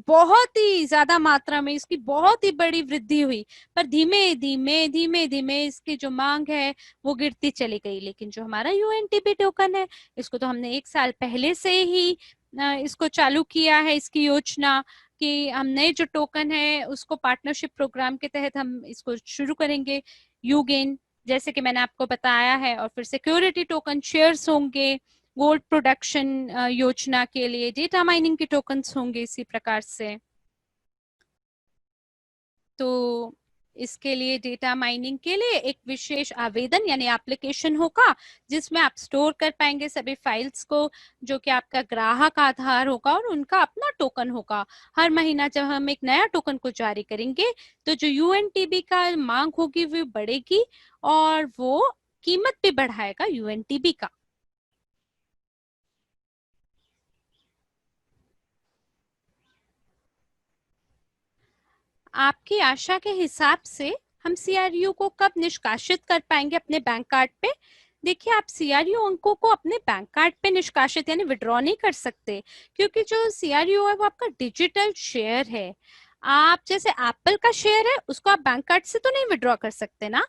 बहुत ही ज्यादा मात्रा में इसकी बहुत ही बड़ी वृद्धि हुई, पर धीमे धीमे धीमे धीमे इसकी जो मांग है वो गिरती चली गई। लेकिन जो हमारा यूएनटीबी टोकन है इसको तो हमने 1 साल पहले से ही इसको चालू किया है, इसकी योजना कि हम नए जो टोकन है उसको पार्टनरशिप प्रोग्राम के तहत हम इसको शुरू करेंगे। यूगेन जैसे कि मैंने आपको बताया है, और फिर सिक्योरिटी टोकन शेयर्स होंगे, गोल्ड प्रोडक्शन योजना के लिए डेटा माइनिंग के टोकन्स होंगे इसी प्रकार से। तो इसके लिए डेटा माइनिंग के लिए एक विशेष आवेदन यानी एप्लीकेशन होगा जिसमें आप स्टोर कर पाएंगे सभी फाइल्स को, जो कि आपका ग्राहक आधार होगा और उनका अपना टोकन होगा। हर महीना जब हम एक नया टोकन को जारी करेंगे तो जो यूएनटीबी का मांग होगी वो बढ़ेगी, और वो कीमत भी बढ़ाएगा यूएनटीबी का। आपकी आशा के हिसाब से हम सीआरयू को कब निष्कासित कर पाएंगे अपने बैंक कार्ड पे? देखिए, आप सीआरयू अंकों को अपने बैंक कार्ड पे निष्कासित यानी विड्रॉ नहीं कर सकते, क्योंकि जो सीआरयू है वो आपका डिजिटल शेयर है। आप जैसे एप्पल का शेयर है उसको आप बैंक कार्ड से तो नहीं विड्रॉ कर सकते ना।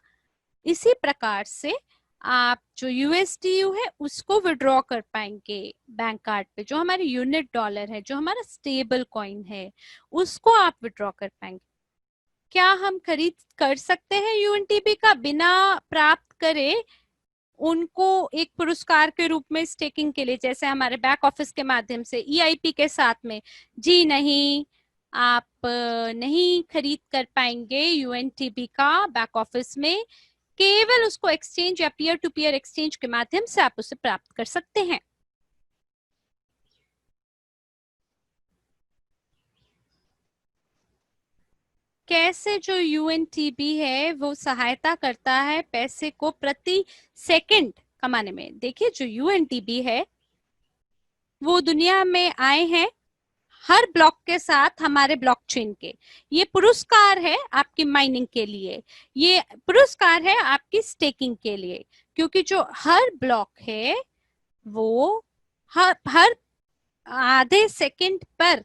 इसी प्रकार से आप जो यूएसडीयू है उसको विड्रॉ कर पाएंगे बैंक कार्ड पे। जो हमारी यूनिट डॉलर है, जो हमारा स्टेबल कॉइन है, उसको आप विड्रॉ कर पाएंगे। क्या हम खरीद कर सकते हैं यूएनटीबी का बिना प्राप्त करे उनको एक पुरस्कार के रूप में स्टेकिंग के लिए, जैसे हमारे बैक ऑफिस के माध्यम से ईआईपी के साथ में? जी नहीं, आप नहीं खरीद कर पाएंगे यूएनटीबी का बैक ऑफिस में। केवल उसको एक्सचेंज या पीयर टू पीयर एक्सचेंज के माध्यम से आप उसे प्राप्त कर सकते हैं। कैसे जो यूएनटीबी है वो सहायता करता है पैसे को प्रति सेकंड कमाने में? देखिए, जो यूएनटीबी है वो दुनिया में आए हैं हर ब्लॉक के साथ हमारे ब्लॉकचेन के। ये पुरस्कार है आपकी माइनिंग के लिए, ये पुरस्कार है आपकी स्टेकिंग के लिए, क्योंकि जो हर ब्लॉक है वो हर आधे सेकंड पर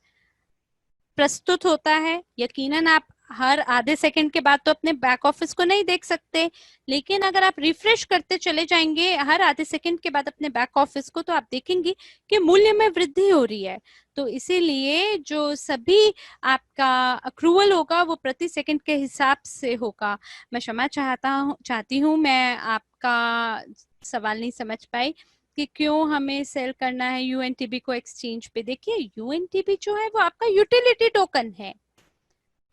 प्रस्तुत होता है। यकीनन आप हर आधे सेकंड के बाद तो अपने बैक ऑफिस को नहीं देख सकते, लेकिन अगर आप रिफ्रेश करते चले जाएंगे हर आधे सेकंड के बाद अपने बैक ऑफिस को, तो आप देखेंगे कि मूल्य में वृद्धि हो रही है। तो इसीलिए जो सभी आपका अक्रूवल होगा वो प्रति सेकंड के हिसाब से होगा। मैं क्षमा चाहती हूँ, मैं आपका सवाल नहीं समझ पाई कि क्यों हमें सेल करना है यूएनटीबी को एक्सचेंज पे। देखिए, यूएनटीबी जो है वो आपका यूटिलिटी टोकन है।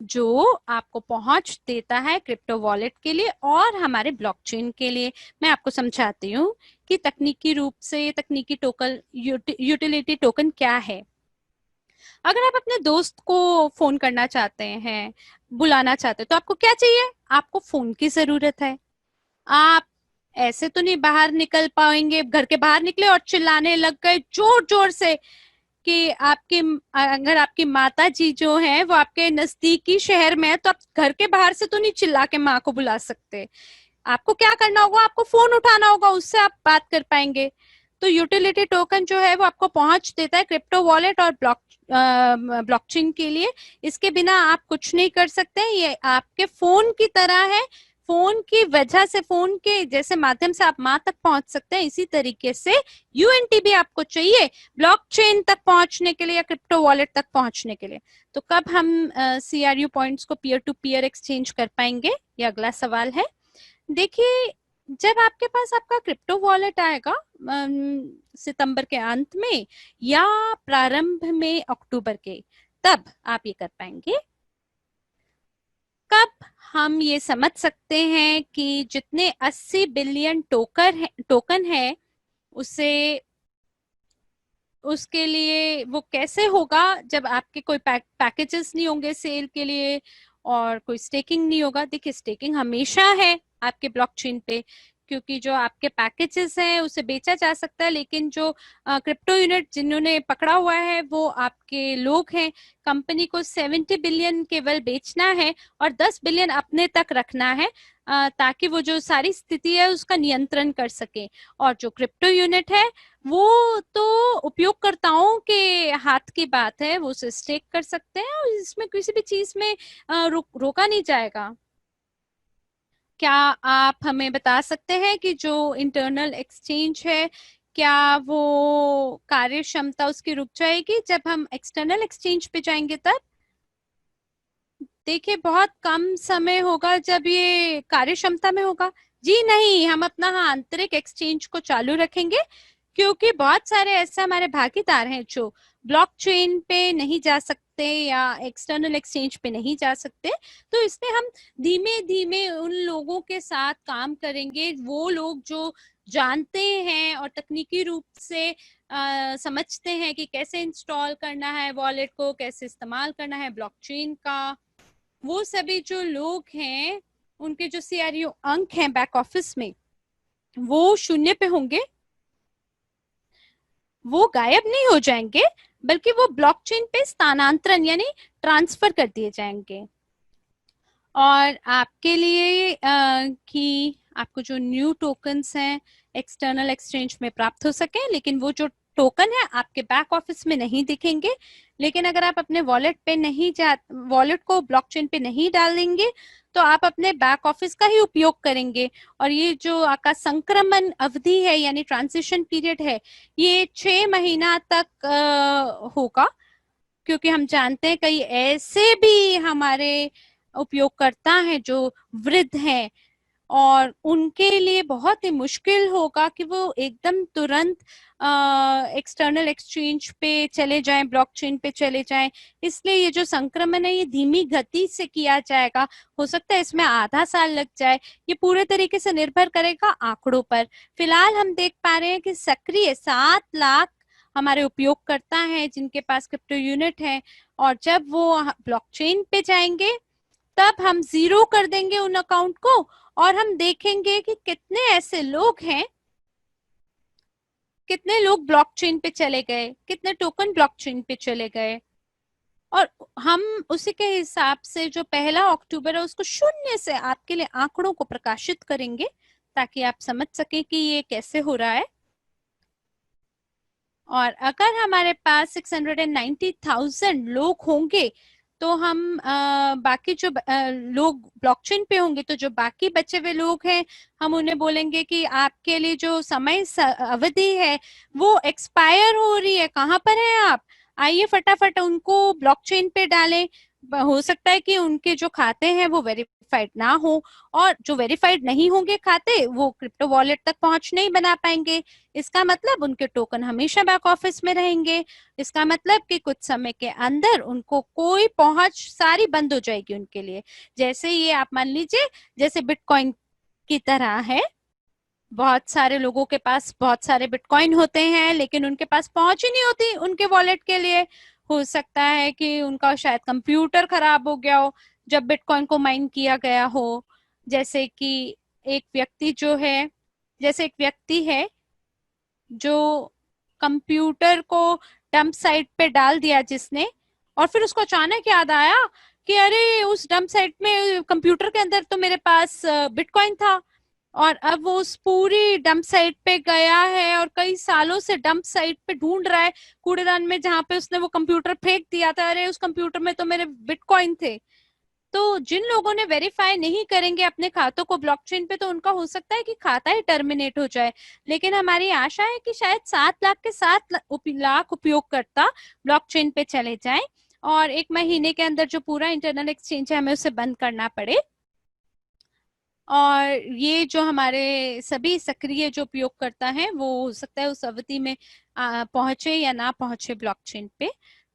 जो आपको पहुंच देता है क्रिप्टो वॉलेट के लिए और हमारे ब्लॉकचेन के लिए। मैं आपको समझाती हूँ कि तकनीकी रूप से तकनीकी टोकन यूटिलिटी टोकन क्या है। अगर आप अपने दोस्त को फोन करना चाहते हैं, बुलाना चाहते हैं, तो आपको क्या चाहिए? आपको फोन की जरूरत है। आप ऐसे तो नहीं बाहर निकल पाएंगे, घर के बाहर निकले और चिल्लाने लग गए जोर जोर से कि आपकी, अगर आपकी माता जी जो है वो आपके नजदीकी शहर में है, तो आप घर के बाहर से तो नहीं चिल्ला के माँ को बुला सकते। आपको क्या करना होगा? आपको फोन उठाना होगा, उससे आप बात कर पाएंगे। तो यूटिलिटी टोकन जो है वो आपको पहुंच देता है क्रिप्टो वॉलेट और ब्लॉकचेन के लिए। इसके बिना आप कुछ नहीं कर सकते। ये आपके फोन की तरह है। फोन की वजह से, फोन के जैसे माध्यम से आप माँ तक पहुंच सकते हैं, इसी तरीके से यूएनटी भी आपको चाहिए ब्लॉकचेन तक पहुंचने के लिए या क्रिप्टो वॉलेट तक पहुंचने के लिए। तो कब हम सीआरयू पॉइंट्स को पीयर टू पीयर एक्सचेंज कर पाएंगे, ये अगला सवाल है। देखिए, जब आपके पास आपका क्रिप्टो वॉलेट आएगा सितंबर के अंत में या प्रारंभ में अक्टूबर के, तब आप ये कर पाएंगे। कब हम ये समझ सकते हैं कि जितने 80 बिलियन टोकन है उसे, उसके लिए वो कैसे होगा जब आपके कोई पैकेजेस नहीं होंगे सेल के लिए और कोई स्टेकिंग नहीं होगा। देखिए, स्टेकिंग हमेशा है आपके ब्लॉकचेन पे, क्योंकि जो आपके पैकेजेस हैं उसे बेचा जा सकता है, लेकिन जो क्रिप्टो यूनिट जिन्होंने पकड़ा हुआ है वो आपके लोग हैं। कंपनी को 70 बिलियन केवल बेचना है और 10 बिलियन अपने तक रखना है, ताकि वो जो सारी स्थिति है उसका नियंत्रण कर सके। और जो क्रिप्टो यूनिट है वो तो उपयोगकर्ताओं के हाथ की बात है, वो उसे स्टेक कर सकते हैं और इसमें किसी भी चीज में रोका नहीं जाएगा। क्या आप हमें बता सकते हैं कि जो इंटरनल एक्सचेंज है, क्या वो कार्य क्षमता उसकी रुक जाएगी जब हम एक्सटर्नल एक्सचेंज पे जाएंगे तब? देखिए, बहुत कम समय होगा जब ये कार्य क्षमता में होगा। जी नहीं, हम अपना आंतरिक एक्सचेंज को चालू रखेंगे, क्योंकि बहुत सारे ऐसे हमारे भागीदार हैं जो ब्लॉकचेन पे नहीं जा सकते या एक्सटर्नल एक्सचेंज पे नहीं जा सकते। तो इसलिए हम धीमे धीमे उन लोगों के साथ काम करेंगे, वो लोग जो जानते हैं और तकनीकी रूप से समझते हैं कि कैसे इंस्टॉल करना है वॉलेट को, कैसे इस्तेमाल करना है ब्लॉकचेन का। वो सभी जो लोग हैं, उनके जो सीआरयू अंक हैं बैक ऑफिस में, वो शून्य पे होंगे। वो गायब नहीं हो जाएंगे, बल्कि वो ब्लॉकचेन पे स्थानांतरण यानी ट्रांसफर कर दिए जाएंगे। और आपके लिए कि आपको जो न्यू टोकन्स हैं एक्सटर्नल एक्सचेंज में प्राप्त हो सके, लेकिन वो जो टोकन है आपके बैक ऑफिस में नहीं दिखेंगे। लेकिन अगर आप अपने वॉलेट को ब्लॉकचेन पे नहीं डालेंगे, तो आप अपने बैक ऑफिस का ही उपयोग करेंगे। और ये जो आपका संक्रमण अवधि है यानी ट्रांजिशन पीरियड है, ये 6 महीना तक होगा, क्योंकि हम जानते हैं कई ऐसे भी हमारे उपयोगकर्ता हैं जो वृद्ध हैं और उनके लिए बहुत ही मुश्किल होगा कि वो एकदम तुरंत एक्सटर्नल एक्सचेंज पे चले जाएं, ब्लॉकचेन पे चले जाएं। इसलिए ये जो संक्रमण है ये धीमी गति से किया जाएगा। हो सकता है इसमें आधा साल लग जाए। ये पूरे तरीके से निर्भर करेगा आंकड़ों पर। फिलहाल हम देख पा रहे हैं कि सक्रिय 7 लाख हमारे उपयोगकर्ता हैं जिनके पास क्रिप्टो यूनिट है, और जब वो ब्लॉकचेन पे जाएंगे तब हम जीरो कर देंगे उन अकाउंट को और हम देखेंगे कि कितने ऐसे लोग हैं, कितने लोग ब्लॉकचेन पे चले गए, कितने टोकन ब्लॉकचेन पे चले गए। और हम उसी के हिसाब से जो 1 अक्टूबर है उसको शून्य से आपके लिए आंकड़ों को प्रकाशित करेंगे, ताकि आप समझ सके कि ये कैसे हो रहा है। और अगर हमारे पास 690,000 लोग होंगे तो हम बाकी जो लोग ब्लॉकचेन पे होंगे, तो जो बाकी बचे हुए लोग हैं हम उन्हें बोलेंगे कि आपके लिए जो समय अवधि है वो एक्सपायर हो रही है, कहाँ पर है आप, आइए फटाफट उनको ब्लॉकचेन पे डालें। हो सकता है कि उनके जो खाते हैं वो वेरीफाई वेरीफाइड ना हो, और जो वेरीफाइड नहीं होंगे खाते वो क्रिप्टो वॉलेट तक पहुंच नहीं बना पाएंगे। इसका मतलब उनके टोकन हमेशा बैक ऑफिस में रहेंगे। इसका मतलब कि कुछ समय के अंदर उनको कोई पहुंच सारी बंद हो जाएगी उनके लिए। जैसे ये आप मान लीजिए जैसे बिटकॉइन की तरह है, बहुत सारे लोगों के पास बहुत सारे बिटकॉइन होते हैं लेकिन उनके पास पहुंच ही नहीं होती उनके वॉलेट के लिए। हो सकता है कि उनका शायद कंप्यूटर खराब हो गया हो जब बिटकॉइन को माइन किया गया हो। जैसे कि एक व्यक्ति जो है जैसे एक व्यक्ति है जो कंप्यूटर को डंप साइट पे डाल दिया जिसने, और फिर उसको अचानक याद आया कि अरे उस डंप साइट में कंप्यूटर के अंदर तो मेरे पास बिटकॉइन था। और अब वो उस पूरी डंप साइट पे गया है और कई सालों से डंप साइट पे ढूंढ रहा है कूड़ेदान में जहां पे उसने वो कंप्यूटर फेंक दिया था, अरे उस कंप्यूटर में तो मेरे बिटकॉइन थे। तो जिन लोगों ने वेरीफाई नहीं करेंगे अपने खातों को ब्लॉकचेन पे, तो उनका हो सकता है कि खाता ही टर्मिनेट हो जाए। लेकिन हमारी आशा है कि शायद 7 लाख के 7 लाख उपयोगकर्ता ब्लॉकचेन पे चले जाएं और 1 महीने के अंदर जो पूरा इंटरनल एक्सचेंज है हमें उसे बंद करना पड़े। और ये जो हमारे सभी सक्रिय जो उपयोगकर्ता हैं वो हो सकता है उस अवधि में पहुंचे या ना पहुंचे ब्लॉकचेन पे।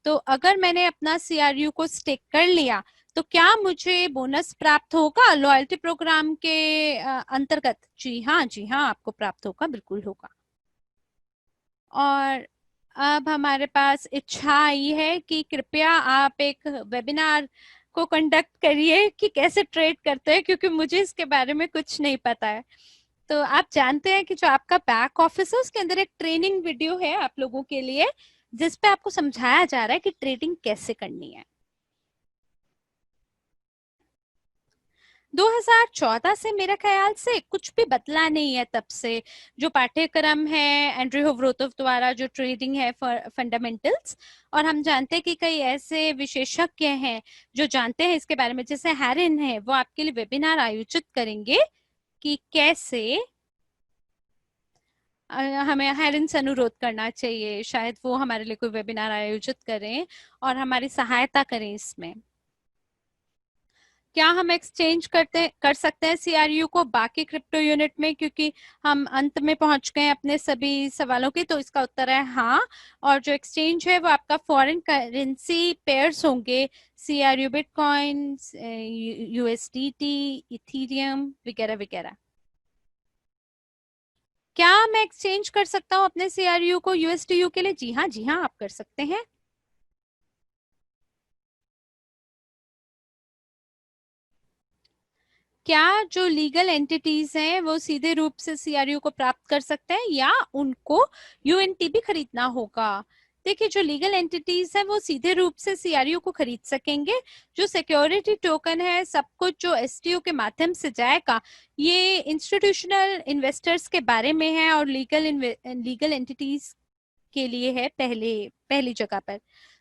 तो अगर मैंने अपना CRU को स्टेक कर लिया तो क्या मुझे बोनस प्राप्त होगा लॉयल्टी प्रोग्राम के अंतर्गत? जी हाँ, जी हाँ, आपको प्राप्त होगा, बिल्कुल होगा। और अब हमारे पास इच्छा आई है कि कृपया आप एक वेबिनार को कंडक्ट करिए कि कैसे ट्रेड करते हैं, क्योंकि मुझे इसके बारे में कुछ नहीं पता है। तो आप जानते हैं कि जो आपका बैक ऑफिस है उसके अंदर एक ट्रेनिंग वीडियो है आप लोगों के लिए जिसपे आपको समझाया जा रहा है कि ट्रेडिंग कैसे करनी है। 2014 से मेरा ख्याल से कुछ भी बदला नहीं है तब से। जो पाठ्यक्रम है एंड्रयू होवरोतोव द्वारा, जो ट्रेडिंग है फंडामेंटल्स, और हम जानते हैं कि कई ऐसे विशेषज्ञ हैं जो जानते हैं इसके बारे में, जैसे हैरिन है, वो आपके लिए वेबिनार आयोजित करेंगे कि कैसे हमें हैरिन से अनुरोध करना चाहिए, शायद वो हमारे लिए कोई वेबिनार आयोजित करें और हमारी सहायता करें इसमें। क्या हम एक्सचेंज कर सकते हैं CRU को बाकी क्रिप्टो यूनिट में? क्योंकि हम अंत में पहुंच गए अपने सभी सवालों की, तो इसका उत्तर है हाँ। और जो एक्सचेंज है वो आपका फॉरेन करेंसी पेयर्स होंगे, CRU बिटकॉइन, USDT, इथीरियम वगैरह वगैरह। क्या मैं एक्सचेंज कर सकता हूँ अपने CRU को USDU के लिए? जी हाँ, जी हाँ, आप कर सकते हैं। क्या जो लीगल एंटिटीज हैं वो सीधे रूप से CRU को प्राप्त कर सकते हैं या उनको UNT भी खरीदना होगा? देखिए, जो लीगल एंटिटीज है वो सीधे रूप से CRU को खरीद सकेंगे। जो सिक्योरिटी टोकन है सब कुछ जो STO के माध्यम से जाएगा, ये इंस्टीट्यूशनल इन्वेस्टर्स के बारे में है और लीगल एंटिटीज के लिए है पहली जगह पर।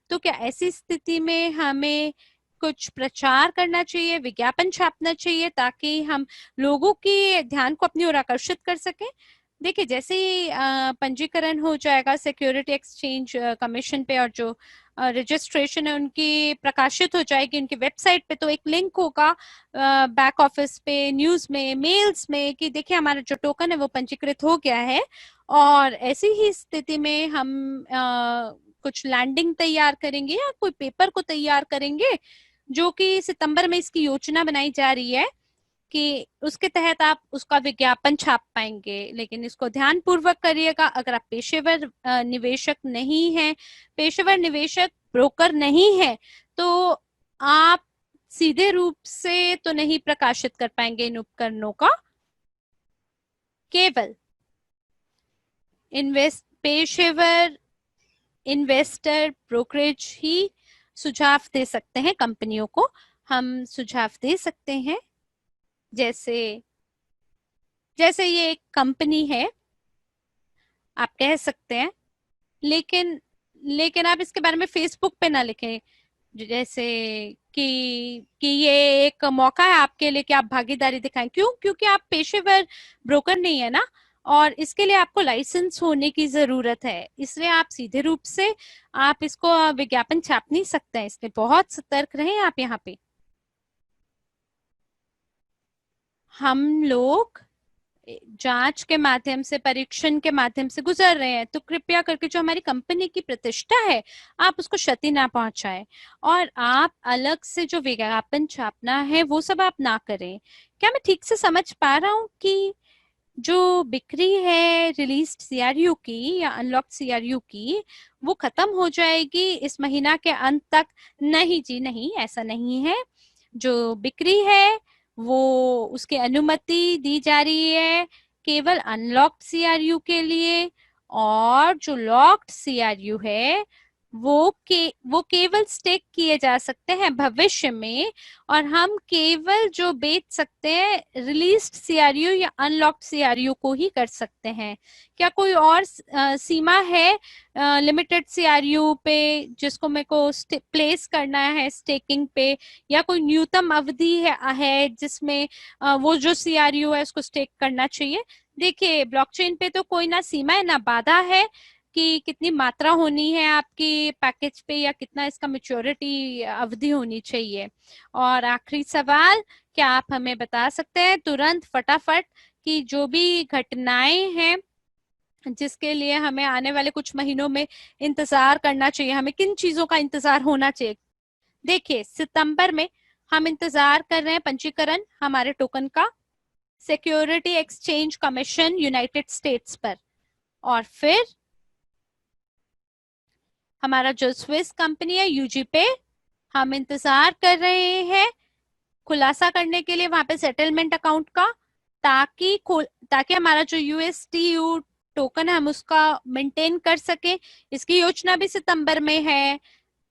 तो क्या ऐसी स्थिति में हमें कुछ प्रचार करना चाहिए, विज्ञापन छापना चाहिए ताकि हम लोगों के ध्यान को अपनी ओर आकर्षित कर सकें? देखिए, जैसे ही पंजीकरण हो जाएगा सिक्योरिटी एक्सचेंज कमीशन पे और जो रजिस्ट्रेशन है उनकी प्रकाशित हो जाएगी उनकी वेबसाइट पे, तो एक लिंक होगा बैक ऑफिस पे, न्यूज में, मेल्स में कि देखिए हमारा जो टोकन है वो पंजीकृत हो गया है। और ऐसी ही स्थिति में हम कुछ लैंडिंग तैयार करेंगे या कोई पेपर को तैयार करेंगे जो कि सितंबर में इसकी योजना बनाई जा रही है कि उसके तहत आप उसका विज्ञापन छाप पाएंगे। लेकिन इसको ध्यान पूर्वक करिएगा, अगर आप पेशेवर निवेशक नहीं हैं, पेशेवर निवेशक ब्रोकर नहीं है, तो आप सीधे रूप से तो नहीं प्रकाशित कर पाएंगे इन उपकरणों का। केवल पेशेवर इन्वेस्टर ब्रोकरेज ही सुझाव दे सकते हैं कंपनियों को। हम सुझाव दे सकते हैं जैसे जैसे ये एक कंपनी है आप कह सकते हैं, लेकिन लेकिन आप इसके बारे में फेसबुक पे ना लिखें जैसे कि ये एक मौका है आपके लिए कि आप भागीदारी दिखाएं। क्यों? क्योंकि आप पेशेवर ब्रोकर नहीं है ना, और इसके लिए आपको लाइसेंस होने की जरूरत है, इसलिए आप सीधे रूप से आप इसको विज्ञापन छाप नहीं सकते हैं। इसलिए बहुत सतर्क रहें आप यहाँ पे। हम लोग जांच के माध्यम से, परीक्षण के माध्यम से गुजर रहे हैं, तो कृपया करके जो हमारी कंपनी की प्रतिष्ठा है आप उसको क्षति ना पहुंचाएं, और आप अलग से जो विज्ञापन छापना है वो सब आप ना करें। क्या मैं ठीक से समझ पा रहा हूँ कि जो बिक्री है रिलीज्ड सीआरयू की या अनलॉक्ड सीआरयू की, वो खत्म हो जाएगी इस महीना के अंत तक? नहीं जी नहीं, ऐसा नहीं है। जो बिक्री है वो, उसकी अनुमति दी जा रही है केवल अनलॉक्ड सीआरयू के लिए, और जो लॉक्ड सीआरयू है वो केवल स्टेक किए जा सकते हैं भविष्य में, और हम केवल जो बेच सकते हैं रिलीज्ड सीआरयू या अनलॉक्ड सीआरयू को ही कर सकते हैं। क्या कोई और सीमा है लिमिटेड सीआरयू पे जिसको मेरे को प्लेस करना है स्टेकिंग पे, या कोई न्यूनतम अवधि है जिसमें वो जो सीआरयू है उसको स्टेक करना चाहिए? देखिए, ब्लॉकचेन पे तो कोई ना सीमा है ना बाधा है कि कितनी मात्रा होनी है आपकी पैकेज पे, या कितना इसका मैच्योरिटी अवधि होनी चाहिए। और आखिरी सवाल, क्या आप हमें बता सकते हैं तुरंत फटाफट कि जो भी घटनाएं हैं जिसके लिए हमें आने वाले कुछ महीनों में इंतजार करना चाहिए, हमें किन चीजों का इंतजार होना चाहिए? देखिए, सितंबर में हम इंतजार कर रहे हैं पंजीकरण हमारे टोकन का security exchange commission United states पर, और फिर हमारा जो स्विस कंपनी है यूजी पे, हम इंतजार कर रहे हैं खुलासा करने के लिए वहां पे सेटलमेंट अकाउंट का, ताकि हमारा जो यूएसटीयू टोकन है हम उसका मेंटेन कर सके। इसकी योजना भी सितंबर में है।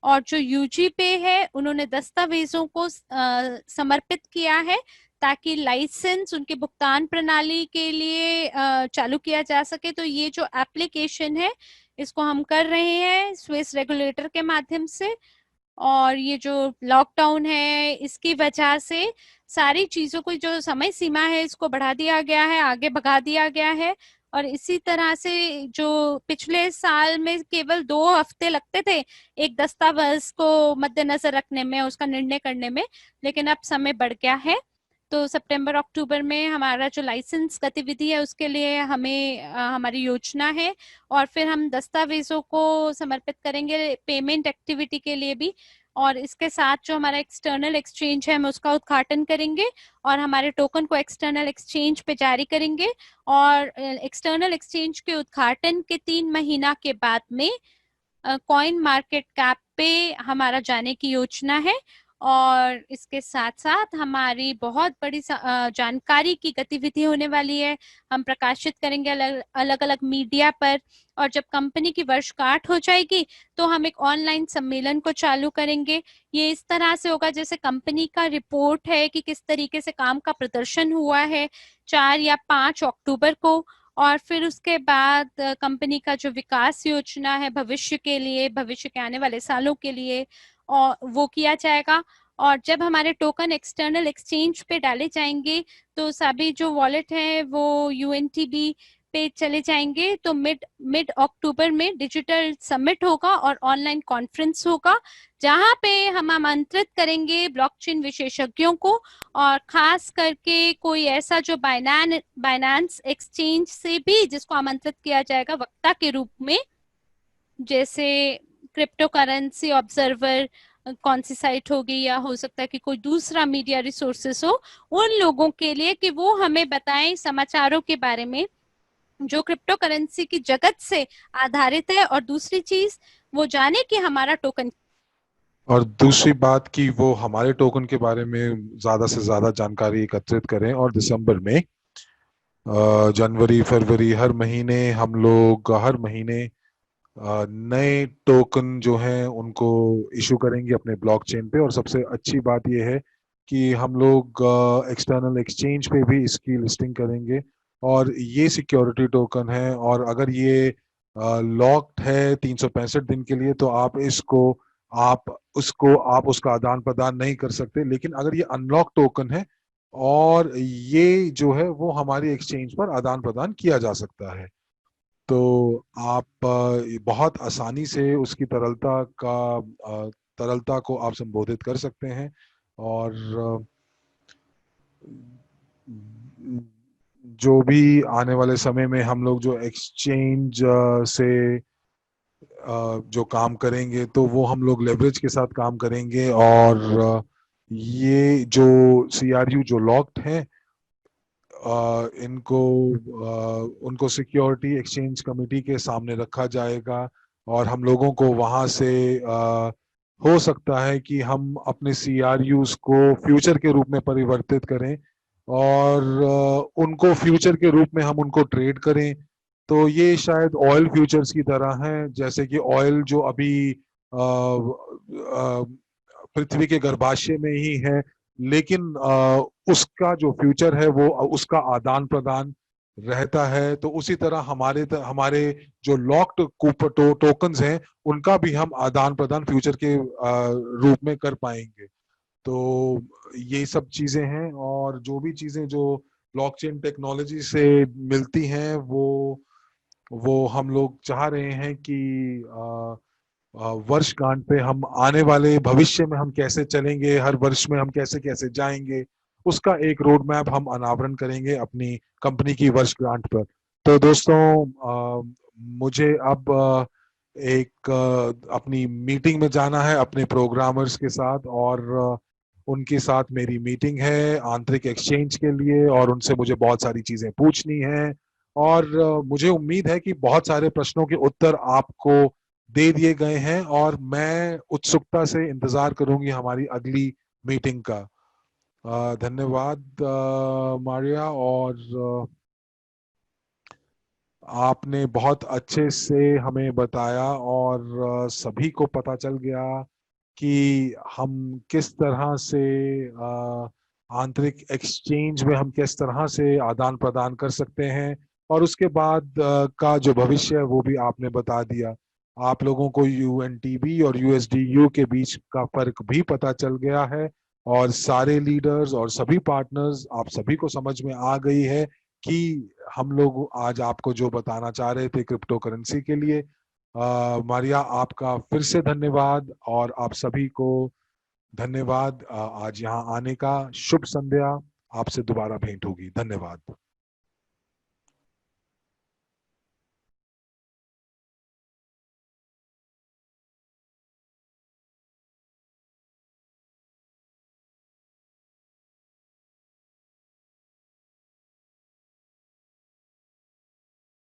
और जो यूजी पे है उन्होंने दस्तावेजों को समर्पित किया है ताकि लाइसेंस उनके भुगतान प्रणाली के लिए चालू किया जा सके। तो ये जो एप्लीकेशन है इसको हम कर रहे हैं स्विस रेगुलेटर के माध्यम से, और ये जो लॉकडाउन है इसकी वजह से सारी चीजों को जो समय सीमा है इसको बढ़ा दिया गया है, आगे भगा दिया गया है। और इसी तरह से जो पिछले साल में केवल 2 हफ्ते लगते थे एक दस्तावेज को मद्देनजर रखने में, उसका निर्णय करने में, लेकिन अब समय बढ़ गया है। तो सितंबर अक्टूबर में हमारा जो लाइसेंस गतिविधि है उसके लिए हमें हमारी योजना है, और फिर हम दस्तावेजों को समर्पित करेंगे पेमेंट एक्टिविटी के लिए भी। और इसके साथ जो हमारा एक्सटर्नल एक्सचेंज है हम उसका उद्घाटन करेंगे और हमारे टोकन को एक्सटर्नल एक्सचेंज पे जारी करेंगे। और एक्सटर्नल एक्सचेंज के उद्घाटन के 3 महीना के बाद में कॉइन मार्केट कैप पे हमारा जाने की योजना है। और इसके साथ साथ हमारी बहुत बड़ी जानकारी की गतिविधि होने वाली है, हम प्रकाशित करेंगे अलग अलग मीडिया पर। और जब कंपनी की वर्षगांठ हो जाएगी तो हम एक ऑनलाइन सम्मेलन को चालू करेंगे। ये इस तरह से होगा जैसे कंपनी का रिपोर्ट है कि किस तरीके से काम का प्रदर्शन हुआ है 4 या 5 अक्टूबर को। और फिर उसके बाद कंपनी का जो विकास योजना है भविष्य के लिए, भविष्य के आने वाले सालों के लिए, और वो किया जाएगा। और जब हमारे टोकन एक्सटर्नल एक्सचेंज पे डाले जाएंगे तो सभी जो वॉलेट है वो यूएनटीबी पे चले जाएंगे। तो मिड अक्टूबर में डिजिटल समिट होगा और ऑनलाइन कॉन्फ्रेंस होगा जहां पे हम आमंत्रित करेंगे ब्लॉकचेन विशेषज्ञों को, और खास करके कोई ऐसा जो बाइनेंस एक्सचेंज से भी जिसको आमंत्रित किया जाएगा वक्ता के रूप में, जैसे क्रिप्टो करेंसी ऑब्जर्वर कौन सी साइट होगी, या हो सकता है कि कोई दूसरा मीडिया रिसोर्सेस हो, उन लोगों के लिए कि वो हमें बताएं समाचारों के बारे में जो क्रिप्टो करेंसी की जगत से आधारित है। और दूसरी चीज वो जाने कि हमारा टोकन, और दूसरी बात कि वो हमारे टोकन के बारे में ज्यादा से ज्यादा जानकारी एकत्रित करें। और दिसंबर में जनवरी फरवरी हर महीने हम लोग हर महीने नए टोकन जो हैं उनको इशू करेंगे अपने ब्लॉकचेन पे। और सबसे अच्छी बात यह है कि हम लोग एक्सटर्नल एक्सचेंज पे भी इसकी लिस्टिंग करेंगे। और ये सिक्योरिटी टोकन है, और अगर ये लॉक्ड है 365 दिन के लिए तो आप उसका आदान प्रदान नहीं कर सकते। लेकिन अगर ये अनलॉक टोकन है और ये जो है वो हमारी एक्सचेंज पर आदान प्रदान किया जा सकता है, तो आप बहुत आसानी से उसकी तरलता को आप संबोधित कर सकते हैं। और जो भी आने वाले समय में हम लोग जो एक्सचेंज से जो काम करेंगे तो वो हम लोग लेवरेज के साथ काम करेंगे, और ये जो CRU जो लॉक्ड हैं, इनको उनको सिक्योरिटी एक्सचेंज कमेटी के सामने रखा जाएगा, और हम लोगों को वहां से हो सकता है कि हम अपने CRUs को फ्यूचर के रूप में परिवर्तित करें, और उनको फ्यूचर के रूप में हम उनको ट्रेड करें। तो ये शायद ऑयल फ्यूचर्स की तरह है, जैसे कि ऑयल जो अभी पृथ्वी के गर्भाशय में ही है, लेकिन उसका जो फ्यूचर है वो उसका आदान प्रदान रहता है। तो उसी तरह हमारे जो लॉक्ड टोकन्स हैं, उनका भी हम आदान प्रदान फ्यूचर के रूप में कर पाएंगे। तो ये सब चीजें हैं, और जो भी चीजें जो ब्लॉकचेन टेक्नोलॉजी से मिलती हैं, वो हम लोग चाह रहे हैं कि वर्षगांठ पे हम आने वाले भविष्य में हम कैसे चलेंगे, हर वर्ष में हम कैसे कैसे जाएंगे, उसका एक रोड मैप हम अनावरण करेंगे अपनी कंपनी की वर्षगांठ पर। तो दोस्तों, मुझे अब अपनी मीटिंग में जाना है अपने प्रोग्रामर्स के साथ, और उनके साथ मेरी मीटिंग है आंतरिक एक्सचेंज के लिए, और उनसे मुझे बहुत सारी चीजें पूछनी हैं, और मुझे उम्मीद है कि बहुत सारे प्रश्नों के उत्तर आपको दे दिए गए हैं, और मैं उत्सुकता से इंतजार करूंगी हमारी अगली मीटिंग का। धन्यवाद मारिया, और आपने बहुत अच्छे से हमें बताया, और सभी को पता चल गया कि हम किस तरह से आंतरिक एक्सचेंज में हम किस तरह से आदान प्रदान कर सकते हैं, और उसके बाद का जो भविष्य है वो भी आपने बता दिया। आप लोगों को UNTB और USDU के बीच का फर्क भी पता चल गया है, और सारे लीडर्स और सभी पार्टनर्स, आप सभी को समझ में आ गई है कि हम लोग आज आपको जो बताना चाह रहे थे क्रिप्टो करेंसी के लिए। मारिया, आपका फिर से धन्यवाद, और आप सभी को धन्यवाद आज यहाँ आने का। शुभ संध्या, आपसे दोबारा भेंट होगी। धन्यवाद।